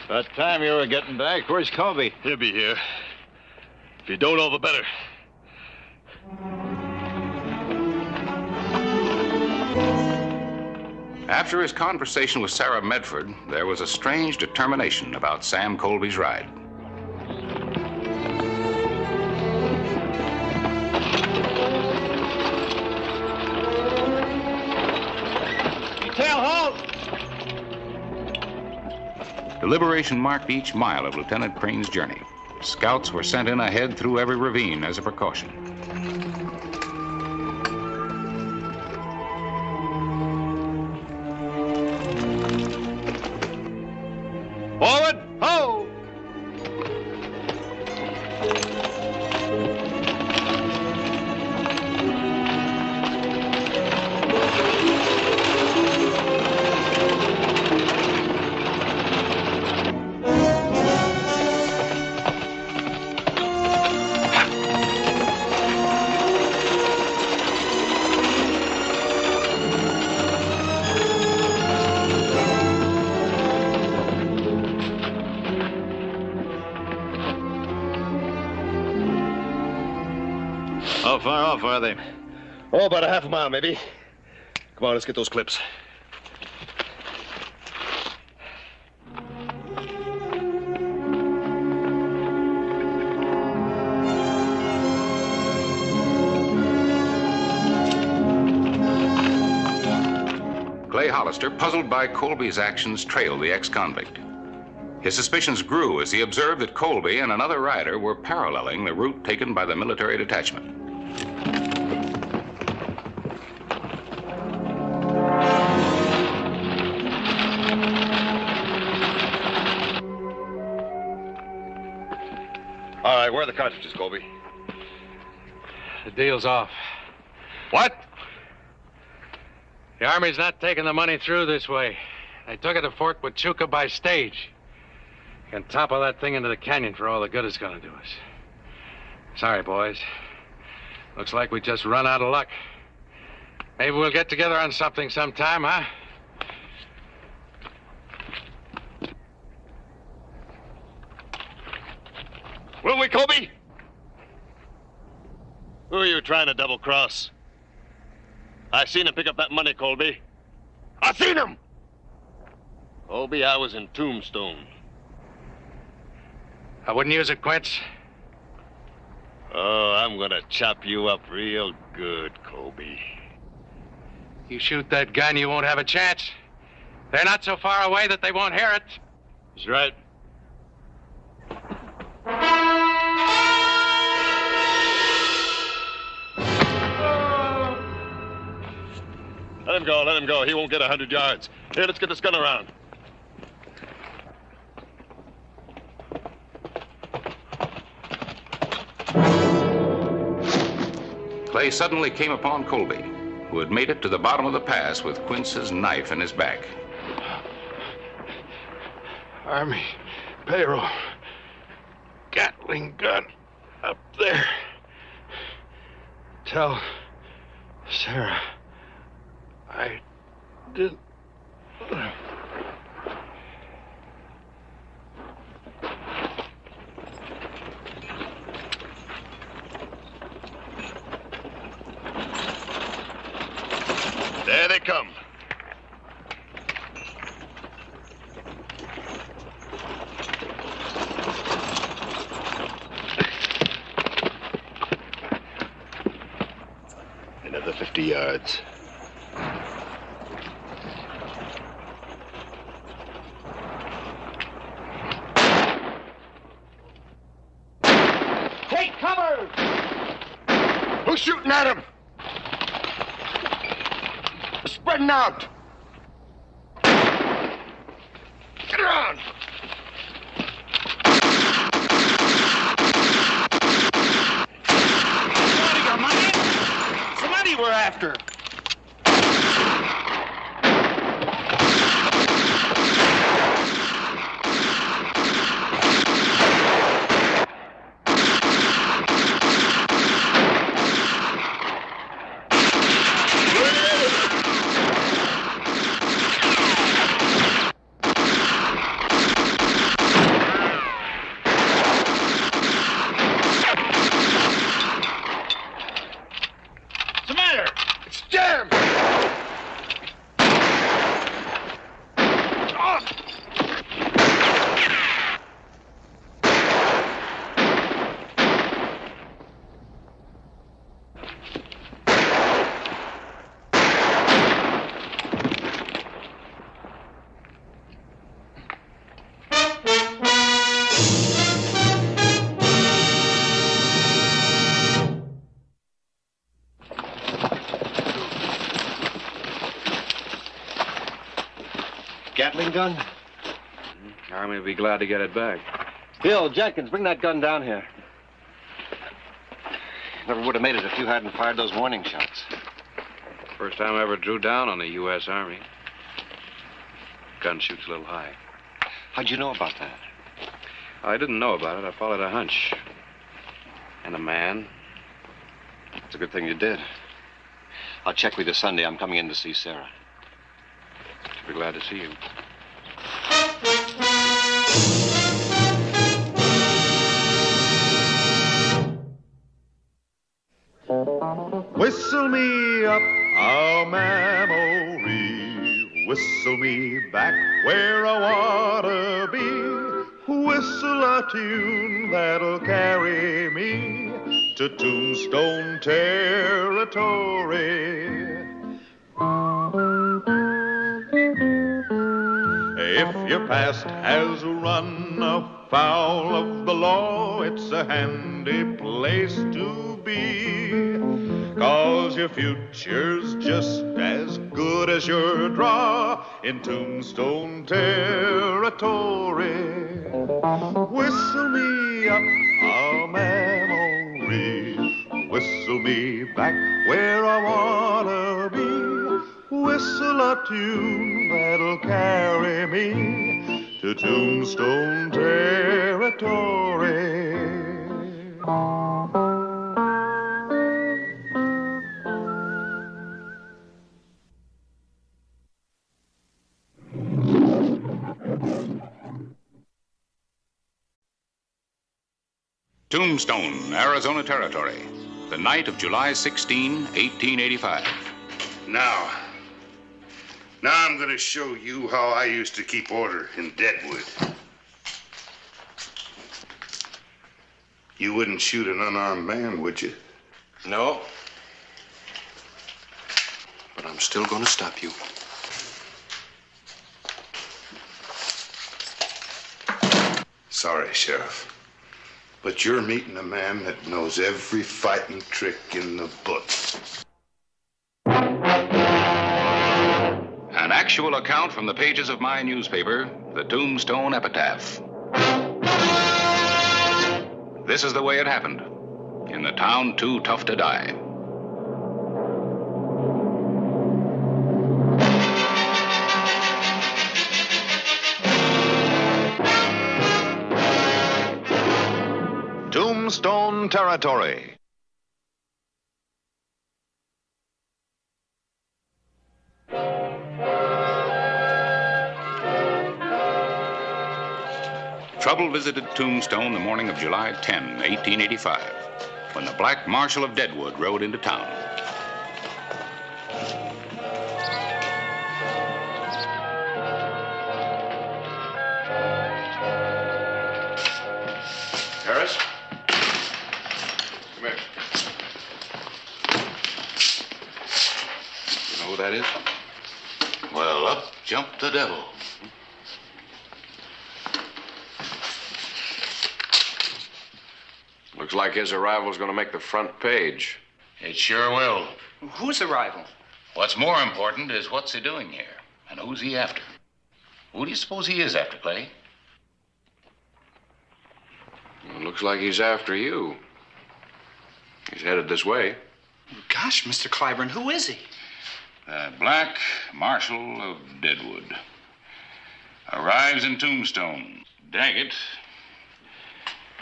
About time you were getting back. Where's Colby? He'll be here. If you don't, all the better. After his conversation with Sarah Medford, there was a strange determination about Sam Colby's ride. Detail, halt! Deliberation marked each mile of Lieutenant Crane's journey. Scouts were sent in ahead through every ravine as a precaution. Forward, ho! How far off are they? Oh, about a half a mile, maybe. Come on, let's get those clips. Clay Hollister, puzzled by Colby's actions, trailed the ex-convict. His suspicions grew as he observed that Colby and another rider were paralleling the route taken by the military detachment. All right, where are the cartridges, Colby? The deal's off. What? The Army's not taking the money through this way. They took it to Fort Huachuca by stage. You can topple that thing into the canyon for all the good it's gonna do us. Sorry, boys. Looks like we just run out of luck. Maybe we'll get together on something sometime, huh? Will we, Colby? Who are you trying to double-cross? I seen him pick up that money, Colby. I seen him! Colby, I was in Tombstone. I wouldn't use it, Quince. Oh, I'm gonna chop you up real good, Colby. You shoot that gun, you won't have a chance. They're not so far away that they won't hear it. He's right. Let him go, let him go. He won't get 100 yards. Here, let's get this gun around. Clay suddenly came upon Colby, who had made it to the bottom of the pass with Quince's knife in his back. Army payroll. Gatling gun up there. Tell Sarah I did. There they come. Another 50 yards. Take cover! Who's shooting at him? Spreading out. Get around. Somebody got money? Somebody we're after. Gatling gun? Army will be glad to get it back. Phil, Jenkins, bring that gun down here. Never would have made it if you hadn't fired those warning shots. First time I ever drew down on the U.S. Army. Gun shoots a little high. How'd you know about that? I didn't know about it. I followed a hunch. And a man. It's a good thing you did. I'll check with you Sunday. I'm coming in to see Sarah. She'll be glad to see you. Whistle me up a memory, whistle me back where I wanna be, whistle a tune that'll carry me to Tombstone territory. If your past has run afoul of the law, it's a handy place to be, 'cause your future's just as good as your draw in Tombstone territory. Whistle me up a memory, whistle me back where I wanna be, whistle a tune that'll carry me to Tombstone territory. Tombstone, Arizona Territory. The night of July 16, 1885. Now I'm going to show you how I used to keep order in Deadwood. You wouldn't shoot an unarmed man, would you? No. But I'm still going to stop you. Sorry, Sheriff. But you're meeting a man that knows every fighting trick in the book. An actual account from the pages of my newspaper, the Tombstone Epitaph. This is the way it happened in the town too tough to die. Tombstone Territory. Trouble visited Tombstone the morning of July 10, 1885, when the Black Marshal of Deadwood rode into town. Harris? Come here. You know who that is? Well, up jumped the devil. Looks like his arrival's going to make the front page. It sure will. Whose arrival? What's more important is what's he doing here, and who's he after? Who do you suppose he is after, Clay? Well, looks like he's after you. He's headed this way. Gosh, Mr. Clyburn, who is he? The Black Marshal of Deadwood arrives in Tombstone. Daggett,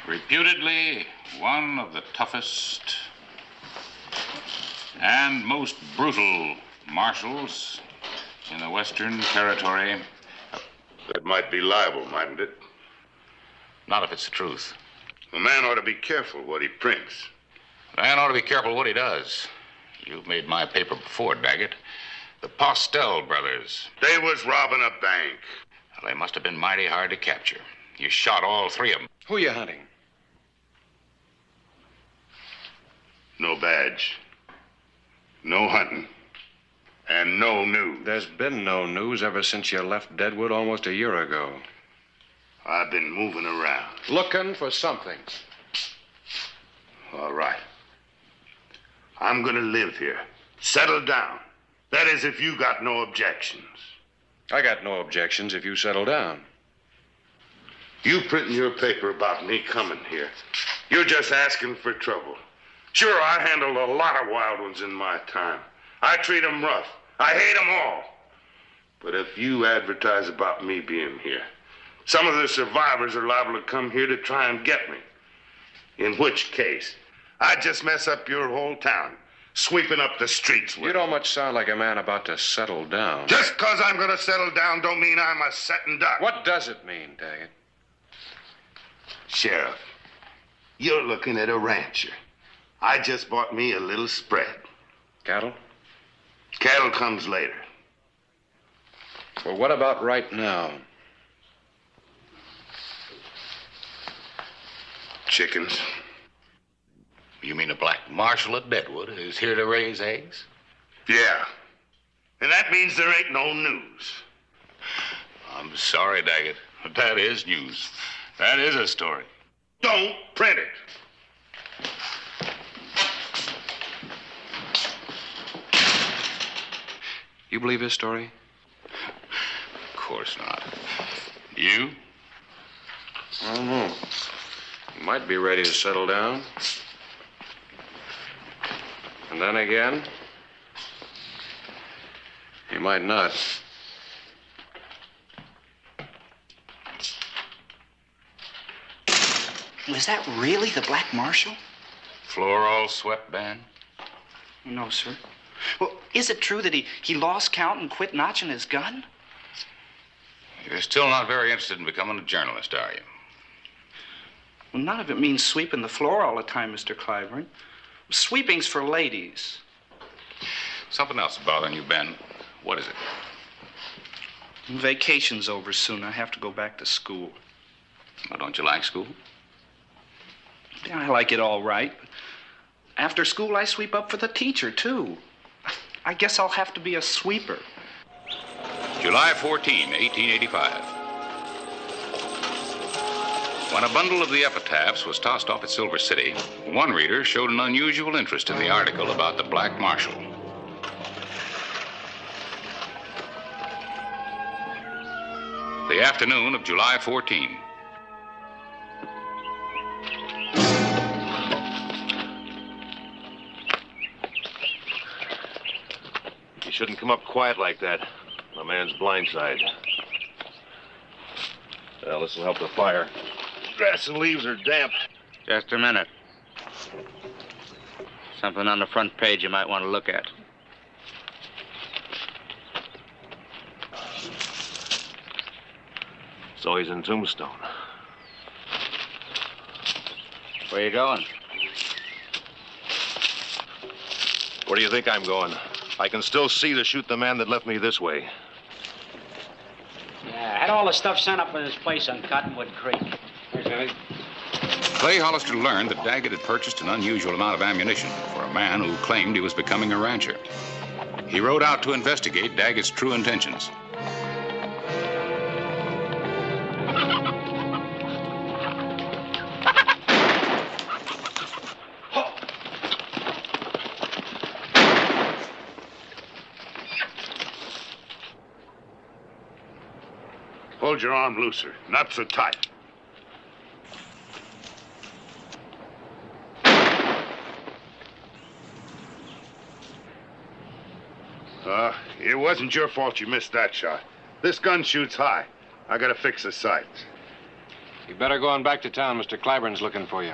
reputedly one of the toughest and most brutal marshals in the Western Territory. That might be libel, mightn't it? Not if it's the truth. A man ought to be careful what he prints. A man ought to be careful what he does. You've made my paper before, Daggett. The Postel brothers. They was robbing a bank. Well, they must have been mighty hard to capture. You shot all three of them. Who are you hunting? No badge. No hunting. And no news. There's been no news ever since you left Deadwood almost a year ago. I've been moving around. Looking for something. All right. I'm gonna live here. Settle down. That is, if you got no objections. I got no objections if you settle down. You printing your paper about me coming here. You're just asking for trouble. Sure, I handled a lot of wild ones in my time. I treat them rough. I hate them all. But if you advertise about me being here, some of the survivors are liable to come here to try and get me. In which case, I'd just mess up your whole town, sweeping up the streets with You don't much sound like a man about to settle down. Just because I'm going to settle down don't mean I'm a sitting duck. What does it mean, Daggett? Sheriff, you're looking at a rancher. I just bought me a little spread. Cattle? Cattle comes later. Well, what about right now? Chickens. You mean a black marshal at Deadwood is here to raise eggs? Yeah. And that means there ain't no news. I'm sorry, Daggett, but that is news. That is a story. Don't print it. You believe his story? Of course not. You? I don't know. He might be ready to settle down. And then again, he might not. Was that really the Black Marshal? Floor all swept, Ben? No, sir. Well, is it true that he lost count and quit notching his gun? You're still not very interested in becoming a journalist, are you? Well, none of it means sweeping the floor all the time, Mr. Clyburn. Sweeping's for ladies. Something else is bothering you, Ben. What is it? Vacation's over soon. I have to go back to school. Well, don't you like school? Yeah, I like it all right. But after school, I sweep up for the teacher, too. I guess I'll have to be a sweeper. July 14, 1885. When a bundle of the epitaphs was tossed off at Silver City, one reader showed an unusual interest in the article about the Black Marshal. The afternoon of July 14. You shouldn't come up quiet like that. My man's blindside. Well, this will help the fire. Grass and leaves are damp. Just a minute. Something on the front page you might want to look at. So he's in Tombstone. Where you going? Where do you think I'm going? I can still see to shoot the man that left me this way. Yeah, I had all the stuff sent up at his place on Cottonwood Creek. Here's Billy. Clay Hollister learned that Daggett had purchased an unusual amount of ammunition for a man who claimed he was becoming a rancher. He rode out to investigate Daggett's true intentions. Hold your arm looser, not so tight. It wasn't your fault you missed that shot. This gun shoots high. I gotta fix the sights. You better go on back to town. Mr. Clyburn's looking for you.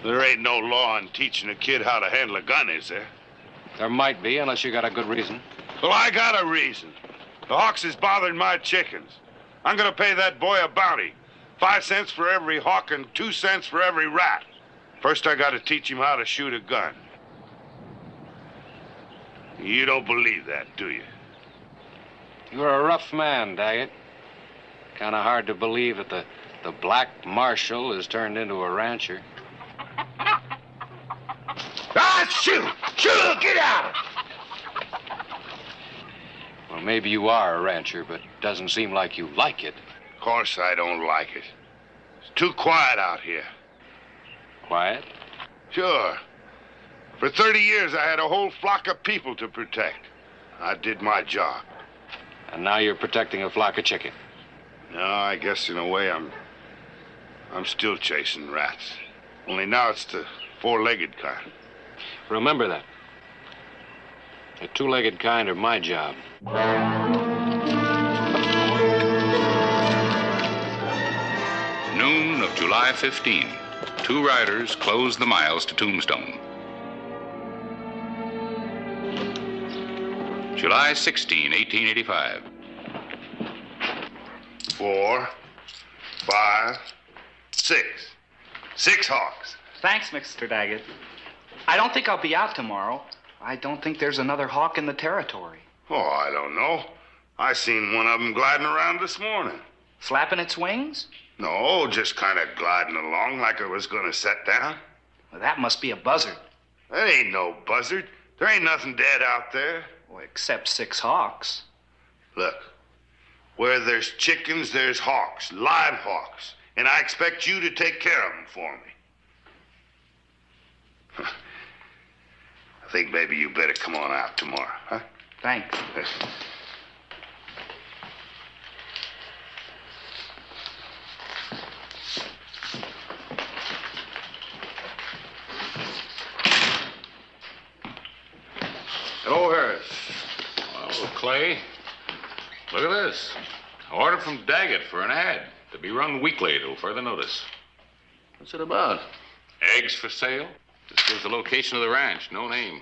There ain't no law in teaching a kid how to handle a gun, is there? There might be, unless you got a good reason. Well, I got a reason. The hawks is bothering my chickens. I'm gonna pay that boy a bounty. 5 cents for every hawk and 2 cents for every rat. First, I gotta teach him how to shoot a gun. You don't believe that, do you? You're a rough man, Daggett. Kind of hard to believe that the Black Marshal is turned into a rancher. Ah, shoot! Shoot! Get out! Well, maybe you are a rancher, but it doesn't seem like you like it. Of course I don't like it. It's too quiet out here. Quiet? Sure. For 30 years, I had a whole flock of people to protect. I did my job. And now you're protecting a flock of chicken. No, I guess in a way I'm still chasing rats. Only now it's the four-legged kind. Remember that. The two-legged kind are my job. Noon of July 15. Two riders closed the miles to Tombstone. July 16, 1885. 4, 5, 6. 6 hawks. Thanks, Mr. Daggett. I don't think I'll be out tomorrow. I don't think there's another hawk in the territory. Oh, I don't know. I seen one of them gliding around this morning. Flapping its wings? No, just kind of gliding along like it was going to set down. Well, that must be a buzzard. That ain't no buzzard. There ain't nothing dead out there. Well, except 6 hawks. Look, where there's chickens, there's hawks, live hawks. And I expect you to take care of them for me. I think maybe you better come on out tomorrow, huh? Thanks. Hello, Harris. Well, Clay, look at this. Order from Daggett for an ad to be run weekly till further notice. What's it about? Eggs for sale. Just gives the location of the ranch, no name.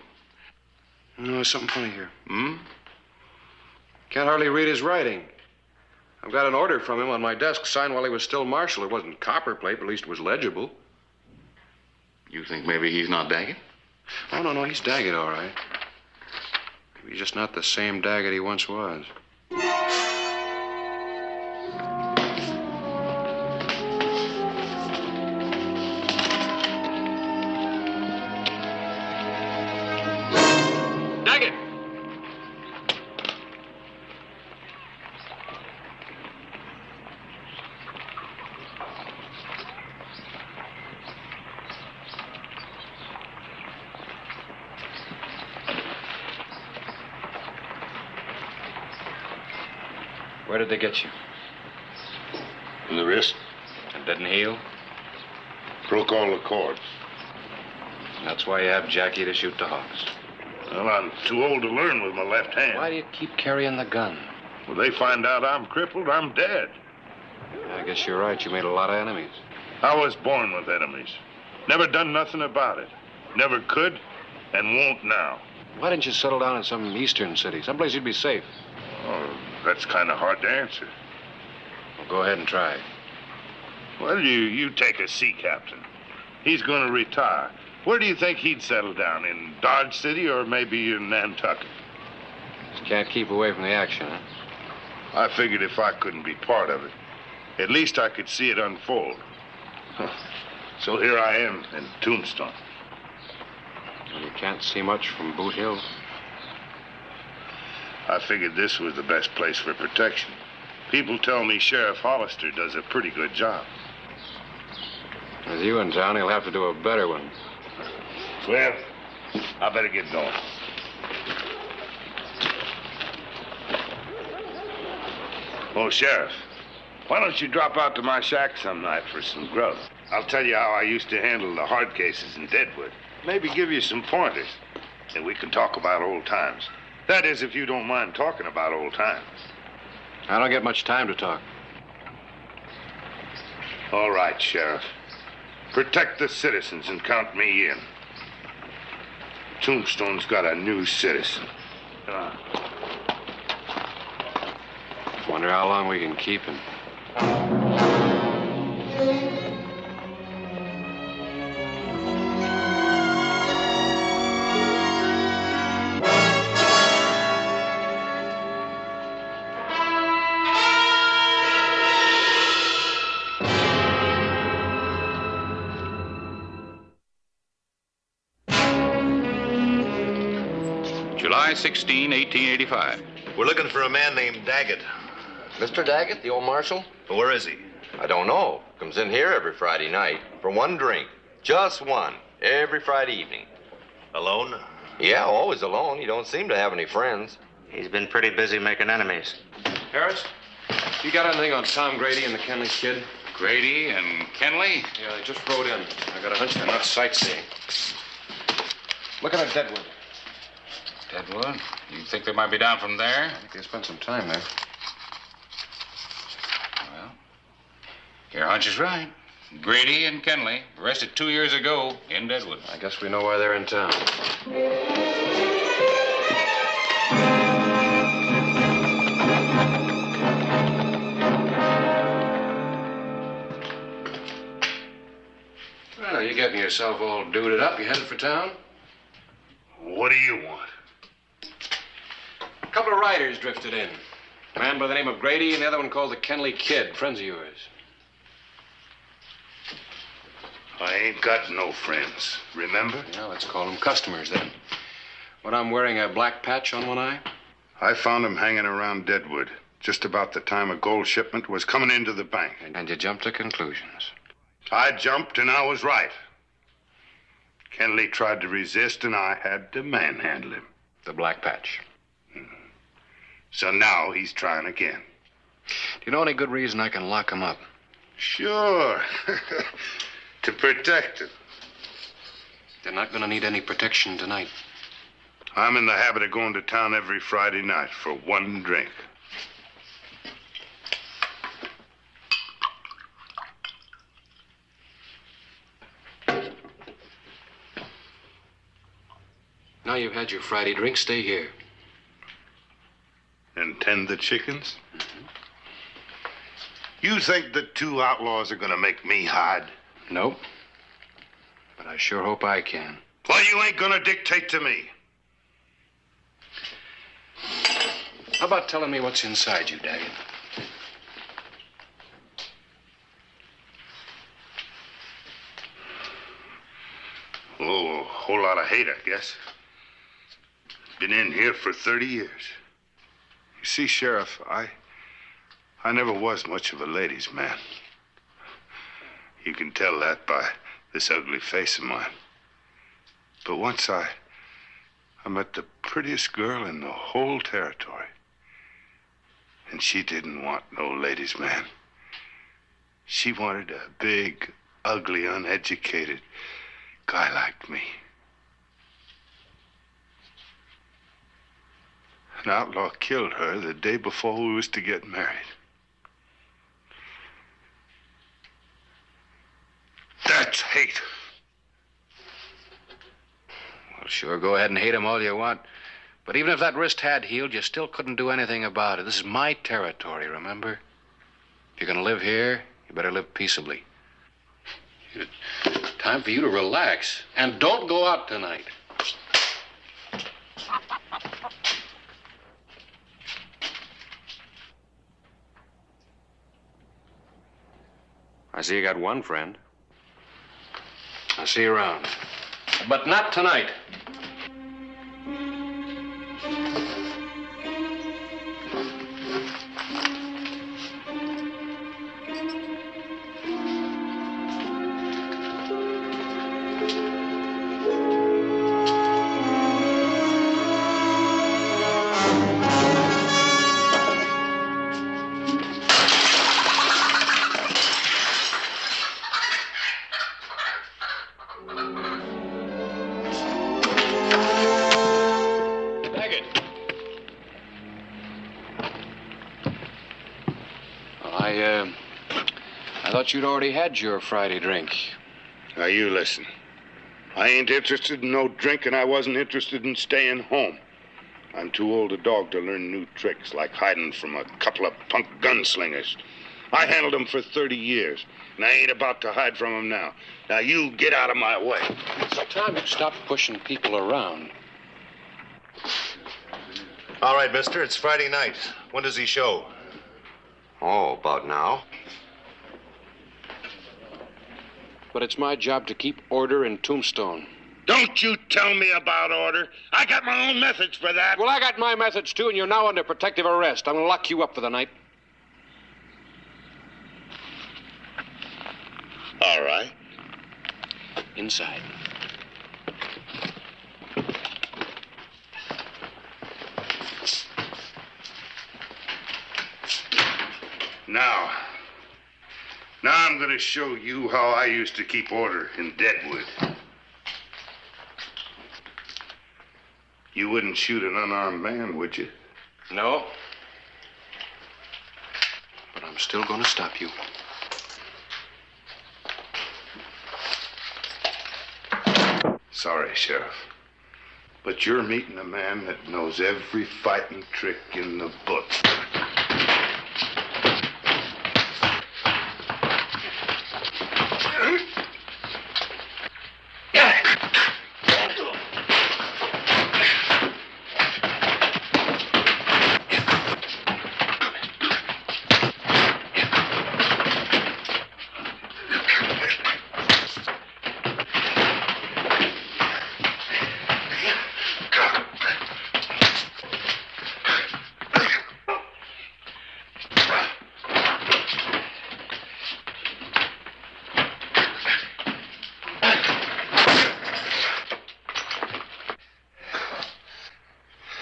No, there's something funny here. Hmm? Can't hardly read his writing. I've got an order from him on my desk signed while he was still marshal. It wasn't copperplate, but at least it was legible. You think maybe he's not Daggett? Oh, no, he's Daggett, all right. Maybe he's just not the same Daggett he once was. Daggett! Where did they get you? In the wrist. It didn't heal? Broke all the cords. That's why you have Jackie to shoot the hawks. Well, I'm too old to learn with my left hand. Why do you keep carrying the gun? Well, they find out I'm crippled, I'm dead. I guess you're right. You made a lot of enemies. I was born with enemies. Never done nothing about it. Never could and won't now. Why didn't you settle down in some eastern city? Someplace you'd be safe. Oh, that's kind of hard to answer. Well, go ahead and try. Well, you take a sea captain. He's going to retire. Where do you think he'd settle down? In Dodge City or maybe in Nantucket? Just can't keep away from the action, huh? I figured if I couldn't be part of it, at least I could see it unfold. So here I am in Tombstone. Well, you can't see much from Boot Hill. I figured this was the best place for protection. People tell me Sheriff Hollister does a pretty good job. With you in town, he'll have to do a better one. Well, I better get going. Oh, Sheriff, why don't you drop out to my shack some night for some grub? I'll tell you how I used to handle the hard cases in Deadwood. Maybe give you some pointers, and we can talk about old times. That is, if you don't mind talking about old times. I don't get much time to talk. All right, Sheriff. Protect the citizens and count me in. Tombstone's got a new citizen. Come on. Wonder how long we can keep him. July 16, 1885. We're looking for a man named Daggett. Mr. Daggett, the old marshal? Where is he? I don't know. Comes in here every Friday night for one drink. Just one. Every Friday evening. Alone? Yeah, always alone. He don't seem to have any friends. He's been pretty busy making enemies. Harris, you got anything on Tom Grady and the Kenley kid? Grady and Kenley? Yeah, they just rode in. I got a hunch they're not sightseeing. Looking at Deadwood. Deadwood? You think they might be down from there? I think they spent some time there. Well, your hunch is right. Grady and Kenley, arrested 2 years ago in Deadwood. I guess we know why they're in town. Well, you're getting yourself all duded up. You headed for town? What do you want? A couple of riders drifted in. A man by the name of Grady and the other one called the Kenley Kid. Friends of yours. I ain't got no friends, remember? Yeah, let's call them customers then. What, I'm wearing a black patch on one eye? I found them hanging around Deadwood just about the time a gold shipment was coming into the bank. And you jumped to conclusions. I jumped and I was right. Kenley tried to resist and I had to manhandle him. The black patch. So now he's trying again. Do you know any good reason I can lock him up? Sure. To protect him. They're not going to need any protection tonight. I'm in the habit of going to town every Friday night for one drink. Now you've had your Friday drink, stay here. And tend the chickens? Mm-hmm. You think the two outlaws are going to make me hide? Nope. But I sure hope I can. Well, you ain't going to dictate to me. How about telling me what's inside you, Daggett? Oh, a whole lot of hate, I guess. Been in here for 30 years. You see, Sheriff, I never was much of a ladies' man. You can tell that by this ugly face of mine. But once I met the prettiest girl in the whole territory. And she didn't want no ladies' man. She wanted a big, ugly, uneducated guy like me. An outlaw killed her the day before we was to get married. That's hate. Well, sure, go ahead and hate him all you want. But even if that wrist had healed, you still couldn't do anything about it. This is my territory, remember? If you're going to live here, you better live peaceably. Time for you to relax. And don't go out tonight. I see you got one friend. I'll see you around. But not tonight. I thought you'd already had your Friday drink. Now, you listen. I ain't interested in no drink, and I wasn't interested in staying home. I'm too old a dog to learn new tricks, like hiding from a couple of punk gunslingers. I handled them for 30 years, and I ain't about to hide from them now. Now, you get out of my way. It's time you stopped pushing people around. All right, mister, it's Friday night. When does he show? Oh, about now. But it's my job to keep order in Tombstone. Don't you tell me about order. I got my own methods for that. Well, I got my methods, too, and you're now under protective arrest. I'm going to lock you up for the night. All right. Inside. Now I'm going to show you how I used to keep order in Deadwood. You wouldn't shoot an unarmed man, would you? No. But I'm still going to stop you. Sorry, Sheriff. But you're meeting a man that knows every fighting trick in the book.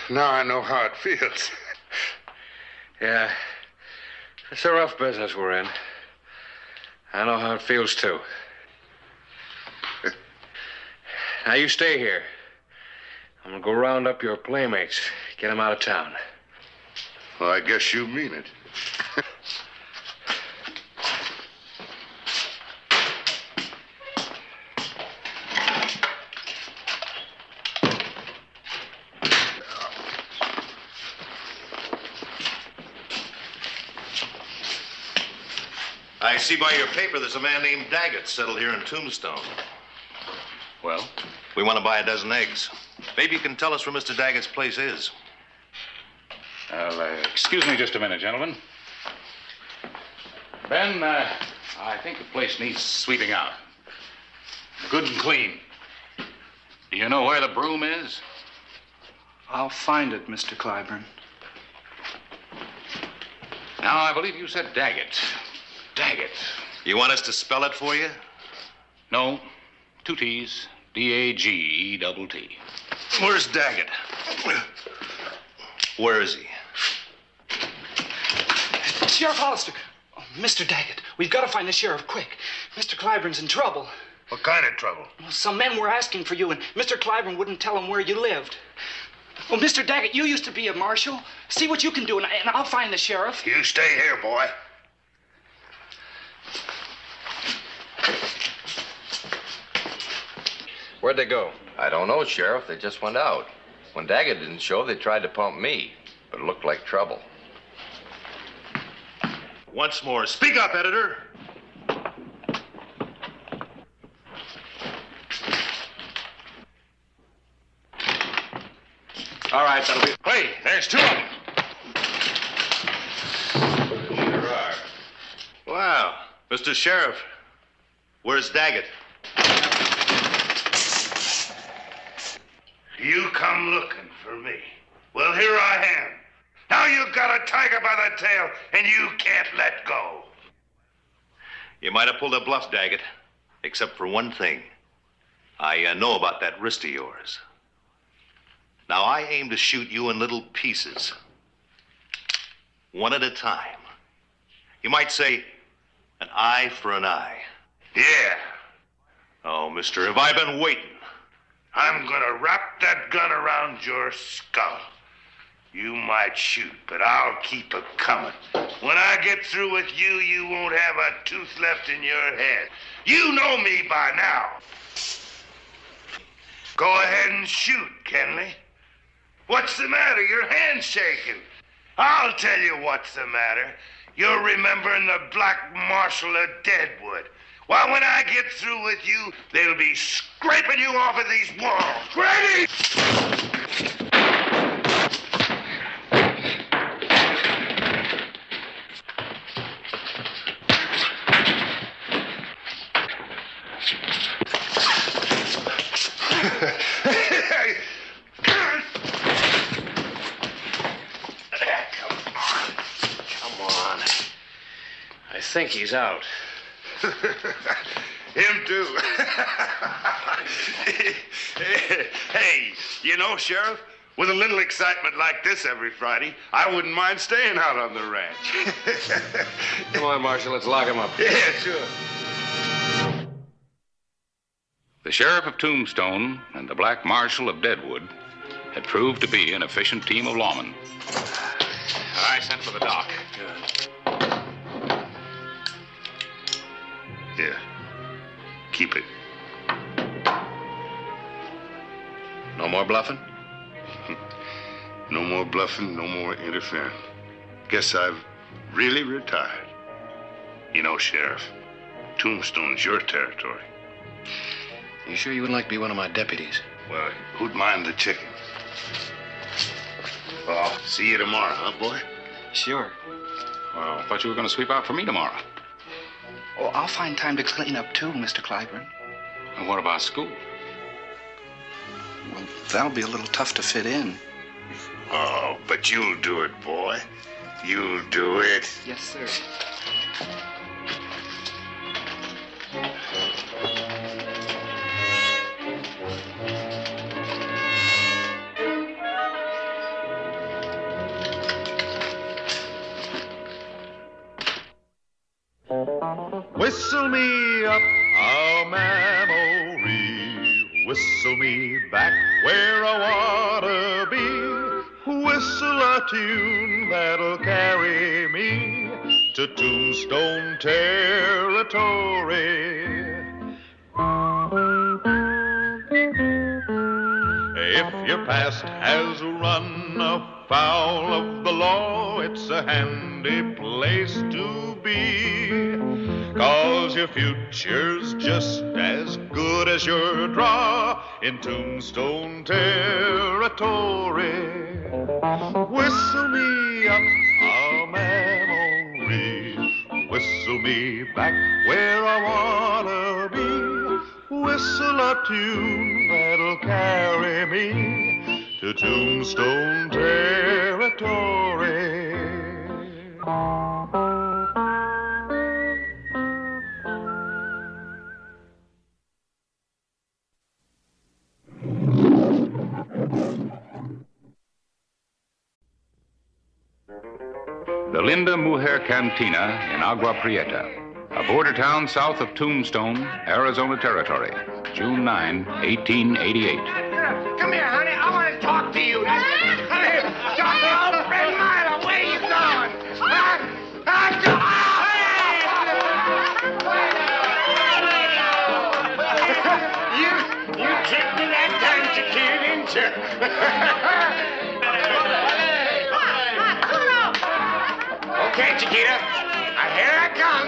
Now I know how it feels. Yeah. It's a rough business we're in. I know how it feels, too. Now, you stay here. I'm gonna go round up your playmates, get them out of town. Well, I guess you mean it. I see by your paper there's a man named Daggett settled here in Tombstone. Well? We want to buy a dozen eggs. Maybe you can tell us where Mr. Daggett's place is. Excuse me just a minute, gentlemen. Ben, I think the place needs sweeping out. Good and clean. Do you know where the broom is? I'll find it, Mr. Clyburn. Now, I believe you said Daggett. Daggett. You want us to spell it for you? No. 2 T's. D-A-G-E-T-T. Where's Daggett? Where is he? Sheriff Hollister. Oh, Mr. Daggett, we've got to find the sheriff quick. Mr. Clyburn's in trouble. What kind of trouble? Well, some men were asking for you, and Mr. Clyburn wouldn't tell them where you lived. Well, Mr. Daggett, you used to be a marshal. See what you can do, and I'll find the sheriff. You stay here, boy. Where'd they go? I don't know, Sheriff. They just went out. When Daggett didn't show, they tried to pump me, but it looked like trouble. Once more, speak up, editor. All right, that'll be... Hey, there's 2 of them. Sure are. Wow. Mr. Sheriff, where's Daggett? You come looking for me. Well, here I am. Now you got a tiger by the tail, and you can't let go. You might have pulled a bluff, Daggett, except for one thing. I know about that wrist of yours. Now, I aim to shoot you in little pieces, one at a time. You might say, an eye for an eye. Yeah. Oh, mister, have I been waiting? I'm gonna wrap that gun around your skull. You might shoot, but I'll keep it coming. When I get through with you, you won't have a tooth left in your head. You know me by now. Go ahead and shoot, Kenley. What's the matter? Your hand's shaking. I'll tell you what's the matter. You're remembering the Black Marshal of Deadwood. Why, when I get through with you, they'll be scraping you off of these walls. Ready? Come on. I think he's out. Him too. Hey, you know, Sheriff, With a little excitement like this every Friday, I wouldn't mind staying out on the ranch. Come on, Marshal, let's lock him up. Yeah, sure. The sheriff of Tombstone and the black marshal of Deadwood had proved to be an efficient team of lawmen. I sent for the doc. Here. Keep it. No more bluffing? No more bluffing, no more interfering. Guess I've really retired. You know, Sheriff, Tombstone's your territory. You sure you wouldn't like to be one of my deputies? Well, who'd mind the chicken? Oh, see you tomorrow, huh, boy? Sure. Well, I thought you were going to sweep out for me tomorrow. Oh, I'll find time to clean up too, Mr. Clyburn. And what about school? Well, that'll be a little tough to fit in. Oh, but you'll do it, boy. You'll do it. Yes, sir. Whistle me up a memory, whistle me back where I wanna be, whistle a tune that'll carry me to Tombstone territory. If your past has run afoul of the law, it's a handy place to be, 'cause your future's just as good as your draw in Tombstone territory. Whistle me up a memory, whistle me back where I wanna be, whistle a tune that'll carry me to Tombstone territory. The Linda Mujer Cantina in Agua Prieta, a border town south of Tombstone, Arizona Territory, June 9, 1888. Come here, honey. I want to talk to you. Honey, talk to old friend Milo. Where you going? You tricked me that time, Chiquita, didn't you? Okay, Chiquita. Here I come.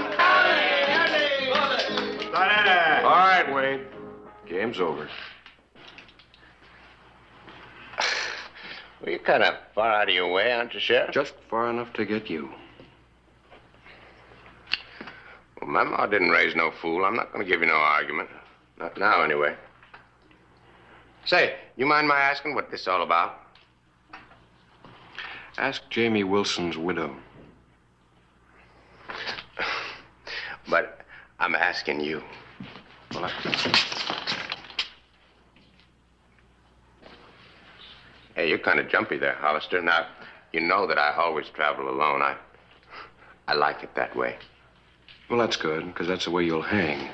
All right, Wade. Game's over. Well, you're kind of far out of your way, aren't you, Sheriff? Just far enough to get you. Well, my ma didn't raise no fool. I'm not going to give you no argument. Not now, anyway. Say, you mind my asking what this is all about? Ask Jamie Wilson's widow. But I'm asking you. Well, Hey, you're kind of jumpy there, Hollister. Now, you know that I always travel alone. I like it that way. Well, that's good, because that's the way you'll hang.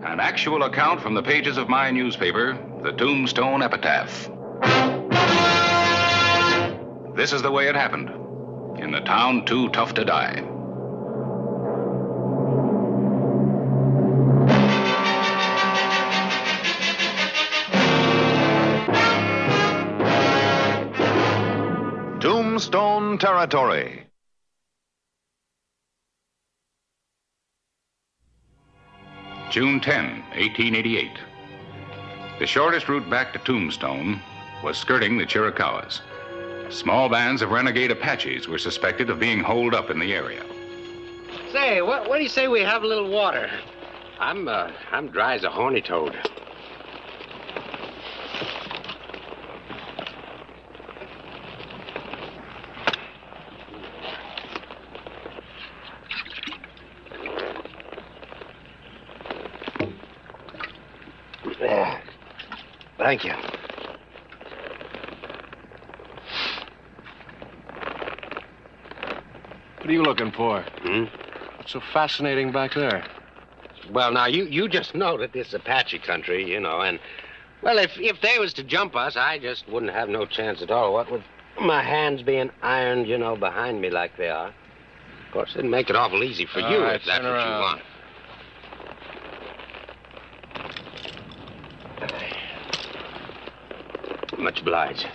An actual account from the pages of my newspaper, the Tombstone Epitaph. This is the way it happened, in the town too tough to die. Tombstone Territory. June 10, 1888. The shortest route back to Tombstone was skirting the Chiricahuas. Small bands of renegade Apaches were suspected of being holed up in the area. Say, what do you say we have a little water? I'm dry as a horny toad. Thank you. What are you looking for? Hmm? What's so fascinating back there? Well, now, you just know that this is Apache country, you know, and, well, if they was to jump us, I just wouldn't have no chance at all. What with my hands being ironed, you know, behind me like they are. Of course, it'd make it awful easy for you if that's what you want. Much obliged.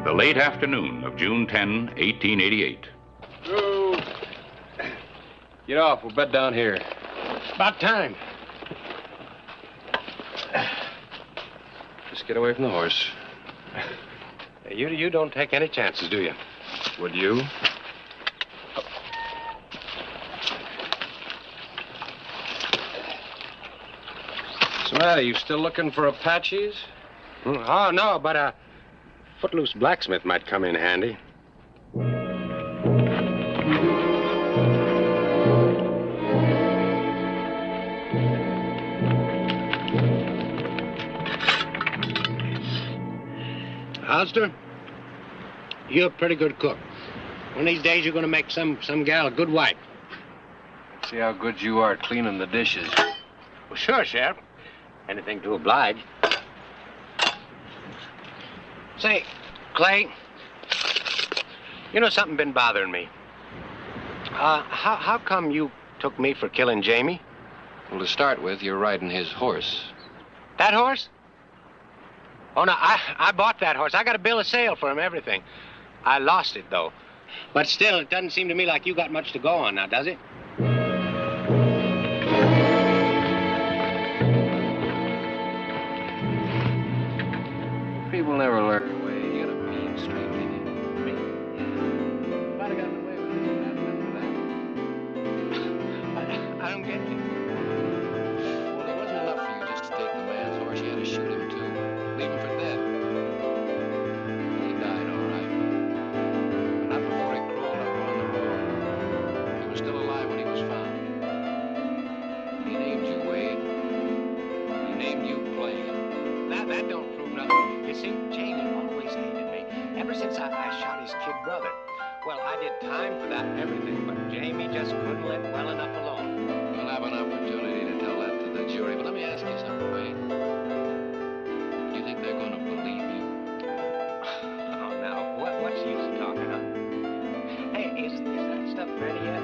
The late afternoon of June 10, 1888. Get off. We'll bed down here. About time. Just get away from the horse. You don't take any chances, do you? Would you? What's the matter? You still looking for Apaches? Oh, no, but a footloose blacksmith might come in handy. Alistair, you're a pretty good cook. One of these days you're going to make some gal a good wife. See how good you are at cleaning the dishes. Well, sure, Sheriff. Anything to oblige. Say, Clay, you know something been bothering me. How come you took me for killing Jamie? Well, to start with, you're riding his horse. That horse? Oh, no, I bought that horse. I got a bill of sale for him, everything. I lost it, though. But still, it doesn't seem to me like you got much to go on now, does it? People never learn their way. You got a mean streak in you. Me? If I'd have gotten away with it, it hadn't been for that. I don't get you. Well, it wasn't enough for you just to take the man's horse. You had to shoot him, too. Leave him for dead. He died, all right. But not before he crawled up on the road. He was still alive when he was found. He named you Wade. He named you Clay. That don't prove nothing. You see, Jamie always hated me. Ever since I shot his kid brother. Well, I did time for that and everything, but Jamie just couldn't let well enough alone. We'll have an opportunity to tell that to the jury. But let me ask you something, Wade. Do you think they're going to believe you? Oh, now, what's the use of talking, huh? Hey, is that stuff ready yet?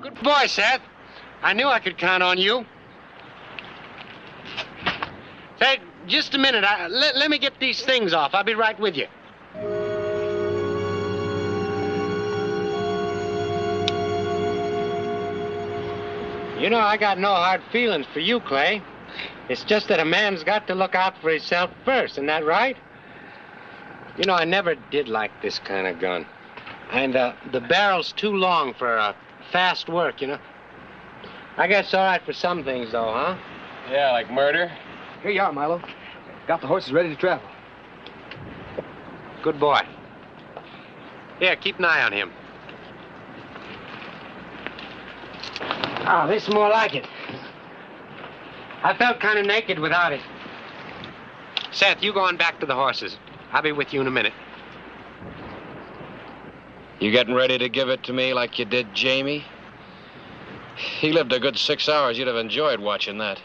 Good boy, Seth. I knew I could count on you. Say, just a minute. Let me get these things off. I'll be right with you. You know, I got no hard feelings for you, Clay. It's just that a man's got to look out for himself first. Isn't that right? You know, I never did like this kind of gun. And the barrel's too long for fast work, you know. I guess it's all right for some things, though, huh? Yeah, like murder. Here you are, Milo. Got the horses ready to travel. Good boy. Here, keep an eye on him. Oh, this is more like it. I felt kind of naked without it. Seth, you go on back to the horses. I'll be with you in a minute. You getting ready to give it to me like you did Jamie? He lived a good 6 hours. You'd have enjoyed watching that.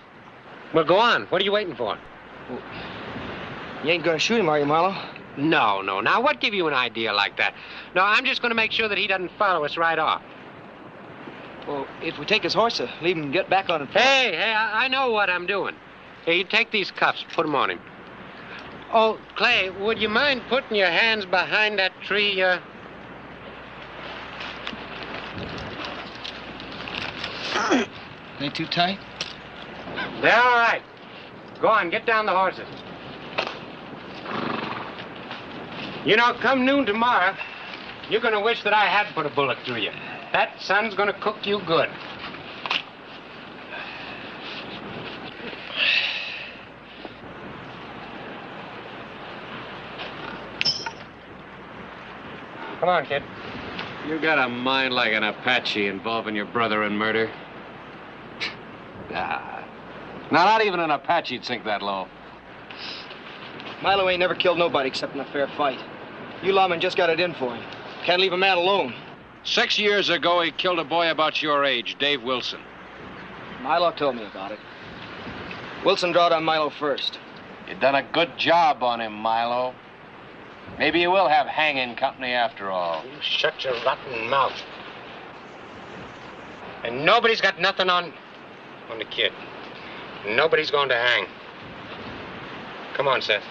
Well, go on. What are you waiting for? You ain't gonna shoot him, are you, Milo? No. Now, what gave you an idea like that? No, I'm just gonna make sure that he doesn't follow us right off. Well, if we take his horse, leave him get back on it. Hey, I know what I'm doing. Here, you take these cuffs, put them on him. Oh, Clay, would you mind putting your hands behind that tree? They too tight? They're all right. Go on, get down the horses. You know, come noon tomorrow, you're going to wish that I had put a bullet through you. That sun's going to cook you good. Come on, kid. You got a mind like an Apache involving your brother in murder. Nah. Not even an Apache'd sink that low. Milo ain't never killed nobody except in a fair fight. You lawmen just got it in for him. Can't leave a man alone. 6 years ago, he killed a boy about your age, Dave Wilson. Milo told me about it. Wilson drawed on Milo first. You done a good job on him, Milo. Maybe you will have hanging company after all. You shut your rotten mouth. And nobody's got nothing on the kid. Nobody's going to hang. Come on, Seth.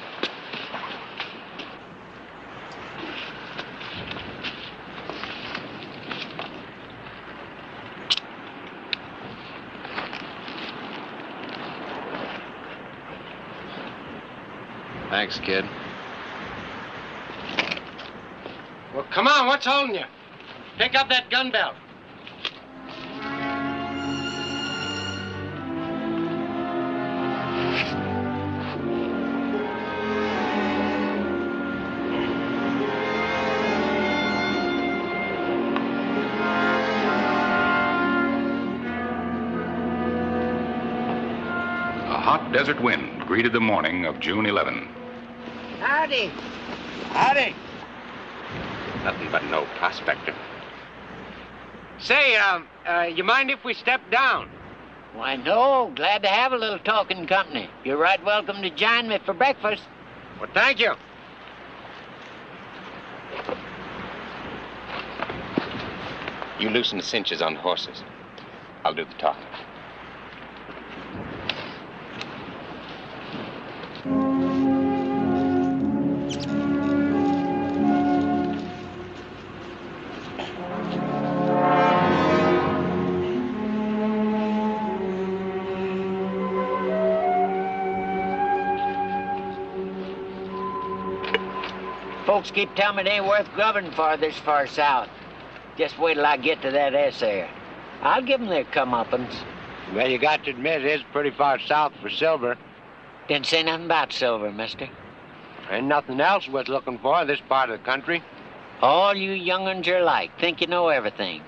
Thanks, kid. Well, come on, what's holding you? Pick up that gun belt. A hot desert wind greeted the morning of June 11. Howdy. Howdy. Nothing but no prospector. Say, you mind if we step down? Why, no. Glad to have a little talking company. You're right welcome to join me for breakfast. Well, thank you. You loosen the cinches on the horses. I'll do the talking. Folks keep telling me it ain't worth grubbing for this far south. Just wait till I get to that there. I'll give them their comeuppance. Well, you got to admit, it is pretty far south for silver. Didn't say nothing about silver, mister. Ain't nothing else worth looking for in this part of the country. All you young'uns are alike. Think you know everything.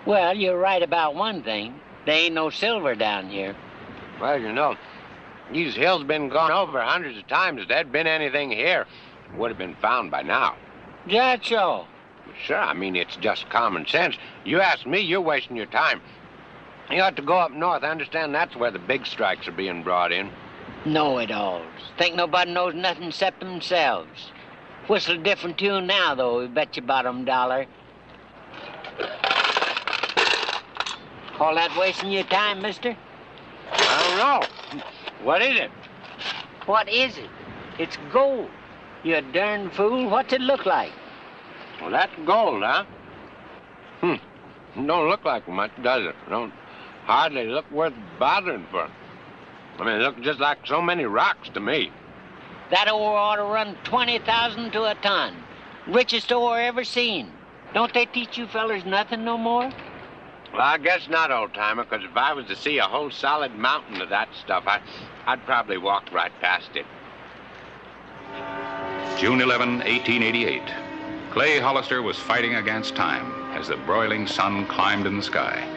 Well, you're right about one thing. There ain't no silver down here. Well, you know, these hills been gone over hundreds of times. If there'd been anything here, it would have been found by now. That's so. Sure, I mean, it's just common sense. You ask me, you're wasting your time. You ought to go up north. I understand that's where the big strikes are being brought in. Know-it-alls. Think nobody knows nothing except themselves. Whistle a different tune now, though, we bet you bottom dollar. Call that wasting your time, mister? I don't know. What is it? What is it? It's gold. You darn fool. What's it look like? Well, that's gold, huh? Don't look like much, does it? Don't hardly look worth bothering for. I mean, it looks just like so many rocks to me. That ore ought to run 20,000 to a ton. Richest ore ever seen. Don't they teach you fellers nothing no more? Well, I guess not, old-timer, because if I was to see a whole solid mountain of that stuff, I'd probably walk right past it. June 11, 1888. Clay Hollister was fighting against time as the broiling sun climbed in the sky.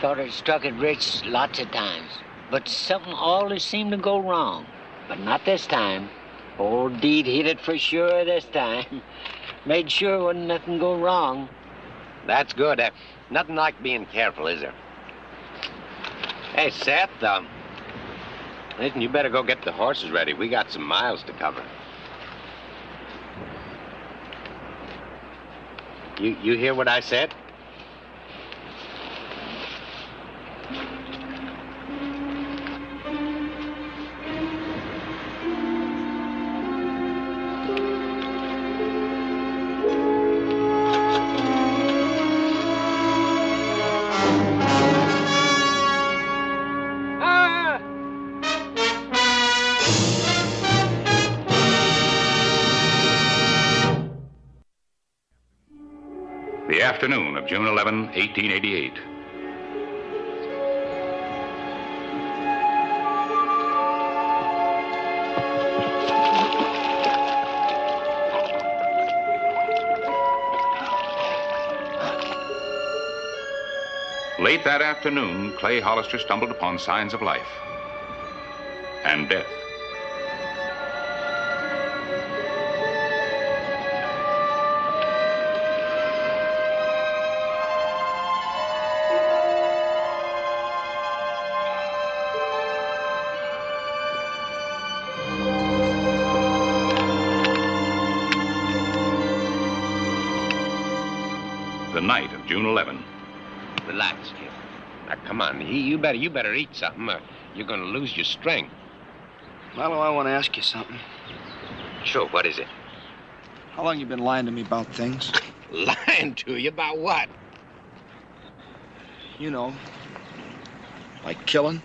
Thought it struck it rich lots of times, but something always seemed to go wrong. But not this time. Old Deed hit it for sure this time. Made sure wouldn't nothing go wrong. That's good. Nothing like being careful, is there? Hey, Seth, Listen, you better go get the horses ready. We got some miles to cover. You hear what I said? The afternoon of June 11, 1888. Late that afternoon, Clay Hollister stumbled upon signs of life and death. The night of June 11. Relax, kid. Now, come on. You better eat something, or you're going to lose your strength. Milo, I want to ask you something. Sure, what is it? How long you been lying to me about things? Lying to you about what? You know, like killing.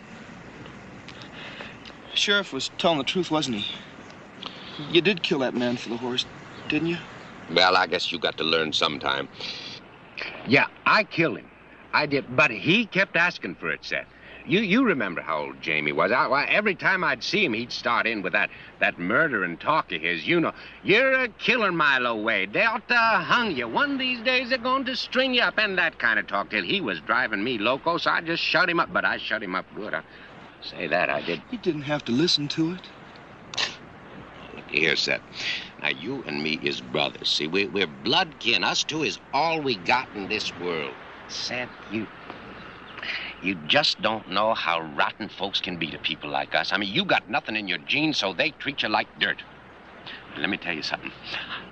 Sheriff was telling the truth, wasn't he? You did kill that man for the horse, didn't you? Well, I guess you got to learn sometime. Yeah, I killed him. I did, but he kept asking for it, Seth. You remember how old Jamie was. Every time I'd see him, he'd start in with that murdering talk of his. You know, you're a killer, Milo Wade. They ought to hung you. One of these days they're going to string you up, and that kind of talk till he was driving me loco, so I just shut him up. But I shut him up good. I say that, I did. You didn't have to listen to it. Look here, Seth. Now, you and me is brothers. See, we're blood kin. Us two is all we got in this world. Seth, you just don't know how rotten folks can be to people like us. I mean, you got nothing in your genes, so they treat you like dirt. Let me tell you something.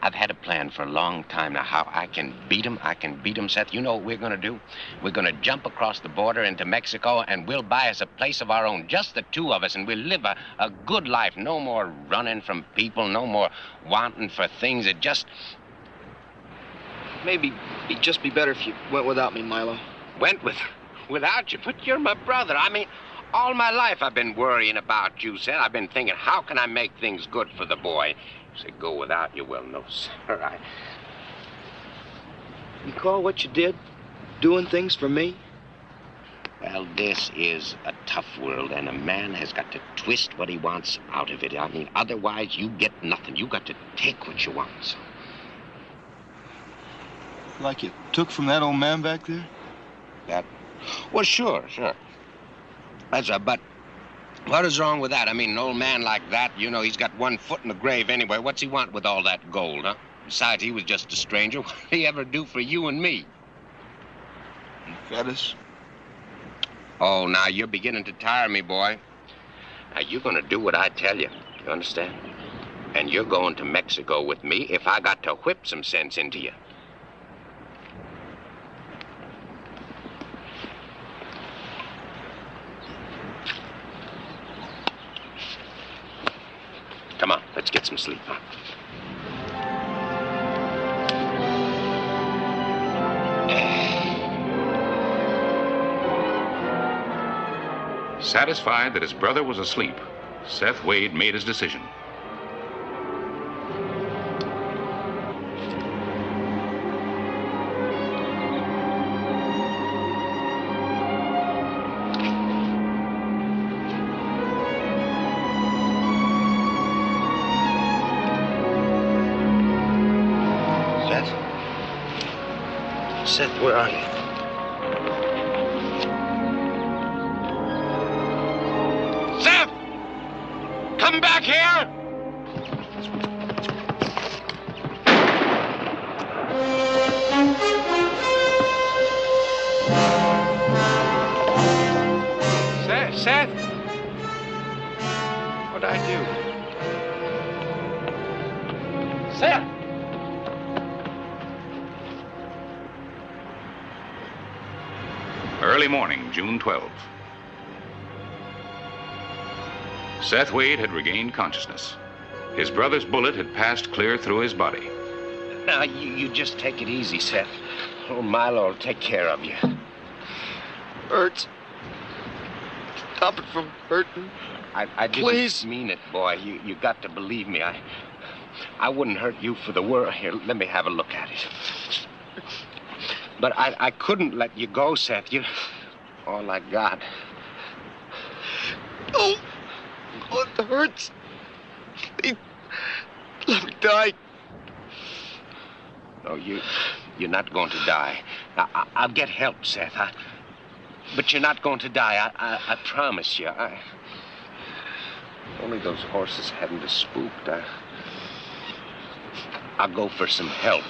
I've had a plan for a long time now how I can beat 'em. I can beat 'em, Seth. You know what we're going to do? We're going to jump across the border into Mexico, and we'll buy us a place of our own, just the two of us, and we'll live a good life. No more running from people, no more wanting for things that just... Maybe it'd just be better if you went without me, Milo. Without you? But you're my brother. I mean, all my life I've been worrying about you, Seth. I've been thinking, how can I make things good for the boy? You say, go without you. Well, no, sir. You call what you did doing things for me? Well, this is a tough world, and a man has got to twist what he wants out of it. I mean, otherwise you get nothing. You got to take what you want, so. Like you took from that old man back there? That? Well, sure. That's but what is wrong with that? I mean, an old man like that, you know, he's got one foot in the grave anyway. What's he want with all that gold, huh? Besides, he was just a stranger. What did he ever do for you and me? He fed us. Oh, now you're beginning to tire me, boy. Now, you're going to do what I tell you. You understand? And you're going to Mexico with me if I got to whip some sense into you. Come on, let's get some sleep, huh? Satisfied that his brother was asleep, Seth Wade made his decision. Seth, where are you? Seth! Come back here! Seth? would I do? Seth! Early morning, June 12th. Seth Wade had regained consciousness. His brother's bullet had passed clear through his body. Now, you just take it easy, Seth. Old Milo will take care of you. Hurts. Stop it from hurting. I didn't Please. mean it, boy. You got to believe me. I wouldn't hurt you for the world. Here, let me have a look at it. But I couldn't let you go, Seth. You're all I got. Oh, it hurts. Please, let me die. No, you're not going to die. I'll get help, Seth. But you're not going to die. I promise you. Only those horses hadn't us spooked. I'll go for some help.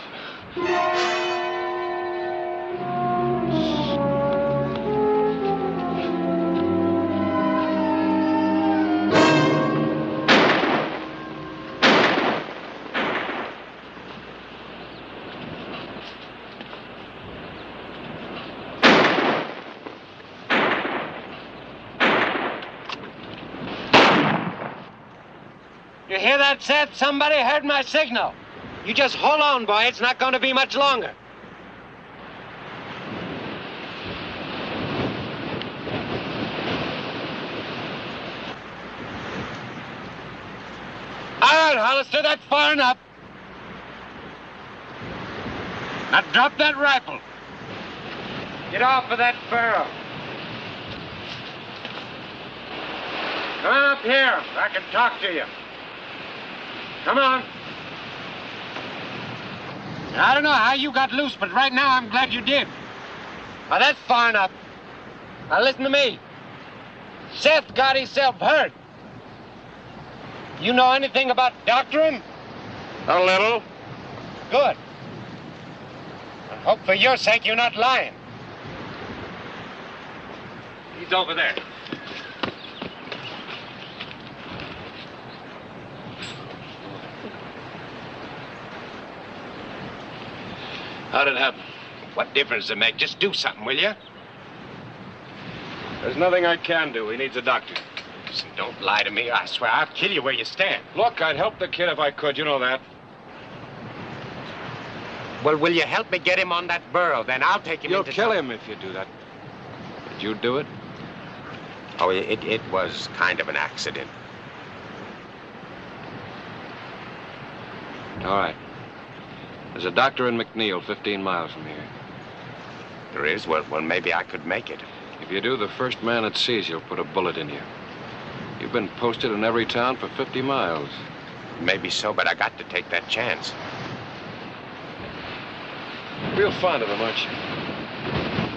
You hear that, Seth? Somebody heard my signal. You just hold on, boy. It's not going to be much longer. All right, Hollister, that's far enough. Now drop that rifle. Get off of that burro. Come on up here. I can talk to you. Come on. I don't know how you got loose, but right now I'm glad you did. Now that's far enough. Now listen to me. Seth got himself hurt. You know anything about doctoring? A little. Good. I hope for your sake you're not lying. He's over there. How'd it happen? What difference does it make? Just do something, will you? There's nothing I can do. He needs a doctor. Listen, don't lie to me. I swear I'll kill you where you stand. Look, I'd help the kid if I could. You know that. Well, will you help me get him on that burro? Then I'll take him You'll into kill town. him if you do that. Did you do it? Oh, it was kind of an accident. All right. There's a doctor in McNeil, 15 miles from here. There is? Well, maybe I could make it. If you do, the first man that sees you'll put a bullet in you. You've been posted in every town for 50 miles. Maybe so, but I got to take that chance. Real fond of him, aren't you?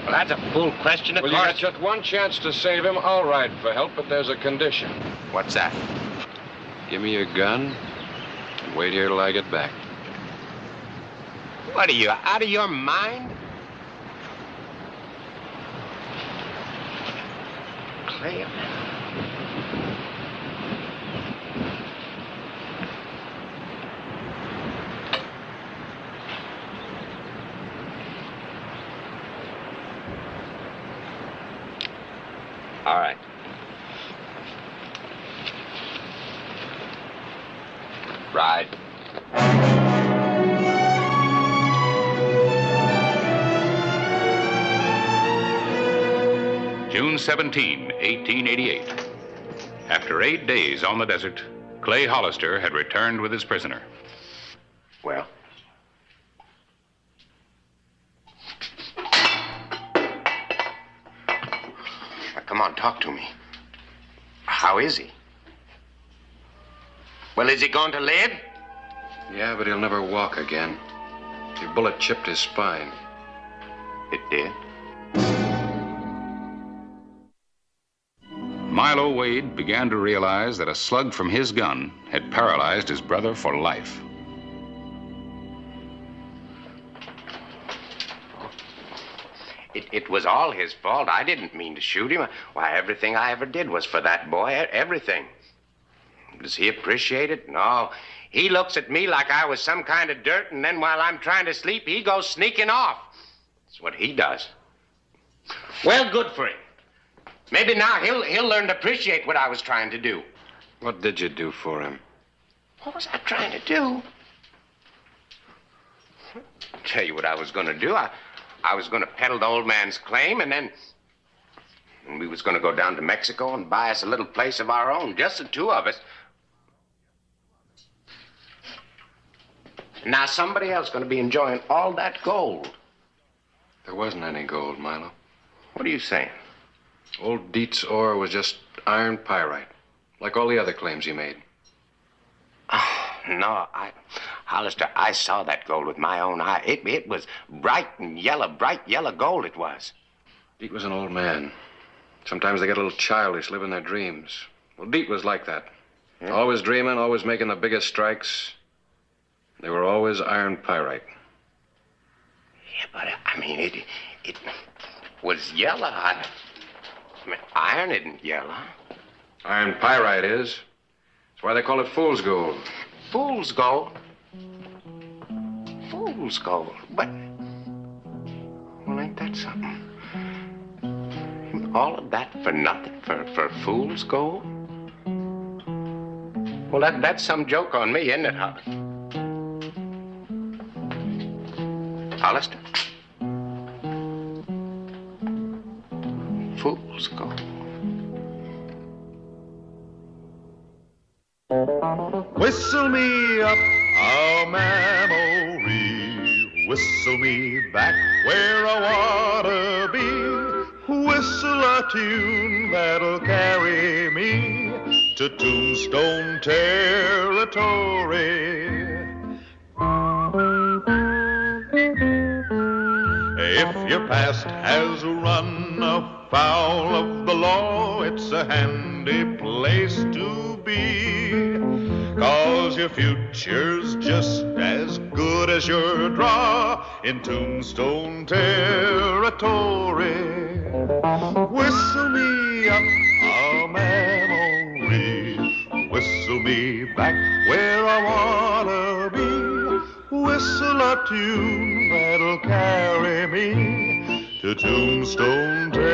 Well, that's a fool question, of Well, you course. got just one chance to save him. I'll ride for help, but there's a condition. What's that? Give me your gun and wait here till I get back. What are you, out of your mind? Clay. All right. Ride. June 17, 1888. After 8 days on the desert, Clay Hollister had returned with his prisoner. Well? Come on, talk to me. How is he? Well, is he going to live? Yeah, but he'll never walk again. Your bullet chipped his spine. It did? Milo Wade began to realize that a slug from his gun had paralyzed his brother for life. It was all his fault. I didn't mean to shoot him. Why, everything I ever did was for that boy. Everything. Does he appreciate it? No. He looks at me like I was some kind of dirt, and then while I'm trying to sleep, he goes sneaking off. That's what he does. Well, good for him. Maybe now he'll learn to appreciate what I was trying to do. What did you do for him? What was I trying to do? I'll tell you what I was going to do. I was going to peddle the old man's claim, and then we was going to go down to Mexico and buy us a little place of our own, just the two of us. Now somebody else going to be enjoying all that gold. There wasn't any gold, Milo. What are you saying? Old Dietz' ore was just iron pyrite, like all the other claims he made. Oh, no, Hollister, I saw that gold with my own eye. It was bright yellow gold it was. Dietz was an old man. Sometimes they get a little childish, live in their dreams. Well, Dietz was like that. Yeah. Always dreaming, always making the biggest strikes. They were always iron pyrite. Yeah, but, I mean, it was yellow. I mean, iron isn't yellow. Iron pyrite is. That's why they call it fool's gold. Fool's gold? Fool's gold? But, well, ain't that something? All of that for nothing? For fool's gold? Well, that's some joke on me, isn't it, Hollister? Fool's gold. Whistle me up a memory, whistle me back where I wanna be, whistle a tune that'll carry me to Tombstone territory. If your past has run afoul of the law, it's a handy place to be, 'cause your future's just as good as your draw in Tombstone territory. Whistle me up a memory, whistle me back where I wanna be, whistle a tune that'll carry me to Tombstone territory.